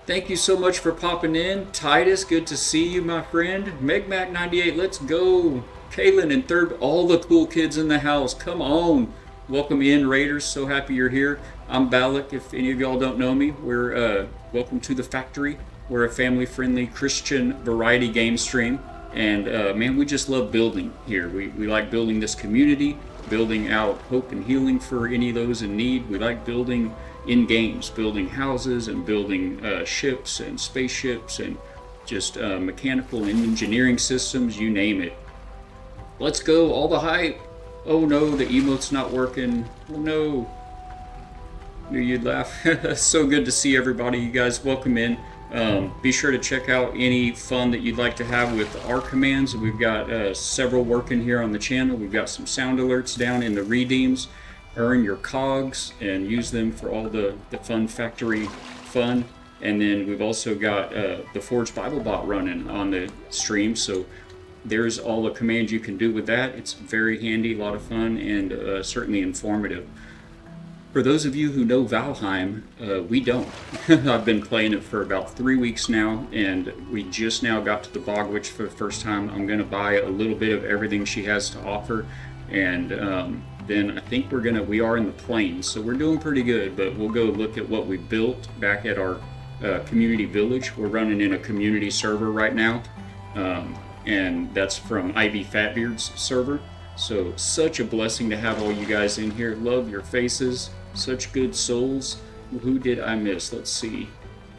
Thank you so much for popping in. Titus, good to see you, my friend. MegMac98, let's go. Kaylin and third, all the cool kids in the house. Come on. Welcome in, Raiders. So happy you're here. I'm Balak. If any of y'all don't know me, we're welcome to the factory. We're a family-friendly Christian variety game stream. And man, we just love building here. We like building this community, building out hope and healing for any of those in need. We like building in games, building houses and building ships and spaceships and just mechanical and engineering systems, you name it. Let's go, all the hype. Oh no, the emote's not working. Oh no. Knew you'd laugh. So good to see everybody. You guys, welcome in. Be sure to check out any fun that you'd like to have with our commands. We've got several working here on the channel. We've got some sound alerts down in the redeems. Earn your cogs and use them for all the fun factory fun. And then we've also got the Forge Bible Bot running on the stream. So there's all the commands you can do with that. It's very handy, a lot of fun, and certainly informative. For those of you who know Valheim, we don't. I've been playing it for about 3 weeks now, and we just now got to the Bog Witch for the first time. I'm going to buy a little bit of everything she has to offer, and then I think we are in the plains, so we're doing pretty good, but we'll go look at what we built back at our community village. We're running in a community server right now, and that's from Ivy Fatbeard's server. So such a blessing to have all you guys in here. Love your faces. Such good souls. Who did I miss? Let's see.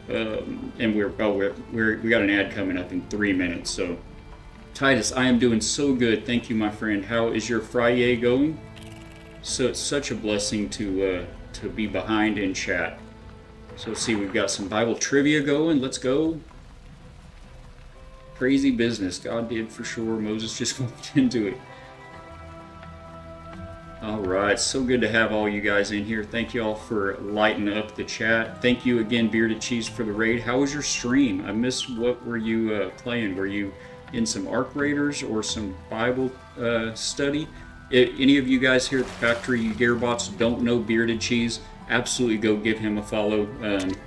And we got an ad coming up in 3 minutes. So Titus, I am doing so good. Thank you, my friend. How is your Friday going? So it's such a blessing to be behind in chat. So let's see, we've got some Bible trivia going. Let's go. Crazy business. God did for sure. Moses just walked into it. All right, so good to have all you guys in here. Thank you all for lighting up the chat. Thank you again, Bearded Cheese, for the raid. How was your stream? I missed. What were you playing? Were you in some Ark Raiders or some Bible study? If any of you guys here at the factory, you Gearbots, don't know Bearded Cheese, absolutely go give him a follow.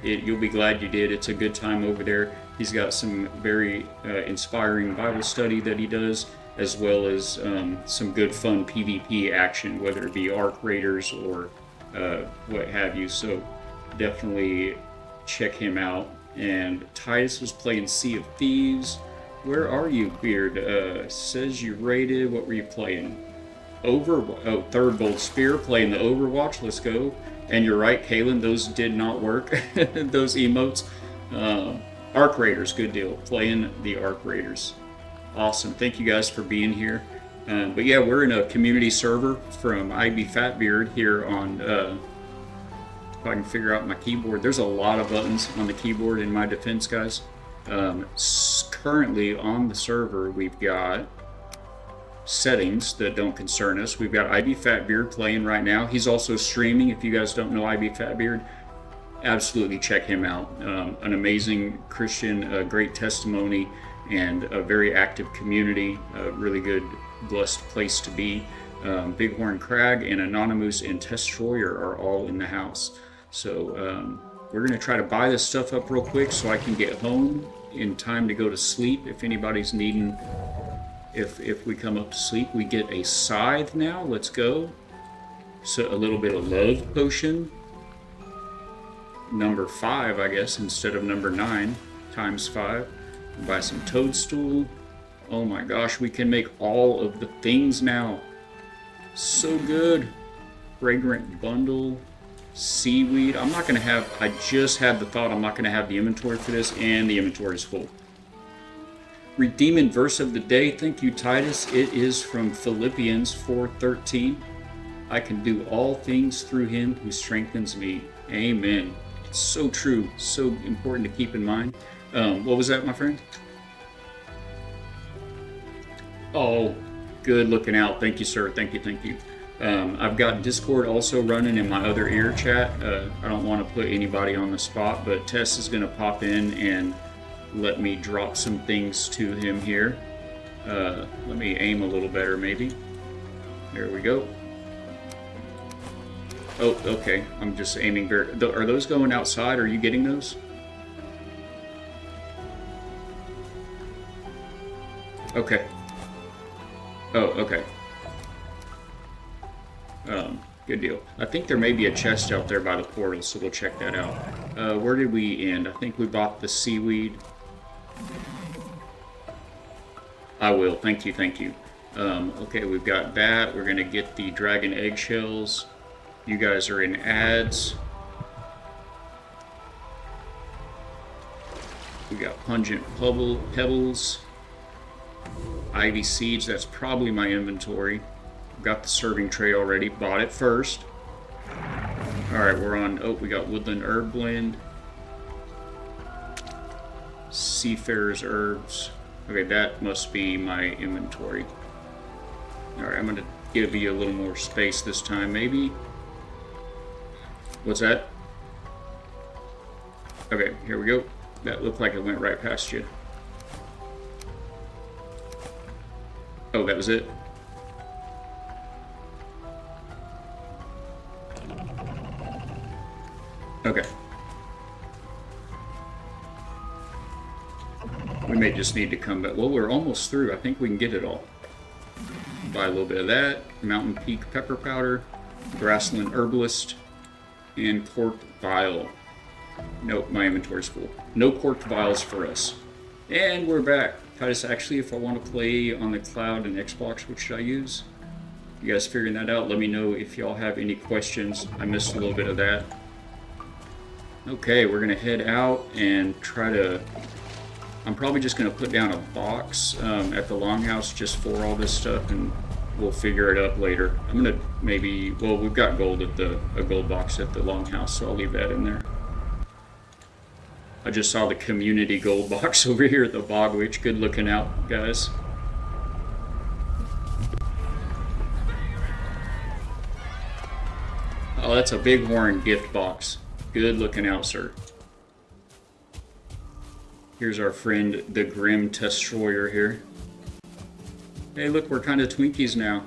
You'll be glad you did. It's a good time over there. He's got some very inspiring Bible study that he does, as well as some good fun PvP action, whether it be Ark Raiders or what have you. So definitely check him out. And Titus was playing Sea of Thieves. Where are you, Beard? Says you raided. What were you playing? Third Bolt Spear, playing the Overwatch. Let's go. And you're right, Kalen, those did not work. Those emotes. Ark Raiders, good deal. Playing the Ark Raiders. Awesome. Thank you guys for being here. But yeah, we're in a community server from IB Fatbeard here on, if I can figure out my keyboard. There's a lot of buttons on the keyboard in my defense, guys. Currently on the server, we've got settings that don't concern us. We've got IB Fatbeard playing right now. He's also streaming. If you guys don't know IB Fatbeard, absolutely check him out. An amazing Christian, great testimony, and a very active community, a really good, blessed place to be. Bighorn Crag and Anonymous and Destroyer are all in the house. So we're going to try to buy this stuff up real quick so I can get home in time to go to sleep. If anybody's needing, if we come up to sleep, we get a scythe now. Let's go. So a little bit of love potion. Number 5, I guess, instead of number 9, times 5. Buy some toadstool. Oh my gosh, we can make all of the things now. So good. Fragrant bundle. Seaweed. I'm not going to have, I just had the thought I'm not going to have the inventory for this, and the inventory is full. Redeeming verse of the day. Thank you, Titus. It is from Philippians 4:13. I can do all things through him who strengthens me. Amen. It's so true. So important to keep in mind. What was that, my friend? Oh, good looking out. Thank you, sir. Thank you, thank you. I've got Discord also running in my other ear chat. I don't want to put anybody on the spot, but Tess is going to pop in and let me drop some things to him here. Let me aim a little better, maybe. There we go. Oh, okay. I'm just aiming very... Are those going outside? Are you getting those? Okay. Oh, okay. Good deal. I think there may be a chest out there by the portal, so we'll check that out. Where did we end? I think we bought the seaweed. I will. Thank you, thank you. Okay, we've got that. We're going to get the dragon eggshells. You guys are in ads. We got pungent pebbles. Ivy seeds, that's probably my inventory. Got the serving tray already, bought it first. Alright, we're on, oh, we got woodland herb blend. Seafarer's herbs. Okay, that must be my inventory. Alright, I'm gonna give you a little more space this time, maybe. What's that? Okay, here we go. That looked like it went right past you. Oh, that was it? Okay. We may just need to come back. Well, we're almost through. I think we can get it all. Buy a little bit of that. Mountain Peak pepper powder. Grassland herbalist. And corked vial. Nope, my inventory's full. No corked vials for us. And we're back. Titus, actually, if I want to play on the cloud and Xbox, what should I use? You guys figuring that out? Let me know if y'all have any questions. I missed a little bit of that. Okay, we're going to head out and try to... I'm probably just going to put down a box at the longhouse just for all this stuff, and we'll figure it up later. I'm going to maybe... Well, we've got gold at a gold box at the longhouse, so I'll leave that in there. I just saw the community gold box over here at the Bog Witch. Good looking out, guys. Oh, that's a Bighorn gift box. Good looking out, sir. Here's our friend, the Grim Destroyer here. Hey, look, we're kind of Twinkies now.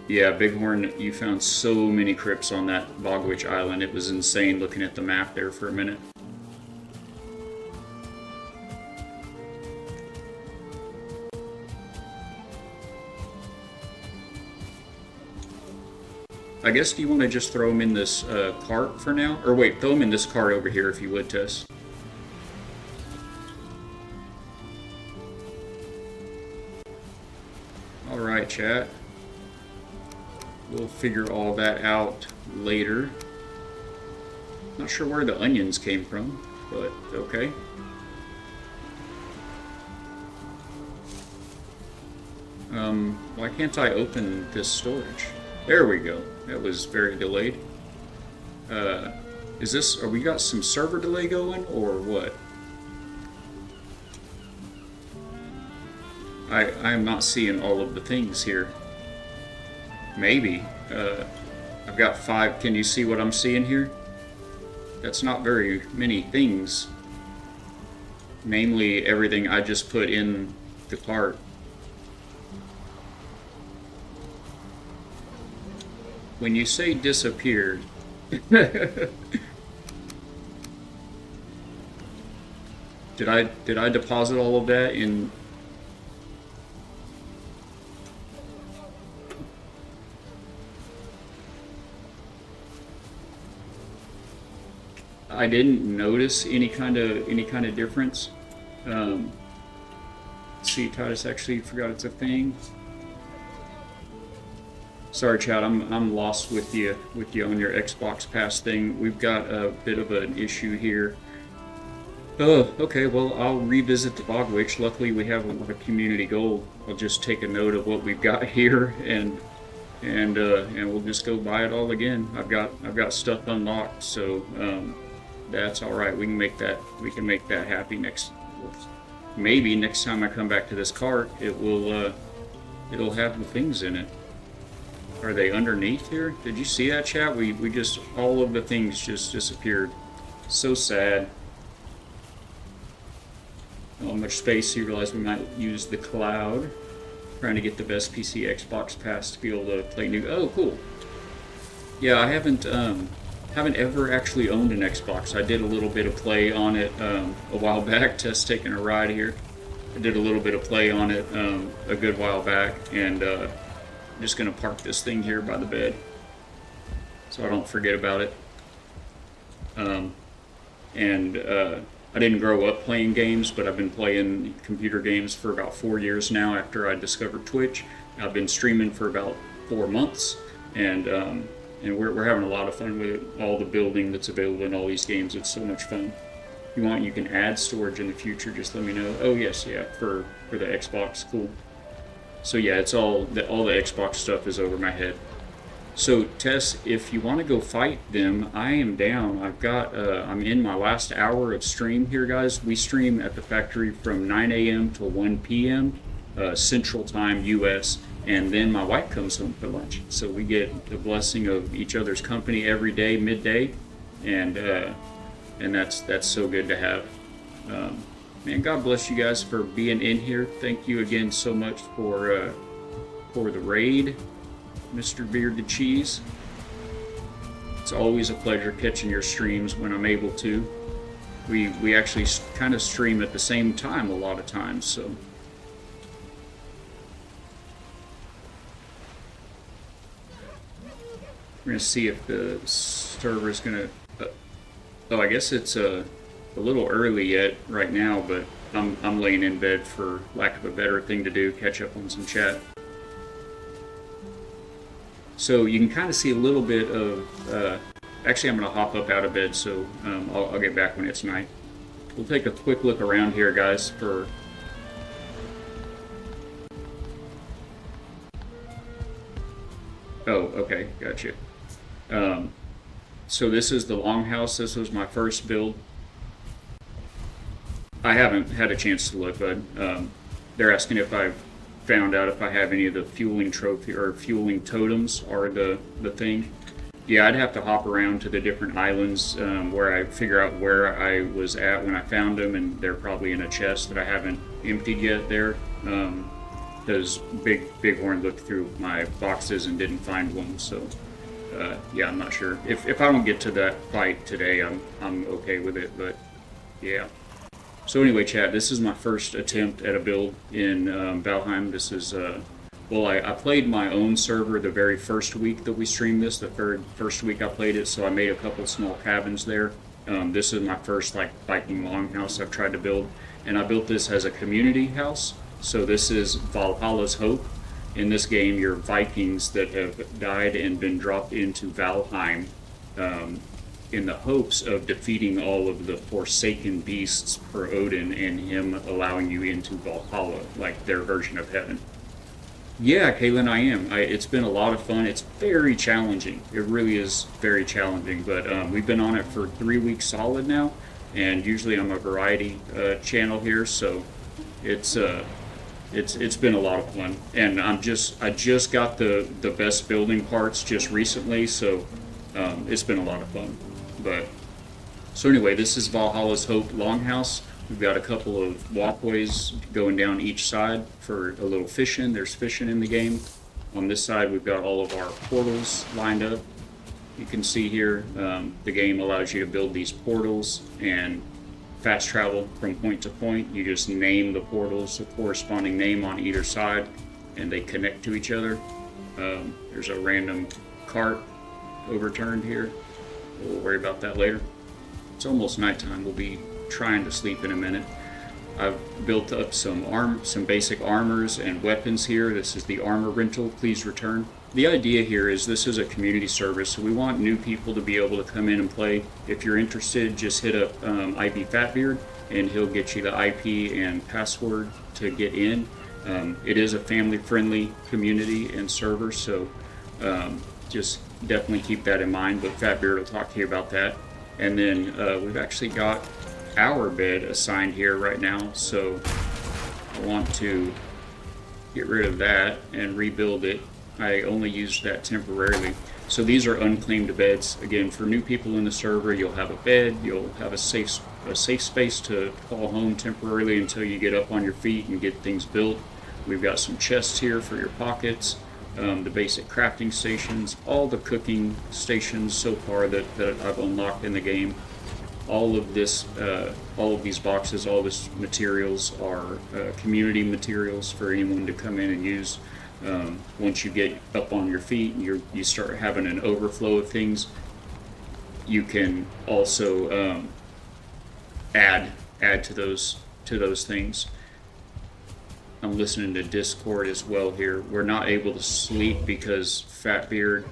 Yeah, Bighorn, you found so many crypts on that Bogwitch Island. It was insane looking at the map there for a minute. I guess, do you want to just throw them in this cart for now? Or wait, throw them in this cart over here if you would, Tess. Alright, chat. We'll figure all that out later. Not sure where the onions came from, but okay. Why can't I open this storage? There we go. That was very delayed. Is this... Are we got some server delay going, or what? I'm not seeing all of the things here. Maybe. I've got 5. Can you see what I'm seeing here? That's not very many things. Namely, everything I just put in the cart. When you say disappeared... Did I deposit all of that in... I didn't notice any kind of difference. See, Titus actually forgot it's a thing. Sorry, Chad, I'm lost with you on your Xbox Pass thing. We've got a bit of an issue here. Oh, okay. Well, I'll revisit the Bog Witch. Luckily, we have a lot of community gold. I'll just take a note of what we've got here and we'll just go buy it all again. I've got stuff unlocked, so that's all right. We can make that happy next. Maybe next time I come back to this cart, it'll have the things in it. Are they underneath here? Did you see that, chat? We just, all of the things just disappeared. So sad. How much space, you realize we might use the cloud. Trying to get the best PC Xbox Pass to be able to play new. Oh, cool. Yeah, I haven't ever actually owned an Xbox. I did a little bit of play on it a while back. Tess taking a ride here. I did a little bit of play on it a good while back, and I'm just gonna park this thing here by the bed so I don't forget about it. I didn't grow up playing games, but I've been playing computer games for about 4 years now after I discovered Twitch. I've been streaming for about 4 months, and we're having a lot of fun with it. All the building that's available in all these games, it's so much fun. If you want, you can add storage in the future, just let me know. Oh yes, yeah, for the Xbox, cool. So yeah, it's all the Xbox stuff is over my head. So Tess, if you want to go fight them, I am down. I'm in my last hour of stream here, guys. We stream at the factory from 9 a.m. to 1 p.m. Central Time, U.S., and then my wife comes home for lunch. So we get the blessing of each other's company every day, midday, and and that's so good to have. Man, God bless you guys for being in here. Thank you again so much for the raid, Mr. Bearded Cheese. It's always a pleasure catching your streams when I'm able to. We actually kind of stream at the same time a lot of times, so. We're gonna see if the server is gonna. Oh, I guess it's a little early yet right now, but I'm laying in bed for lack of a better thing to do, catch up on some chat. So you can kind of see a little bit of. Actually, I'm gonna hop up out of bed, so I'll get back when it's night. We'll take a quick look around here, guys, for. Oh, okay, gotcha. So this is the longhouse. This was my first build. I haven't had a chance to look, but they're asking if I've found out if I have any of the fueling trophy or fueling totems are the thing. Yeah, I'd have to hop around to the different islands where I figure out where I was at when I found them, and they're probably in a chest that I haven't emptied yet there. Because Bighorn looked through my boxes and didn't find one, so yeah, I'm not sure. If I don't get to that fight today, I'm okay with it, but yeah. So anyway, chat, this is my first attempt at a build in Valheim. This is, well, I played my own server the very first week that we streamed this, the first week I played it, so I made a couple small cabins there. This is my first, like, Viking longhouse I've tried to build, and I built this as a community house. So this is Valhalla's Hope. In this game, you're Vikings that have died and been dropped into Valheim in the hopes of defeating all of the forsaken beasts for Odin and him allowing you into Valhalla, like their version of heaven. Yeah, Kaylin, I am. It's been a lot of fun. It's very challenging. It really is very challenging, but we've been on it for 3 weeks solid now, and usually I'm a variety channel here, so it's been a lot of fun, and I just got the best building parts just recently, so it's been a lot of fun. But so anyway, this is Valhalla's Hope Longhouse. We've got a couple of walkways going down each side for a little fishing. There's fishing in the game. On this side, we've got all of our portals lined up. You can see here the game allows you to build these portals and fast travel from point to point. You just name the portals, the corresponding name on either side, and they connect to each other. There's a random cart overturned here. We'll worry about that later. It's almost nighttime. We'll be trying to sleep in a minute. I've built up some basic armors and weapons here. This is the armor rental. Please return. The idea here is this is a community service, so we want new people to be able to come in and play. If you're interested, just hit up IB Fatbeard, and he'll get you the IP and password to get in. It is a family-friendly community and server, so just definitely keep that in mind, but Fatbeard will talk to you about that. And then we've actually got our bed assigned here right now, so I want to get rid of that and rebuild it. I only used that temporarily. So these are unclaimed beds. Again, for new people in the server, you'll have a bed, you'll have a safe space to call home temporarily until you get up on your feet and get things built. We've got some chests here for your pockets, the basic crafting stations, all the cooking stations so far that I've unlocked in the game. All of this, all of these boxes, all this materials are community materials for anyone to come in and use. Once you get up on your feet and you start having an overflow of things, you can also add to those things. I'm listening to Discord as well here. We're not able to sleep because Fatbeard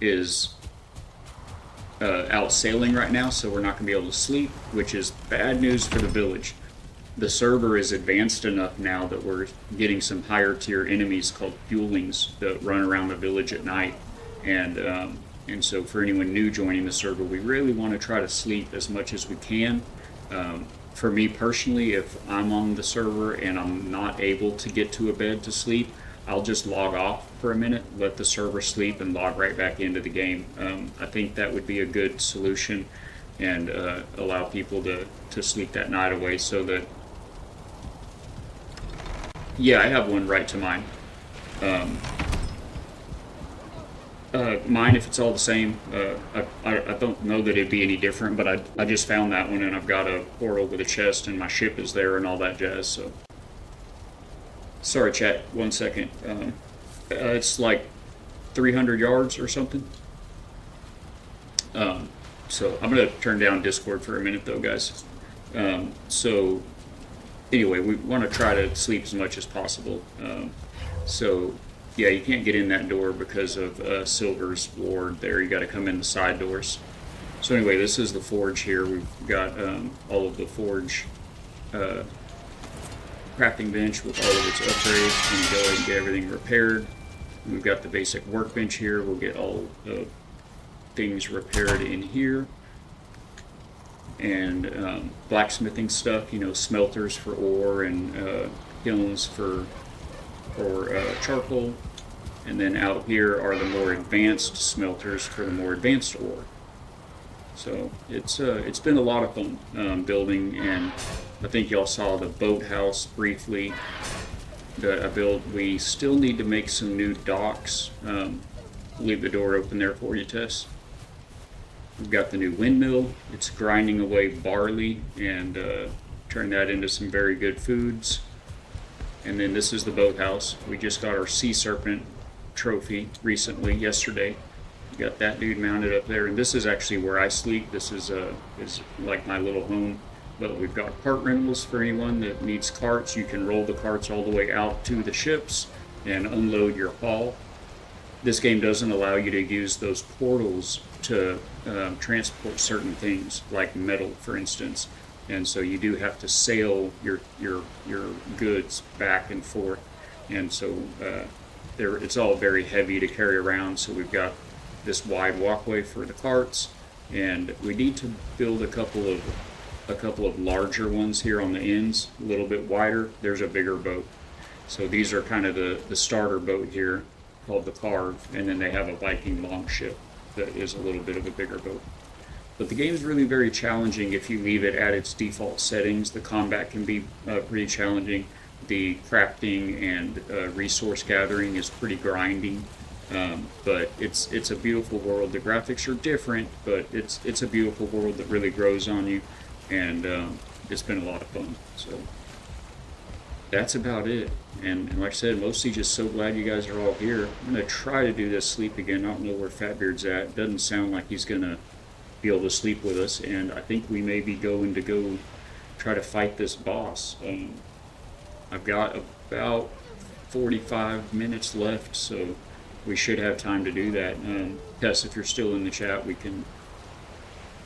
is out sailing right now, so we're not going to be able to sleep, which is bad news for the village. The server is advanced enough now that we're getting some higher tier enemies called fuelings that run around the village at night, and so for anyone new joining the server, we really want to try to sleep as much as we can. For me personally, if I'm on the server and I'm not able to get to a bed to sleep, I'll just log off for a minute, let the server sleep, and log right back into the game. I think that would be a good solution. and allow people to sleep that night away. So that, yeah, I have one right to mine. Mine, if it's all the same, I don't know that it'd be any different, but I just found that one, and I've got a portal with a chest, and my ship is there and all that jazz. So, sorry, chat. 1 second. It's like 300 yards or something. So I'm gonna turn down Discord for a minute, though, guys. So anyway, we want to try to sleep as much as possible. So yeah, you can't get in that door because of Silver's ward there. You got to come in the side doors. So anyway, this is the forge here. We've got all of the forge crafting bench with all of its upgrades. We can go ahead and get everything repaired. We've got the basic workbench here. We'll get all the things repaired in here. And blacksmithing stuff, you know, smelters for ore and kilns for charcoal. And then out here are the more advanced smelters for the more advanced ore. So it's been a lot of fun building, and I think y'all saw the boathouse briefly that I built. We still need to make some new docks. Leave the door open there for you, Tess. We've got the new windmill. It's grinding away barley and turn that into some very good foods. And then this is the boathouse. We just got our sea serpent trophy recently, yesterday. We got that dude mounted up there, and this is actually where I sleep. This is like my little home. But we've got cart rentals for anyone that needs carts. You can roll the carts all the way out to the ships and unload your haul. This game doesn't allow you to use those portals to transport certain things, like metal, for instance. And so you do have to sail your goods back and forth. And so it's all very heavy to carry around. So we've got this wide walkway for the carts, and we need to build a couple of larger ones here on the ends, a little bit wider. There's a bigger boat. So these are kind of the starter boat here, called the Carve, and then they have a Viking longship that is a little bit of a bigger boat. But the game is really very challenging if you leave it at its default settings. The combat can be pretty challenging. The crafting and resource gathering is pretty grinding. But it's a beautiful world. The graphics are different, but it's a beautiful world that really grows on you, and it's been a lot of fun. So that's about it. And like I said, mostly just so glad you guys are all here. I'm gonna try to do this sleep again. I don't know where Fatbeard's at. Doesn't sound like he's gonna be able to sleep with us, and I think we may be going to go try to fight this boss. I've got about 45 minutes left, so we should have time to do that. Tess, if you're still in the chat, we can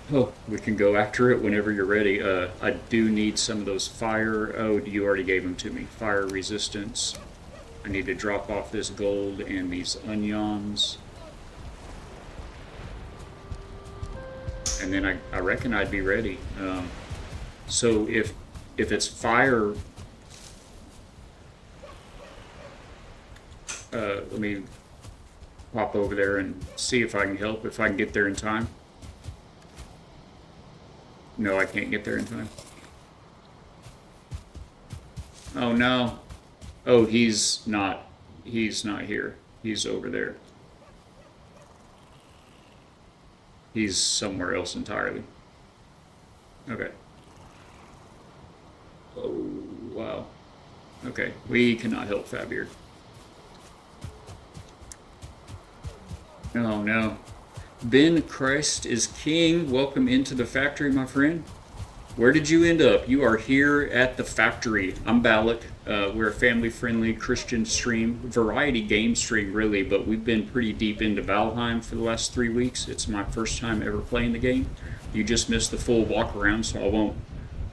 go after it whenever you're ready. I do need some of those fire. Oh, you already gave them to me. Fire resistance. I need to drop off this gold and these onions. And then I reckon I'd be ready. So if it's fire, let me pop over there and see if I can help, if I can get there in time. No, I can't get there in time. Oh no. Oh, he's not here. He's over there. He's somewhere else entirely. Okay. Oh, wow. Okay, we cannot help Fabier. Oh no. Ben Christ is king. Welcome into the factory, my friend. Where did you end up? You are here at the factory. I'm Balak. We're a family-friendly Christian stream, variety game stream, really, but we've been pretty deep into Valheim for the last 3 weeks. It's my first time ever playing the game. You just missed the full walk around, so I won't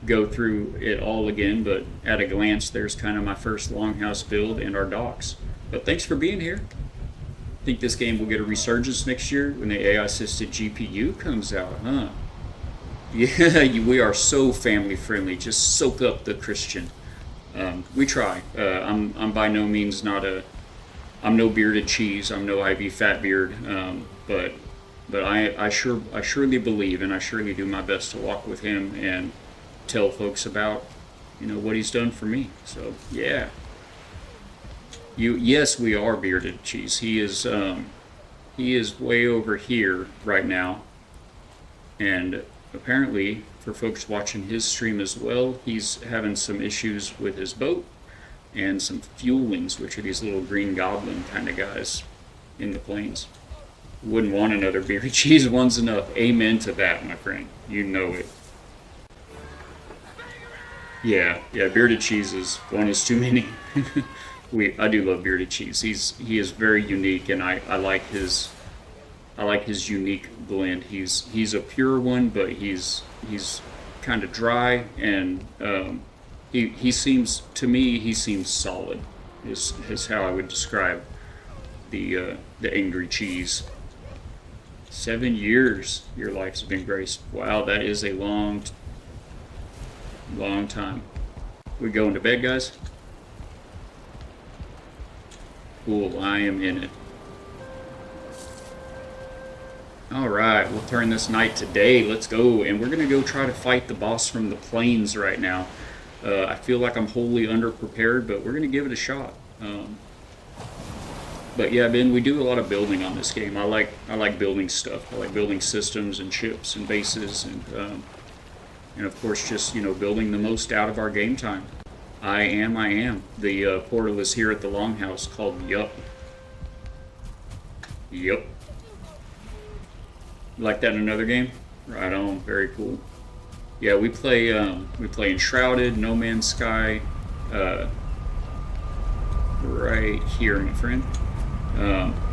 go through it all again, but at a glance, there's kind of my first longhouse build and our docks. But thanks for being here. I think this game will get a resurgence next year when the AI-assisted GPU comes out, huh? Yeah, we are so family friendly. Just soak up the Christian. We try. I'm by no means I'm no bearded cheese. I'm no IV fat beard. But But I surely believe, and I surely do my best to walk with him and tell folks about, what he's done for me. So yeah, yes, we are Bearded Cheese. He is way over here right now, and apparently for folks watching his stream as well, he's having some issues with his boat and some fuelings, which are these little green goblin kind of guys in the plains. Wouldn't want another Bearded Cheese. One's enough. Amen to that, my friend. You know it. Yeah, Bearded Cheese is one is too many. I do love Bearded Cheese. He is very unique, and I like his unique blend. He's a pure one, but he's kind of dry, and he seems, to me, he seems solid. Is how I would describe the angry cheese. 7 years your life's been graced. Wow, that is a long time. We going to bed, guys? Cool, I am in it. Alright, we'll turn this night to day. Let's go. And we're going to go try to fight the boss from the plains right now. I feel like I'm wholly underprepared, but we're going to give it a shot. But yeah, Ben, we do a lot of building on this game. I like building stuff. I like building systems and ships and bases, and of course just, building the most out of our game time. I am. The portal is here at the longhouse called Yup. Yup. Like that in another game? Right on. Very cool. Yeah, we play Enshrouded, No Man's Sky, right here, my friend.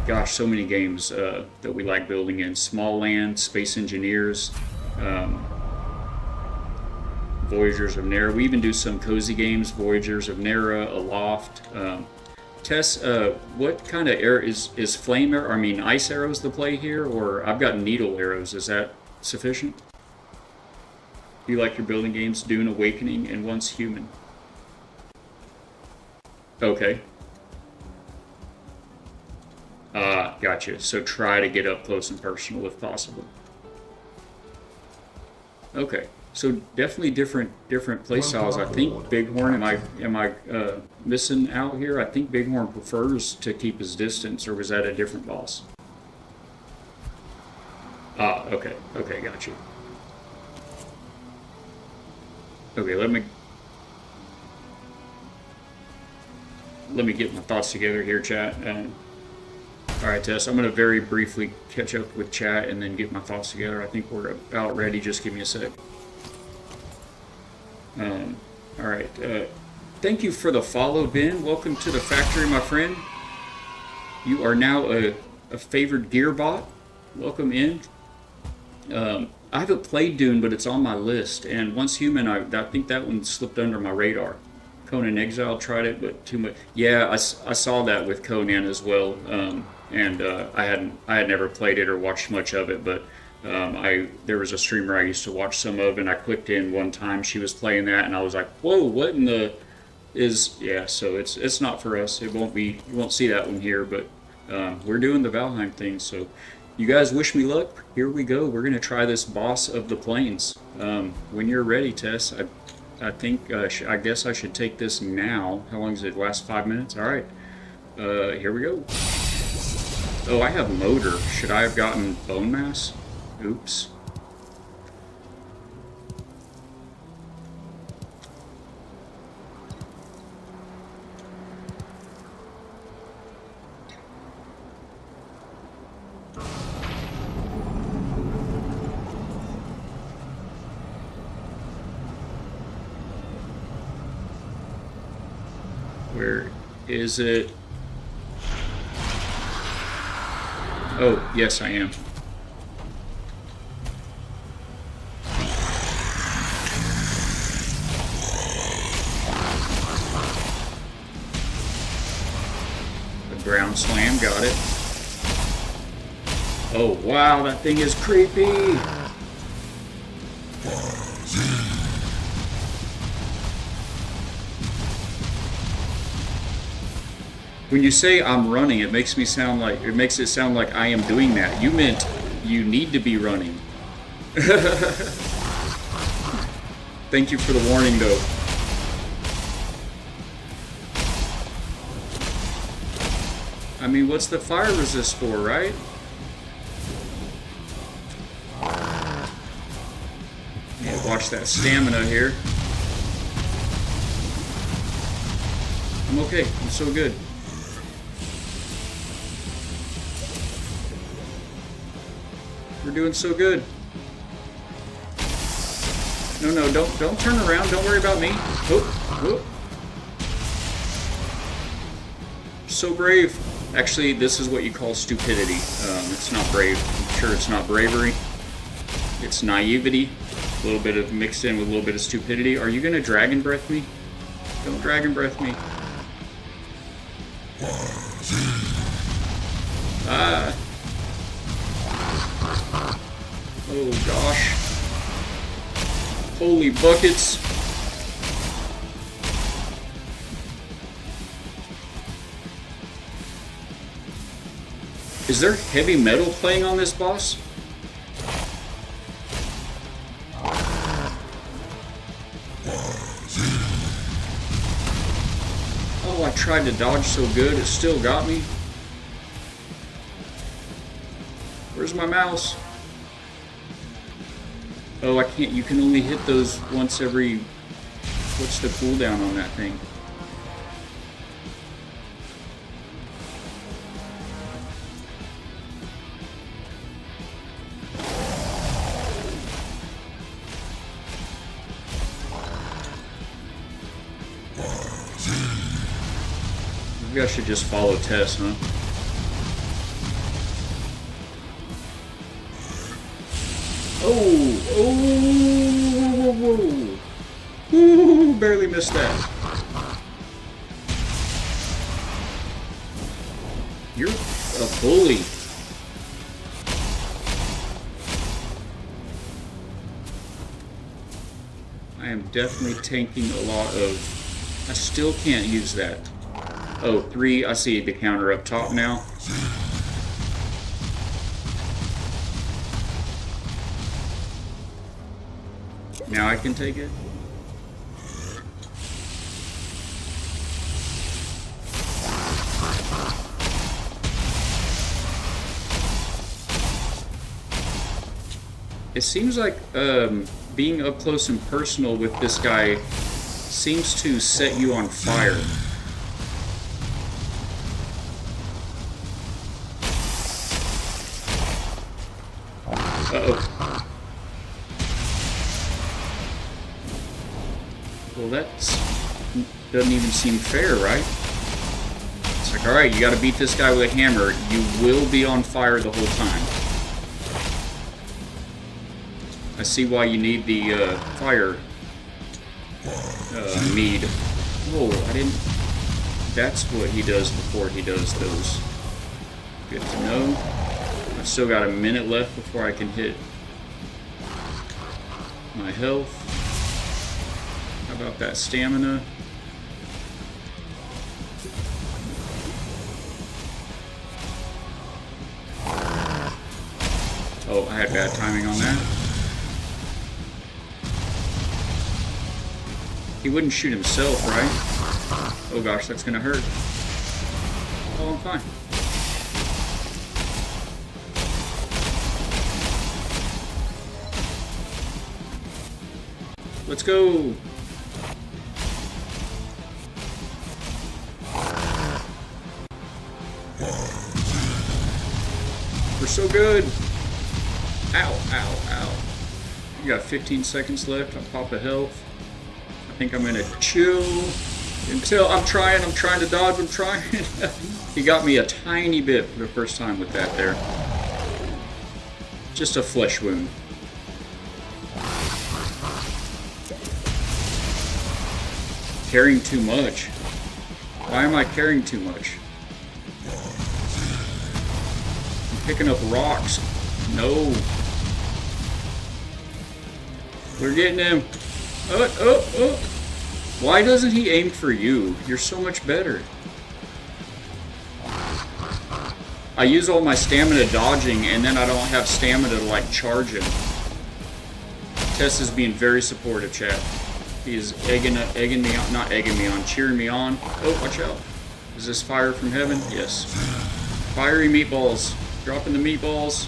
Gosh, so many games that we like building in. Small Land, Space Engineers, Voyagers of Nera. We even do some cozy games, Voyagers of Nera, Aloft. Tess, what kind of arrow is flame arrow? I mean, ice arrows the play here, or I've got needle arrows. Is that sufficient? Do you like your building games? Dune, Awakening, and Once Human. Okay. Gotcha. So try to get up close and personal if possible. Okay. So definitely different play styles. I think Bighorn. Am I missing out here? I think Bighorn prefers to keep his distance, or was that a different boss? Okay. Okay, got you. Okay, let me get my thoughts together here, chat. All right, Tess, I'm going to very briefly catch up with chat and then get my thoughts together. I think we're about ready. Just give me a sec. All right. Thank you for the follow, Ben. Welcome to the factory, my friend. You are now a favored gear bot. Welcome in. I haven't played Dune, but it's on my list. And Once Human, I think that one slipped under my radar. Conan Exile tried it, but too much. Yeah, I saw that with Conan as well. And I had never played it or watched much of it, but there was a streamer I used to watch some of, and I clicked in one time. She was playing that, and I was like, "Whoa, what in the is?" Yeah, so it's not for us. It won't be. You won't see that one here, but we're doing the Valheim thing. So you guys wish me luck. Here we go. We're gonna try this boss of the plains. When you're ready, Tess. I think I guess I should take this now. How long does it last? 5 minutes. All right. Here we go. Oh, I have motor. Should I have gotten bone mass? Oops. Where is it? Oh, yes, I am. The ground slam, got it. Oh, wow, that thing is creepy. When you say I'm running, it makes it sound like I am doing that. You you need to be running. Thank you for the warning, though. I mean, what's the fire resist for, right? Yeah, watch that stamina here. I'm okay. I'm so good. We're doing so good. No, don't turn around. Don't worry about me. Whoop, whoop. So brave. Actually, this is what you call stupidity. It's not brave. I'm sure it's not bravery. It's naivety. A little bit of mixed in with a little bit of stupidity. Are you gonna dragon breath me? Don't dragon breath me. Ah. Oh gosh. Holy buckets. Is there heavy metal playing on this boss? Oh, I tried to dodge so good, it still got me. Where's my mouse? Oh, I can't. You can only hit those once every... What's the cooldown on that thing? Maybe I should just follow Tess, huh? Whoa. Ooh, barely missed that. You're a bully. I am definitely tanking a lot of... I still can't use that. Oh, 3. I see the counter up top now. Now I can take it. It seems like being up close and personal with this guy seems to set you on fire. Uh-oh. Well, that doesn't even seem fair, right? It's like, alright, you gotta beat this guy with a hammer. You will be on fire the whole time. I see why you need the fire mead. Oh, I didn't... That's what he does before he does those. Good to know. I've still got a minute left before I can hit my health. How about that stamina? Oh, I had bad timing on that. He wouldn't shoot himself, right? Oh gosh, that's gonna hurt. Oh, I'm fine. Let's go! We're so good! Ow, ow, ow. You got 15 seconds left. I'll pop a health. I think I'm gonna chill until I'm trying to dodge, I'm trying. He got me a tiny bit for the first time with that there. Just a flesh wound. Carrying too much. Why am I carrying too much? I'm picking up rocks. No. We're getting him. Oh. Why doesn't he aim for you? You're so much better. I use all my stamina dodging, and then I don't have stamina to, like, charge him. Tess is being very supportive, chat. He is egging me on, not egging me on, cheering me on. Oh, watch out. Is this fire from heaven? Yes. Fiery meatballs. Dropping the meatballs.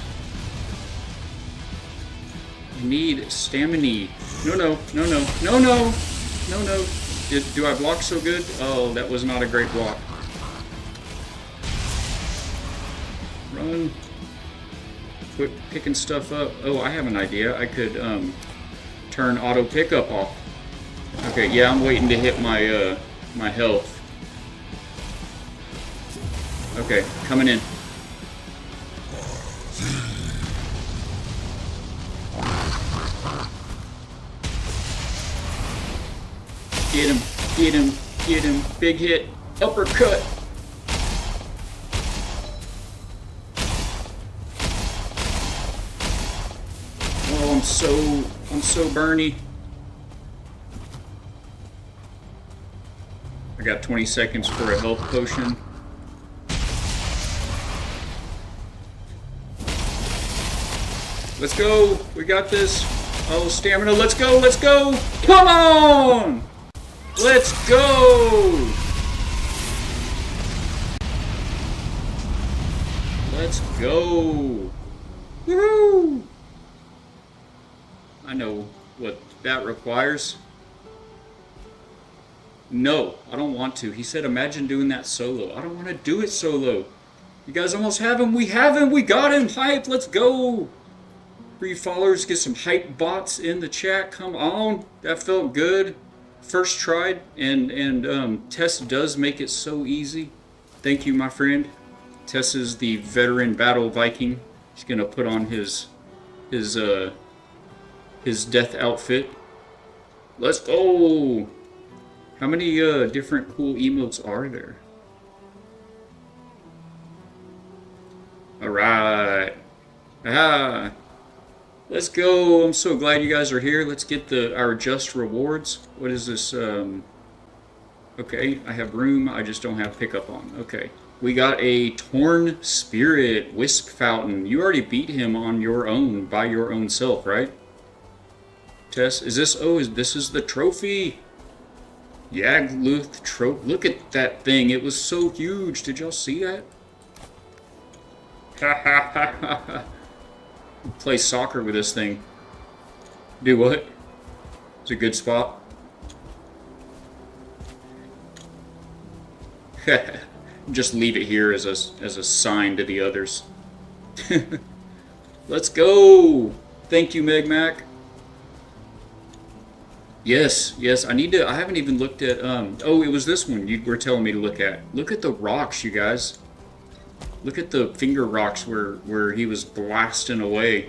I need stamina. No, no, no, no, no, no, no, no. Do I block so good? Oh, that was not a great block. Run. Quit picking stuff up. Oh, I have an idea. I could turn auto pickup off. Okay, yeah, I'm waiting to hit my my health. Okay, coming in. Get him, get him, get him. Big hit. Uppercut. Oh, I'm so burny. I got 20 seconds for a health potion. Let's go. We got this. Oh, stamina. Let's go. Let's go. Come on. Let's go. Let's go. Woohoo. I know what that requires. No, I don't want to. He said, imagine doing that solo. I don't want to do it solo. You guys almost have him. We have him. We got him. Hype. Let's go. For you followers, get some hype bots in the chat. Come on. That felt good. First tried. And Tess does make it so easy. Thank you, my friend. Tess is the veteran battle Viking. He's going to put on his death outfit. Let's go. How many different cool emotes are there? Alright. Ah. Let's go. I'm so glad you guys are here. Let's get our just rewards. What is this? Okay, I have room. I just don't have pickup on. Okay. We got a Torn Spirit Wisp Fountain. You already beat him on your own, by your own self, right? Tess, is this? Oh, this is the trophy. Yagluth trophy. Look at that thing. It was so huge. Did y'all see that? Ha ha ha ha ha. Play soccer with this thing. Do what? It's a good spot. Just leave it here as a sign to the others. Let's go. Thank you, Meg Mac. Yes, yes. I haven't even looked at. Oh, it was this one you were telling me to look at. Look at the rocks, you guys. Look at the finger rocks where he was blasting away.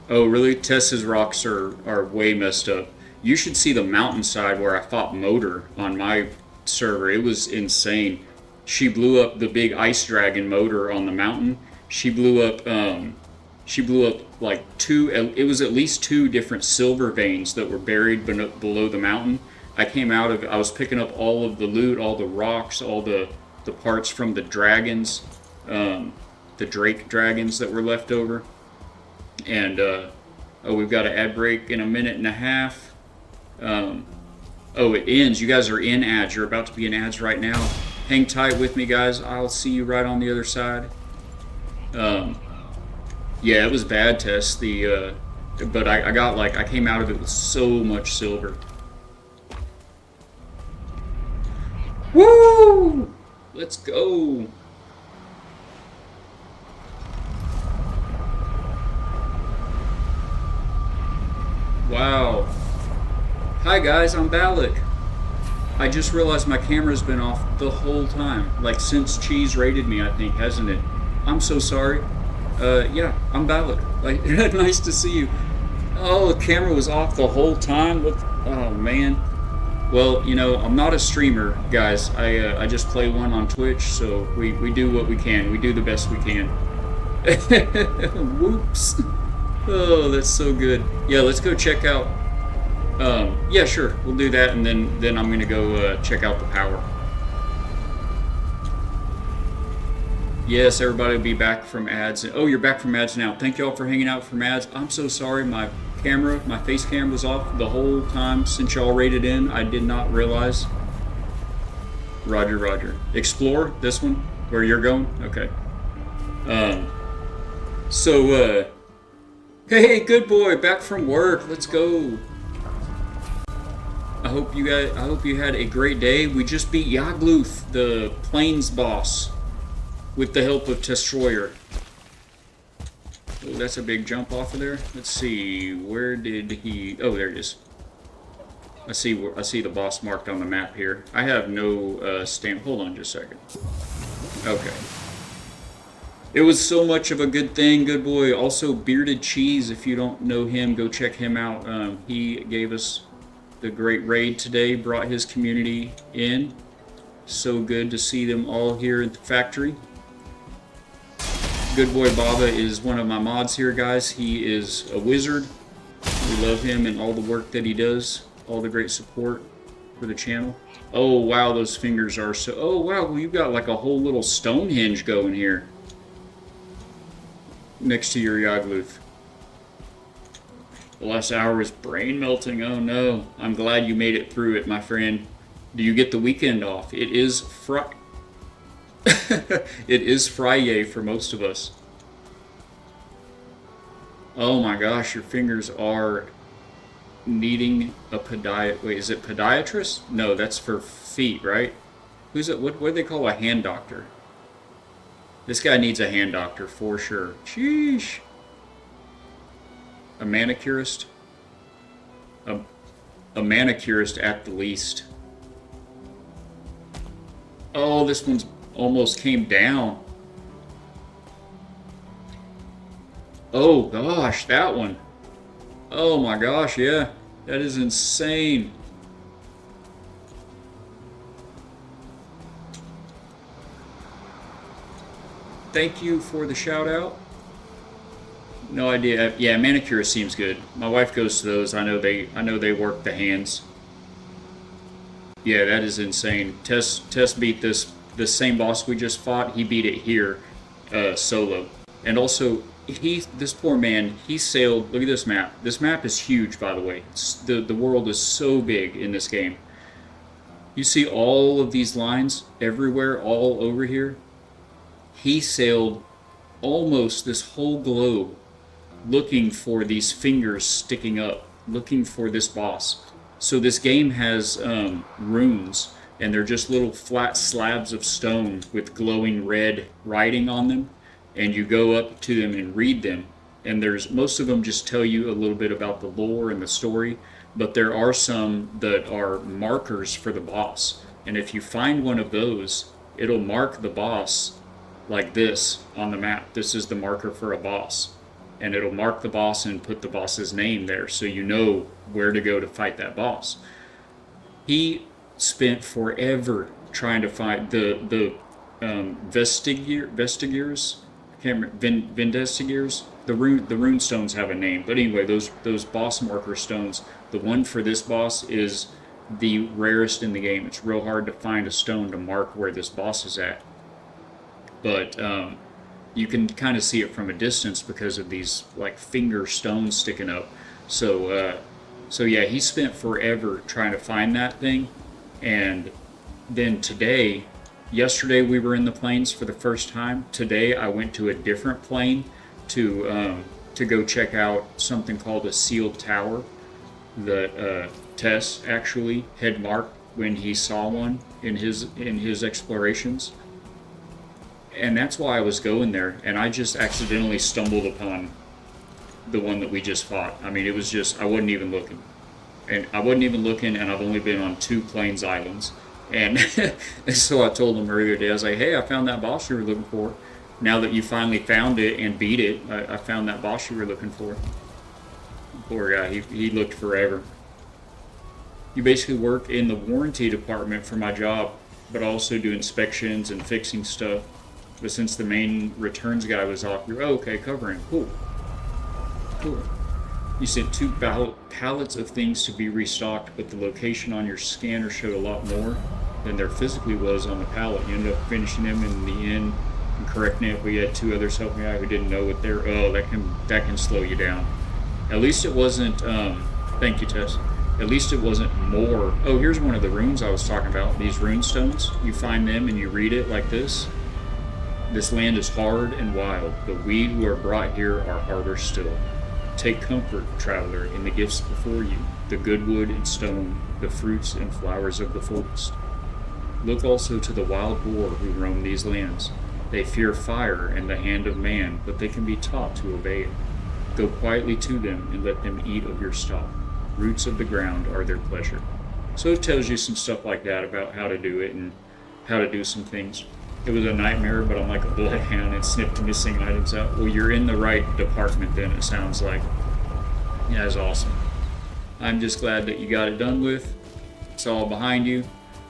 Oh, really? Tess's rocks are way messed up. You should see the mountainside where I fought Motor on my server. It was insane. She blew up the big ice dragon Motor on the mountain. She blew up like it was at least 2 different silver veins that were buried below the mountain. I was picking up all of the loot, all the rocks, all the parts from the dragons, the Drake dragons that were left over. And, oh, we've got an ad break in a minute and a half. Oh, it ends. You guys are in ads. You're about to be in ads right now. Hang tight with me, guys. I'll see you right on the other side. Yeah, it was bad, Tess. But I came out of it with so much silver. Woo! Let's go. Wow. Hi guys, I'm Balak. I just realized my camera's been off the whole time. Like since Cheese raided me, I think, hasn't it? I'm so sorry. Yeah, I'm Balak. Like, nice to see you. Oh, the camera was off the whole time. Oh man. Well, you know, I'm not a streamer, guys. I just play one on Twitch, so we do what we can. We do the best we can. Whoops. Oh, that's so good. Yeah, let's go check out. Yeah, sure. We'll do that, and then I'm gonna go check out the power. Yes, everybody will be back from ads. Oh, you're back from ads now. Thank y'all for hanging out from ads. I'm so sorry my face cam was off the whole time since y'all raided in. I did not realize. Roger, roger. Explore this one where you're going. Okay. So hey, good boy, back from work. Let's go. I hope you had a great day. We just beat Yagluth, the plains boss, with the help of Destroyer. Oh, that's a big jump off of there. Let's see, where did he? Oh, there it is. I see the boss marked on the map here. I have no stamp. Hold on just a second. Okay. It was so much of a good thing, good boy. Also, Bearded Cheese, if you don't know him, go check him out. He gave us the great raid today, brought his community in. So good to see them all here at the factory. Good boy Baba is one of my mods here, guys. He is a wizard. We love him and all the work that he does, all the great support for the channel. Oh wow, those fingers are so... Oh wow, well, you've got like a whole little Stonehenge going here next to your Yagluth. The last hour was brain melting. Oh no. I'm glad you made it through it, my friend. Do you get the weekend off? It is it is Friday for most of us. Oh my gosh, your fingers are needing a Wait, is it podiatrist? No, that's for feet, right? Who's it? What do they call a hand doctor? This guy needs a hand doctor for sure. Sheesh. A manicurist? A manicurist at the least. Oh, this one's almost came down. Oh gosh, that one. Oh my gosh, yeah. That is insane. Thank you for the shout out. No idea. Yeah, manicure seems good. My wife goes to those. I know they work the hands. Yeah, that is insane. Tess beat this same boss we just fought. He beat it here solo. And also this poor man, he sailed. Look at this map. This map is huge, by the way. The world is so big in this game. You see all of these lines everywhere, all over here. He sailed almost this whole globe looking for these fingers sticking up, looking for this boss. So this game has runes, and they're just little flat slabs of stone with glowing red writing on them, and you go up to them and read them, and most of them just tell you a little bit about the lore and the story, but there are some that are markers for the boss, and if you find one of those, it'll mark the boss like this on the map. This is the marker for a boss, and it'll mark the boss and put the boss's name there so you know where to go to fight that boss. He spent forever trying to find the Vestigers. I can't remember, Vindestigers. The rune stones have a name, but anyway, those boss marker stones. The one for this boss is the rarest in the game. It's real hard to find a stone to mark where this boss is at. But you can kind of see it from a distance because of these like finger stones sticking up. So yeah, he spent forever trying to find that thing. And then yesterday we were in the plains for the first time. Today I went to a different plain to go check out something called a sealed tower that Tess actually had marked when he saw one in his explorations. And that's why I was going there, and I just accidentally stumbled upon the one that we just fought. I mean, it was just, I wasn't even looking. And I've only been on 2 Plains Islands. And so I told him earlier today, I was like, hey, I found that boss you were looking for. Now that you finally found it and beat it, I found that boss you were looking for. Poor guy, he looked forever. You basically work in the warranty department for my job, but also do inspections and fixing stuff. But since the main returns guy was off, you're okay, covering. Cool. You sent 2 pallets of things to be restocked, but the location on your scanner showed a lot more than there physically was on the pallet. You ended up finishing them in the end And correct me if we had two others help me out who didn't know what they're. Oh, that can slow you down. At least it wasn't. Thank you, Tess. At least it wasn't more. Oh, here's one of the runes I was talking about. These rune stones. You find them and you read it like this. This land is hard and wild, but we who are brought here are harder still. Take comfort, traveler, in the gifts before you, the good wood and stone, the fruits and flowers of the forest. Look also to the wild boar who roam these lands. They fear fire and the hand of man, but they can be taught to obey it. Go quietly to them and let them eat of your stock. Roots of the ground are their pleasure. So it tells you some stuff like that about how to do it and how to do some things. It was a nightmare, but I'm like a bloodhound and snipped missing items out. Well, you're in the right department then, it sounds like. Yeah, that's awesome. I'm just glad that you got it done with. It's all behind you.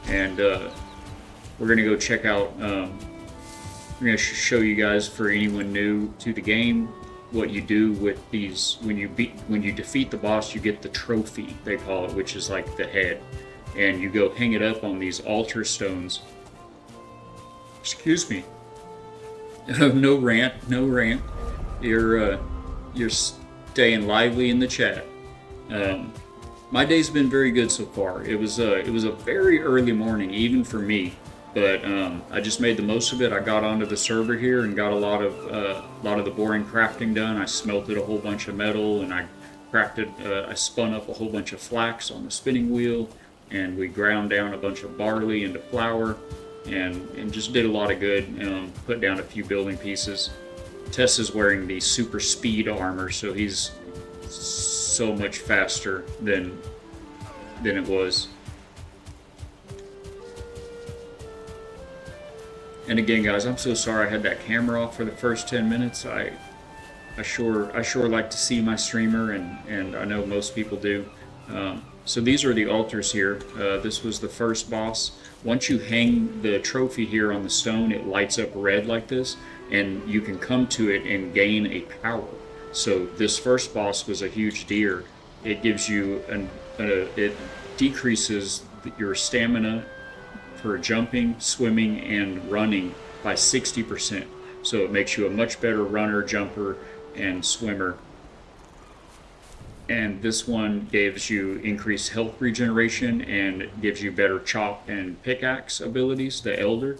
And we're going to go check out, we're going to show you guys, for anyone new to the game, what you do with these. When you defeat the boss, you get the trophy, they call it, which is like the head. And you go hang it up on these altar stones. Excuse me. No rant. You're staying lively in the chat. My day's been very good so far. It was a very early morning, even for me, but I just made the most of it. I got onto the server here and got a lot of the boring crafting done. I smelted a whole bunch of metal, and I spun up a whole bunch of flax on the spinning wheel, and we ground down a bunch of barley into flour. And just did a lot of good. Put down a few building pieces. Tess is wearing the super speed armor, so he's so much faster than it was. And again, guys, I'm so sorry I had that camera off for the first 10 minutes. I sure like to see my streamer, and I know most people do. So these are the altars here. This was the first boss. Once you hang the trophy here on the stone, it lights up red like this, and you can come to it and gain a power. So this first boss was a huge deer. It gives you it decreases your stamina for jumping, swimming, and running by 60%. So it makes you a much better runner, jumper, and swimmer. And this one gives you increased health regeneration and gives you better chop and pickaxe abilities, the Elder.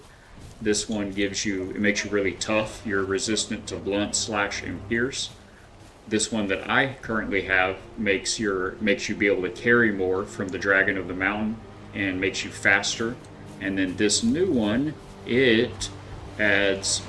This one it makes you really tough. You're resistant to blunt, slash, and pierce. This one that I currently have makes you be able to carry more from the Dragon of the Mountain and makes you faster. And then this new one, it adds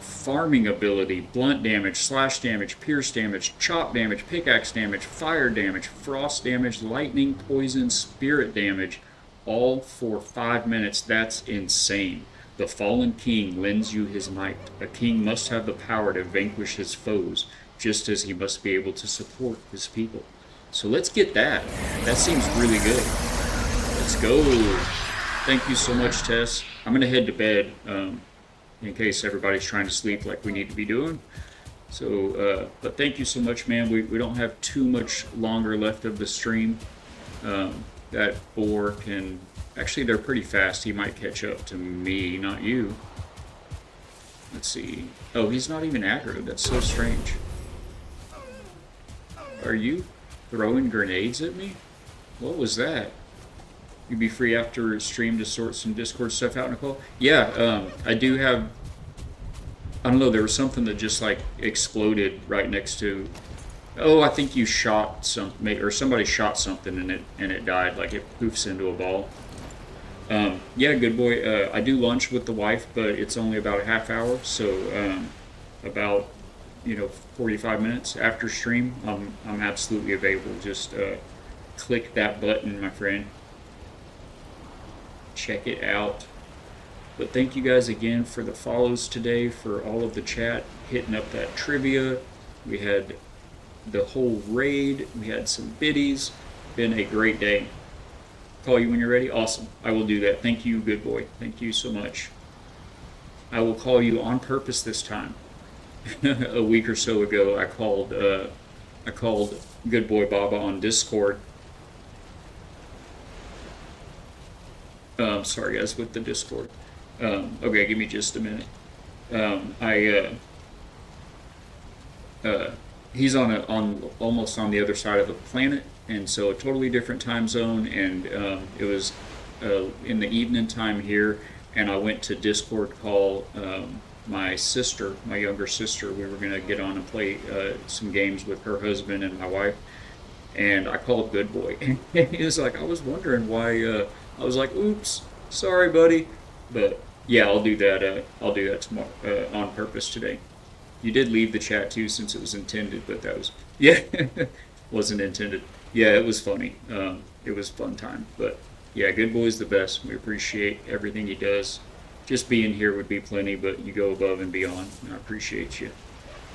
farming ability, blunt damage, slash damage, pierce damage, chop damage, pickaxe damage, fire damage, frost damage, lightning, poison, spirit damage, all for 5 minutes. That's insane. The fallen king lends you his might. A king must have the power to vanquish his foes, just as he must be able to support his people. So let's get that. That seems really good. Let's go. Thank you so much, Tess. I'm going to head to bed. In case everybody's trying to sleep like we need to be doing. So, but thank you so much, man. We don't have too much longer left of the stream. That boar can... Actually, they're pretty fast. He might catch up to me, not you. Let's see. Oh, he's not even aggro. That's so strange. Are you throwing grenades at me? What was that? You'd be free after stream to sort some Discord stuff out, Nicole? Yeah, I do have... I don't know, there was something that just, like, exploded right next to... Oh, I think you shot something, or somebody shot something and it died, like it poofs into a ball. Yeah, good boy. I do lunch with the wife, but it's only about a half hour, so about, 45 minutes after stream, I'm absolutely available. Just click that button, my friend. Check it out. But thank you guys again for the follows today, for all of the chat, hitting up that trivia. We had the whole raid, we had some biddies. Been a great day. Call you when you're ready? Awesome. I will do that. Thank you, good boy. Thank you so much. I will call you on purpose this time. A week or so ago, I called good boy Baba on Discord. Sorry guys, with the Discord. Okay, give me just a minute. I he's on almost on the other side of the planet, and so a totally different time zone. And it was in the evening time here, and I went to Discord call my sister, my younger sister. We were gonna get on and play some games with her husband and my wife, and I called Good Boy, and he was like, "I was wondering why." I was like, "Oops, sorry, buddy," but yeah, I'll do that. I'll do that tomorrow on purpose today. You did leave the chat too, since it was intended, but that was yeah, wasn't intended. Yeah, it was funny. It was fun time, but yeah, Good Boy's the best. We appreciate everything he does. Just being here would be plenty, but you go above and beyond. And I appreciate you.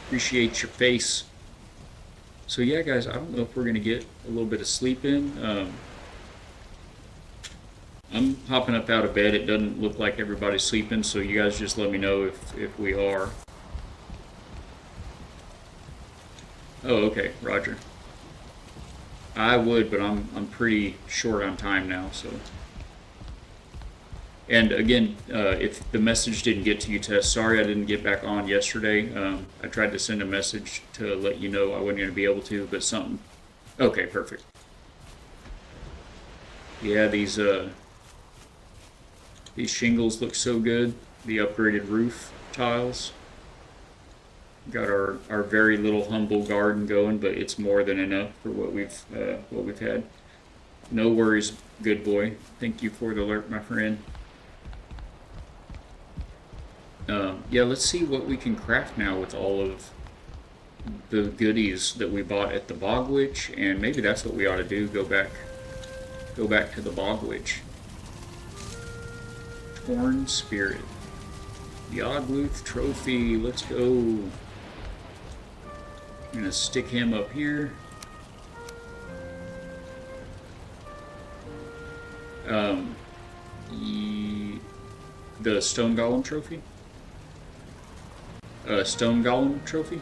Appreciate your face. So yeah, guys, I don't know if we're gonna get a little bit of sleep in. I'm hopping up out of bed. It doesn't look like everybody's sleeping, so you guys just let me know if we are. Oh, okay, Roger. I would, but I'm pretty short on time now, so. And again, if the message didn't get to you, Tess, sorry I didn't get back on yesterday. I tried to send a message to let you know I wasn't going to be able to, but something. Okay, perfect. Yeah, these shingles look so good. The upgraded roof tiles. Got our very little humble garden going, but it's more than enough for what we've had. No worries, Good Boy. Thank you for the alert, my friend. Yeah, let's see what we can craft now with all of the goodies that we bought at the Bog Witch, and maybe that's what we ought to do. Go back to the Bog Witch. Torn Spirit. The Ogluth Trophy. Let's go. I'm gonna stick him up here. The Stone Golem Trophy. Stone Golem Trophy.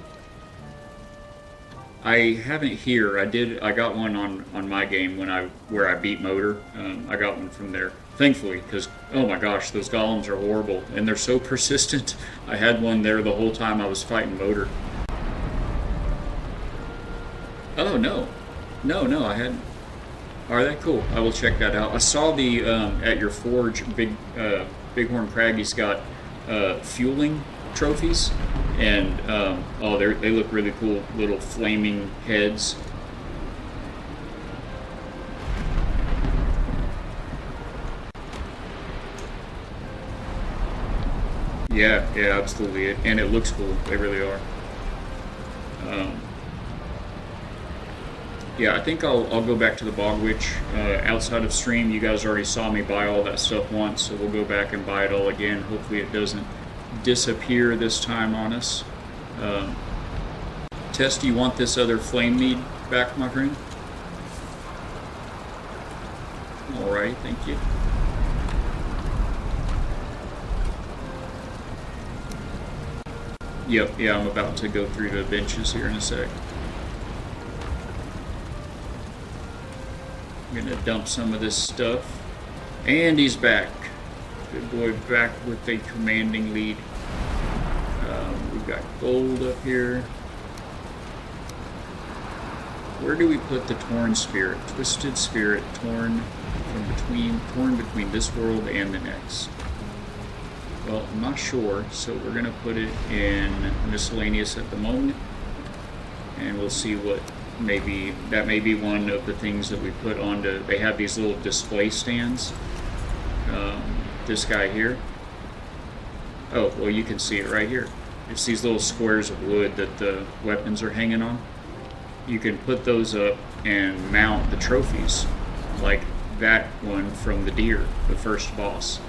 I haven't here. I got one on my game where I beat Motor. I got one from there, thankfully, because oh my gosh, those golems are horrible and they're so persistent. I had one there the whole time I was fighting Motor. Oh no, I hadn't. Are they cool? I will check that out. I saw the at your forge, Bighorn Craggy's got fueling trophies, and oh, they look really cool. Little flaming heads. Yeah, absolutely, and it looks cool. They really are. Yeah, I think I'll go back to the Bog Witch outside of stream. You guys already saw me buy all that stuff once, so we'll go back and buy it all again. Hopefully it doesn't disappear this time on us. Tess, do you want this other flame mead back, my friend? Alright, thank you. Yep, yeah, I'm about to go through the benches here in a sec. I'm gonna dump some of this stuff. And he's back. Good Boy back with a commanding lead. We've got gold up here. Where do we put the Torn Spirit? Twisted Spirit, torn between this world and the next. Well, I'm not sure, so we're gonna put it in miscellaneous at the moment, and we'll see what that may be one of the things that we put onto. They have these little display stands. This guy here. Oh, well, you can see it right here. It's these little squares of wood that the weapons are hanging on. You can put those up and mount the trophies, like that one from the deer, the first boss,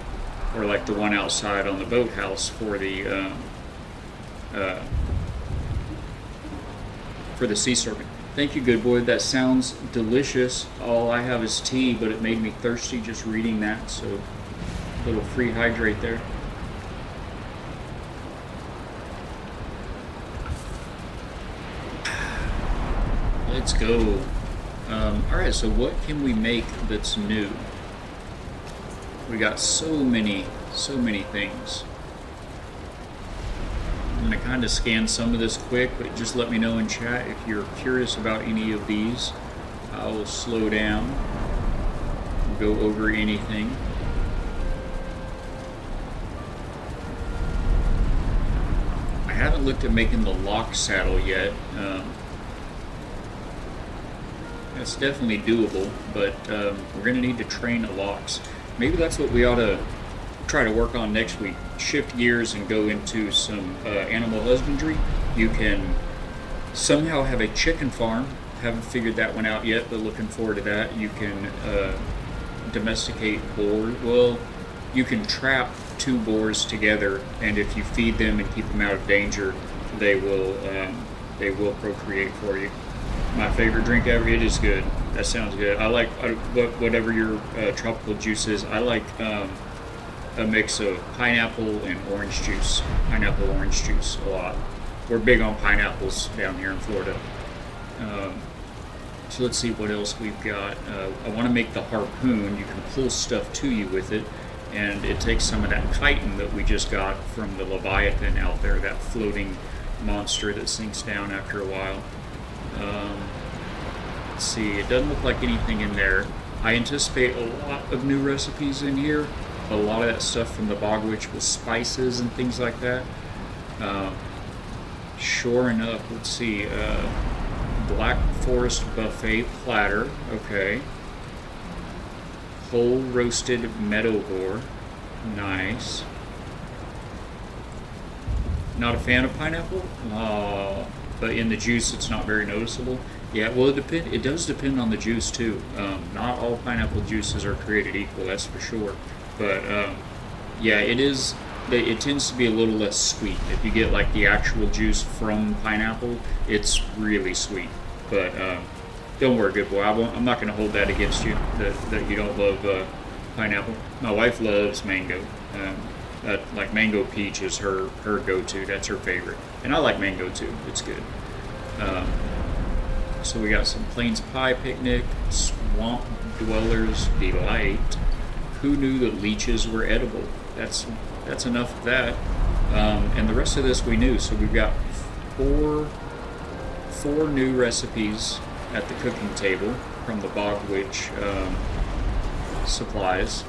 or like the one outside on the boathouse for the sea serpent. Thank you, Good Boy. That sounds delicious. All I have is tea, but it made me thirsty just reading that, so a little free hydrate there. Let's go. Alright, so what can we make that's new? We got so many things. I'm going to kind of scan some of this quick, but just let me know in chat if you're curious about any of these. I will slow down, go over anything. I haven't looked at making the lock saddle yet. That's definitely doable, but we're going to need to train the locks. Maybe that's what we ought to try to work on next week. Shift gears and go into some animal husbandry. You can somehow have a chicken farm. Haven't figured that one out yet, but looking forward to that. You can domesticate boars. Well, you can trap 2 boars together, and if you feed them and keep them out of danger, they will procreate for you. My favorite drink ever. It is good. That sounds good. I like whatever your tropical juice is. I like a mix of pineapple and orange juice. Pineapple orange juice a lot. We're big on pineapples down here in Florida. So let's see what else we've got. I want to make the harpoon. You can pull stuff to you with it, and it takes some of that chitin that we just got from the Leviathan out there, that floating monster that sinks down after a while. Let's see, it doesn't look like anything in there. I anticipate a lot of new recipes in here. A lot of that stuff from the Bog Witch with spices and things like that. Sure enough, let's see. Black Forest Buffet platter. Okay. Whole roasted meadow boar. Nice. Not a fan of pineapple? But in the juice it's not very noticeable. Yeah, well it does depend on the juice too. Not all pineapple juices are created equal, that's for sure. But yeah, it tends to be a little less sweet. If you get like the actual juice from pineapple, it's really sweet. But don't worry, good boy. I'm not going to hold that against you, that you don't love pineapple. My wife loves mango. Like mango peach is her go-to. That's her favorite. And I like mango too. It's good. So we got some Plains Pie Picnic, Swamp Dweller's Delight. Who knew that leeches were edible? That's enough of that. And the rest of this we knew. So we've got four new recipes at the cooking table from the Bog Witch supplies.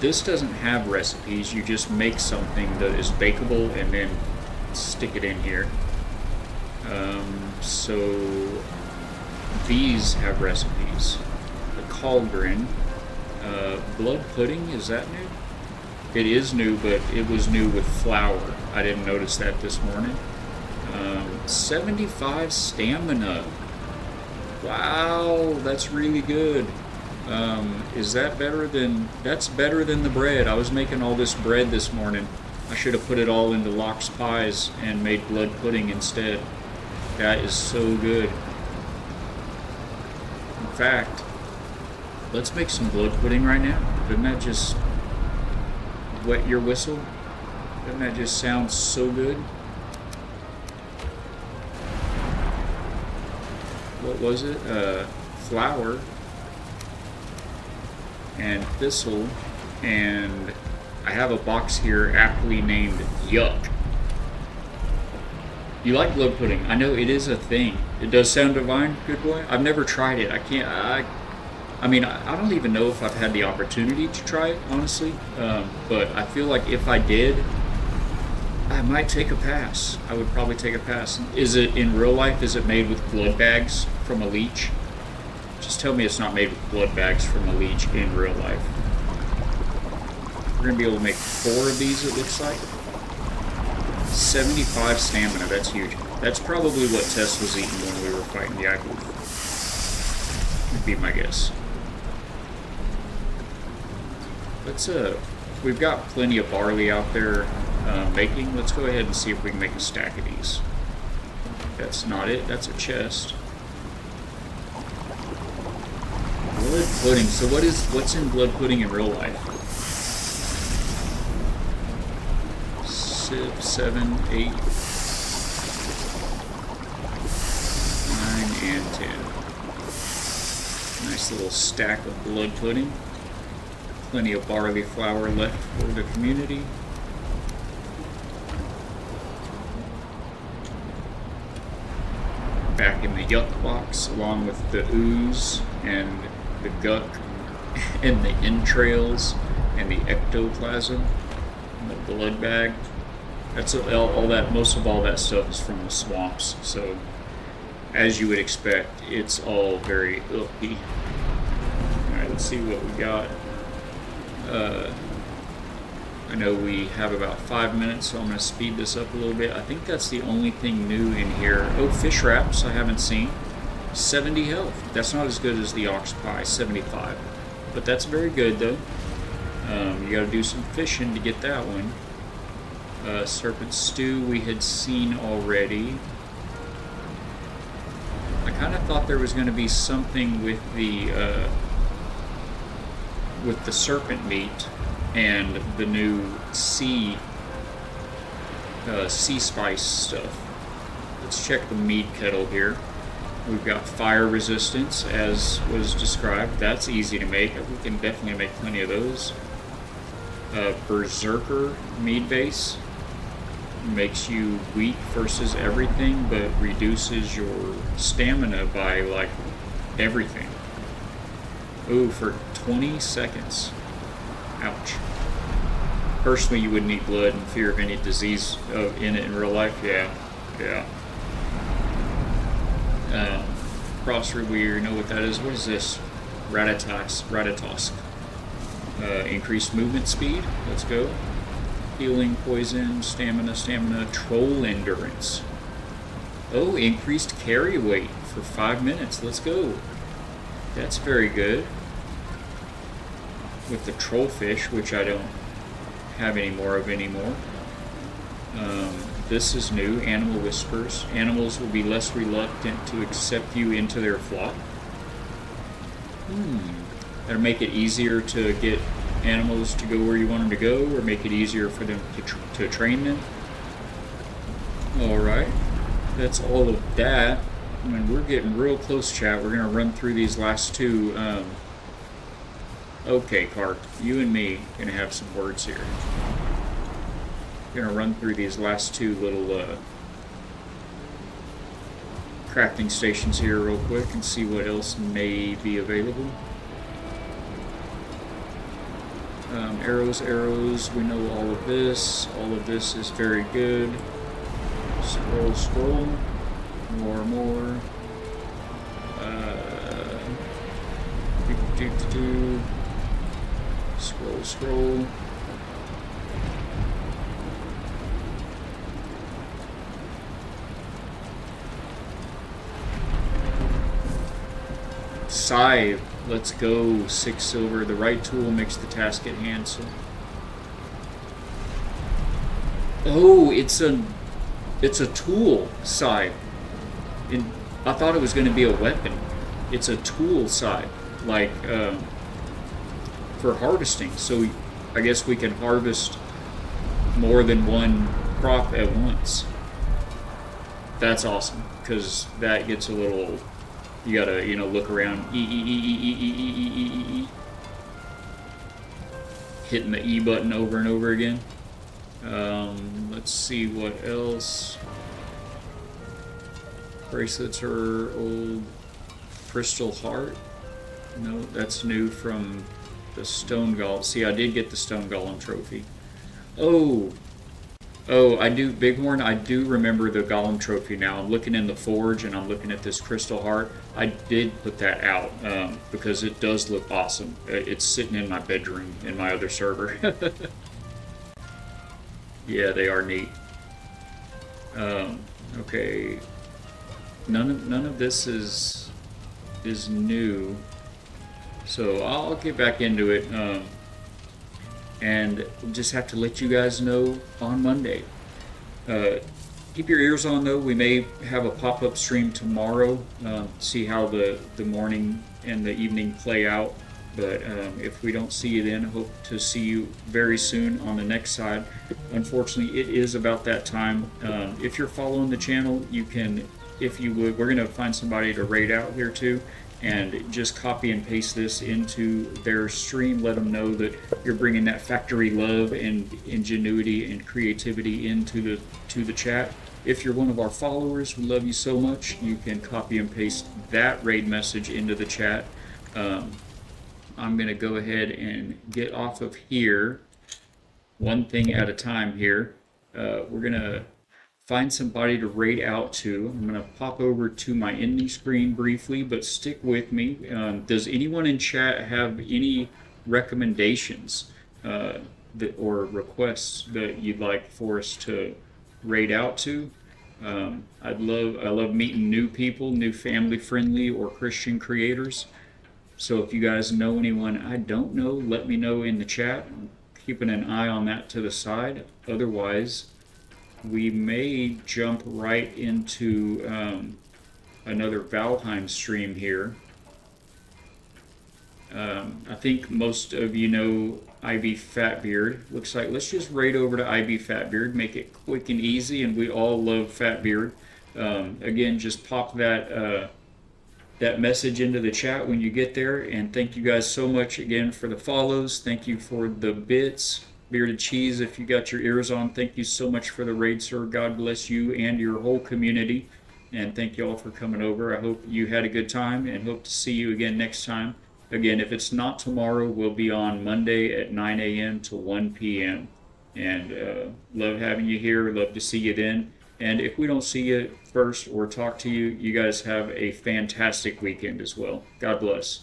This doesn't have recipes. You just make something that is bakeable and then stick it in here. So these have recipes. The cauldron, blood pudding, is that new? It is new, but it was new with flour. I didn't notice that this morning. 75 stamina. Wow, that's really good. Is that better than... That's better than the bread. I was making all this bread this morning. I should have put it all into lox pies and made blood pudding instead. That is so good. In fact, let's make some blood pudding right now. Doesn't that just wet your whistle? Doesn't that just sound so good? What was it? Flour and thistle, and I have a box here aptly named Yuck. You like blood pudding? I know it is a thing. It does sound divine, good boy. I've never tried it. I mean, I don't even know if I've had the opportunity to try it, honestly. But I feel like if I did, I might take a pass. I would probably take a pass. Is it in real life? Is it made with blood bags from a leech? Just tell me it's not made with blood bags from a leech in real life. We're gonna be able to make 4 of these, it looks like. 75 stamina, that's huge. That's probably what Tess was eating when we were fighting the Eye would be my guess. Let's we've got plenty of barley out there making. Let's go ahead and see if we can make a stack of these. That's not it, that's a chest. Blood pudding. So what's in blood pudding in real life? 6, 7, 8, 9, and 10. Nice little stack of blood pudding. Plenty of barley flour left for the community. back in the yuck box, along with the ooze and the guck and the entrails and the ectoplasm and the blood bag. That's all that. Most of all that stuff is from the swamps. So, as you would expect, it's all very icky. All right, let's see what we got. I know we have about 5 minutes, so I'm going to speed this up a little bit. I think that's the only thing new in here. Oh, fish wraps I haven't seen. 70 health. That's not as good as the ox pie, 75. But that's very good, though. You got to do some fishing to get that one. Serpent stew we had seen already. I kind of thought there was going to be something with the serpent meat and the new sea spice stuff. Let's check the mead kettle here. We've got fire resistance, as was described. That's easy to make. We can definitely make plenty of those. Berserker mead base makes you weak versus everything, but reduces your stamina by like everything. Ooh, for 20 seconds. Ouch. Personally, you wouldn't eat blood in fear of any disease in it in real life. Yeah. Cross revere, you know what that is? What is this? Ratatosk. Increased movement speed. Let's go. Healing, poison, stamina, troll endurance. Oh, increased carry weight for 5 minutes. Let's go. That's very good. With the trollfish, which I don't have any more of anymore. This is new. Animal whispers. Animals will be less reluctant to accept you into their flock. That'll make it easier to get animals to go where you want them to go, or make it easier for them to train them. Alright, that's all of that. I mean, we're getting real close, chat. We're going to run through these last two. Okay, Clark, you and me are going to have some words here. We're going to run through these last two little crafting stations here real quick and see what else may be available. Arrows, we know all of this. All of this is very good. Scroll. More. Scroll. Scythe. Let's go. 6 silver. The right tool makes the task at hand. So. Oh, it's a tool scythe. And I thought it was going to be a weapon. It's a tool scythe, like for harvesting. So I guess we can harvest more than one crop at once. That's awesome, because that gets a little. You gotta, look around. Hitting the E button over and over again. Let's see what else. Bracelets are old. Crystal Heart. No, that's new from the Stone Golem. See, I did get the Stone Golem trophy. Oh, I do, Bighorn, I do remember the Golem trophy now. I'm looking in the Forge and I'm looking at this Crystal Heart. I did put that out because it does look awesome. It's sitting in my bedroom in my other server. Yeah, they are neat. Okay. None of this is new. So I'll get back into it. And just have to let you guys know on Monday. Keep your ears on though. We may have a pop-up stream tomorrow. See how the morning and the evening play out. But if we don't see you then, hope to see you very soon on the next side. Unfortunately, it is about that time. If you're following the channel, you can, if you would, we're going to find somebody to raid out here too. And just copy and paste this into their stream. Let them know that you're bringing that factory love and ingenuity and creativity into the chat. If you're one of our followers, we love you so much. You can copy and paste that raid message into the chat. I'm going to go ahead and get off of here, one thing at a time here. We're going to find somebody to raid out to. I'm going to pop over to my ending screen briefly, but stick with me. Does anyone in chat have any recommendations or requests that you'd like for us to raid out to? I love meeting new people, new family friendly or Christian creators. So if you guys know anyone I don't know, let me know in the chat. I'm keeping an eye on that to the side. Otherwise, we may jump right into another Valheim stream here. I think most of you know IB Fatbeard. Looks like let's just raid over to IB Fatbeard, make it quick and easy, and we all love Fatbeard. Again, just pop that that message into the chat when you get there, and thank you guys so much again for the follows. Thank you for the bits. Bearded Cheese, if you got your ears on, thank you so much for the raid, sir. God bless you and your whole community, and thank you all for coming over. I hope you had a good time, and hope to see you again next time. Again, if it's not tomorrow, we'll be on Monday at 9 a.m. to 1 p.m. And love having you here. Love to see you then. And if we don't see you first or talk to you, you guys have a fantastic weekend as well. God bless.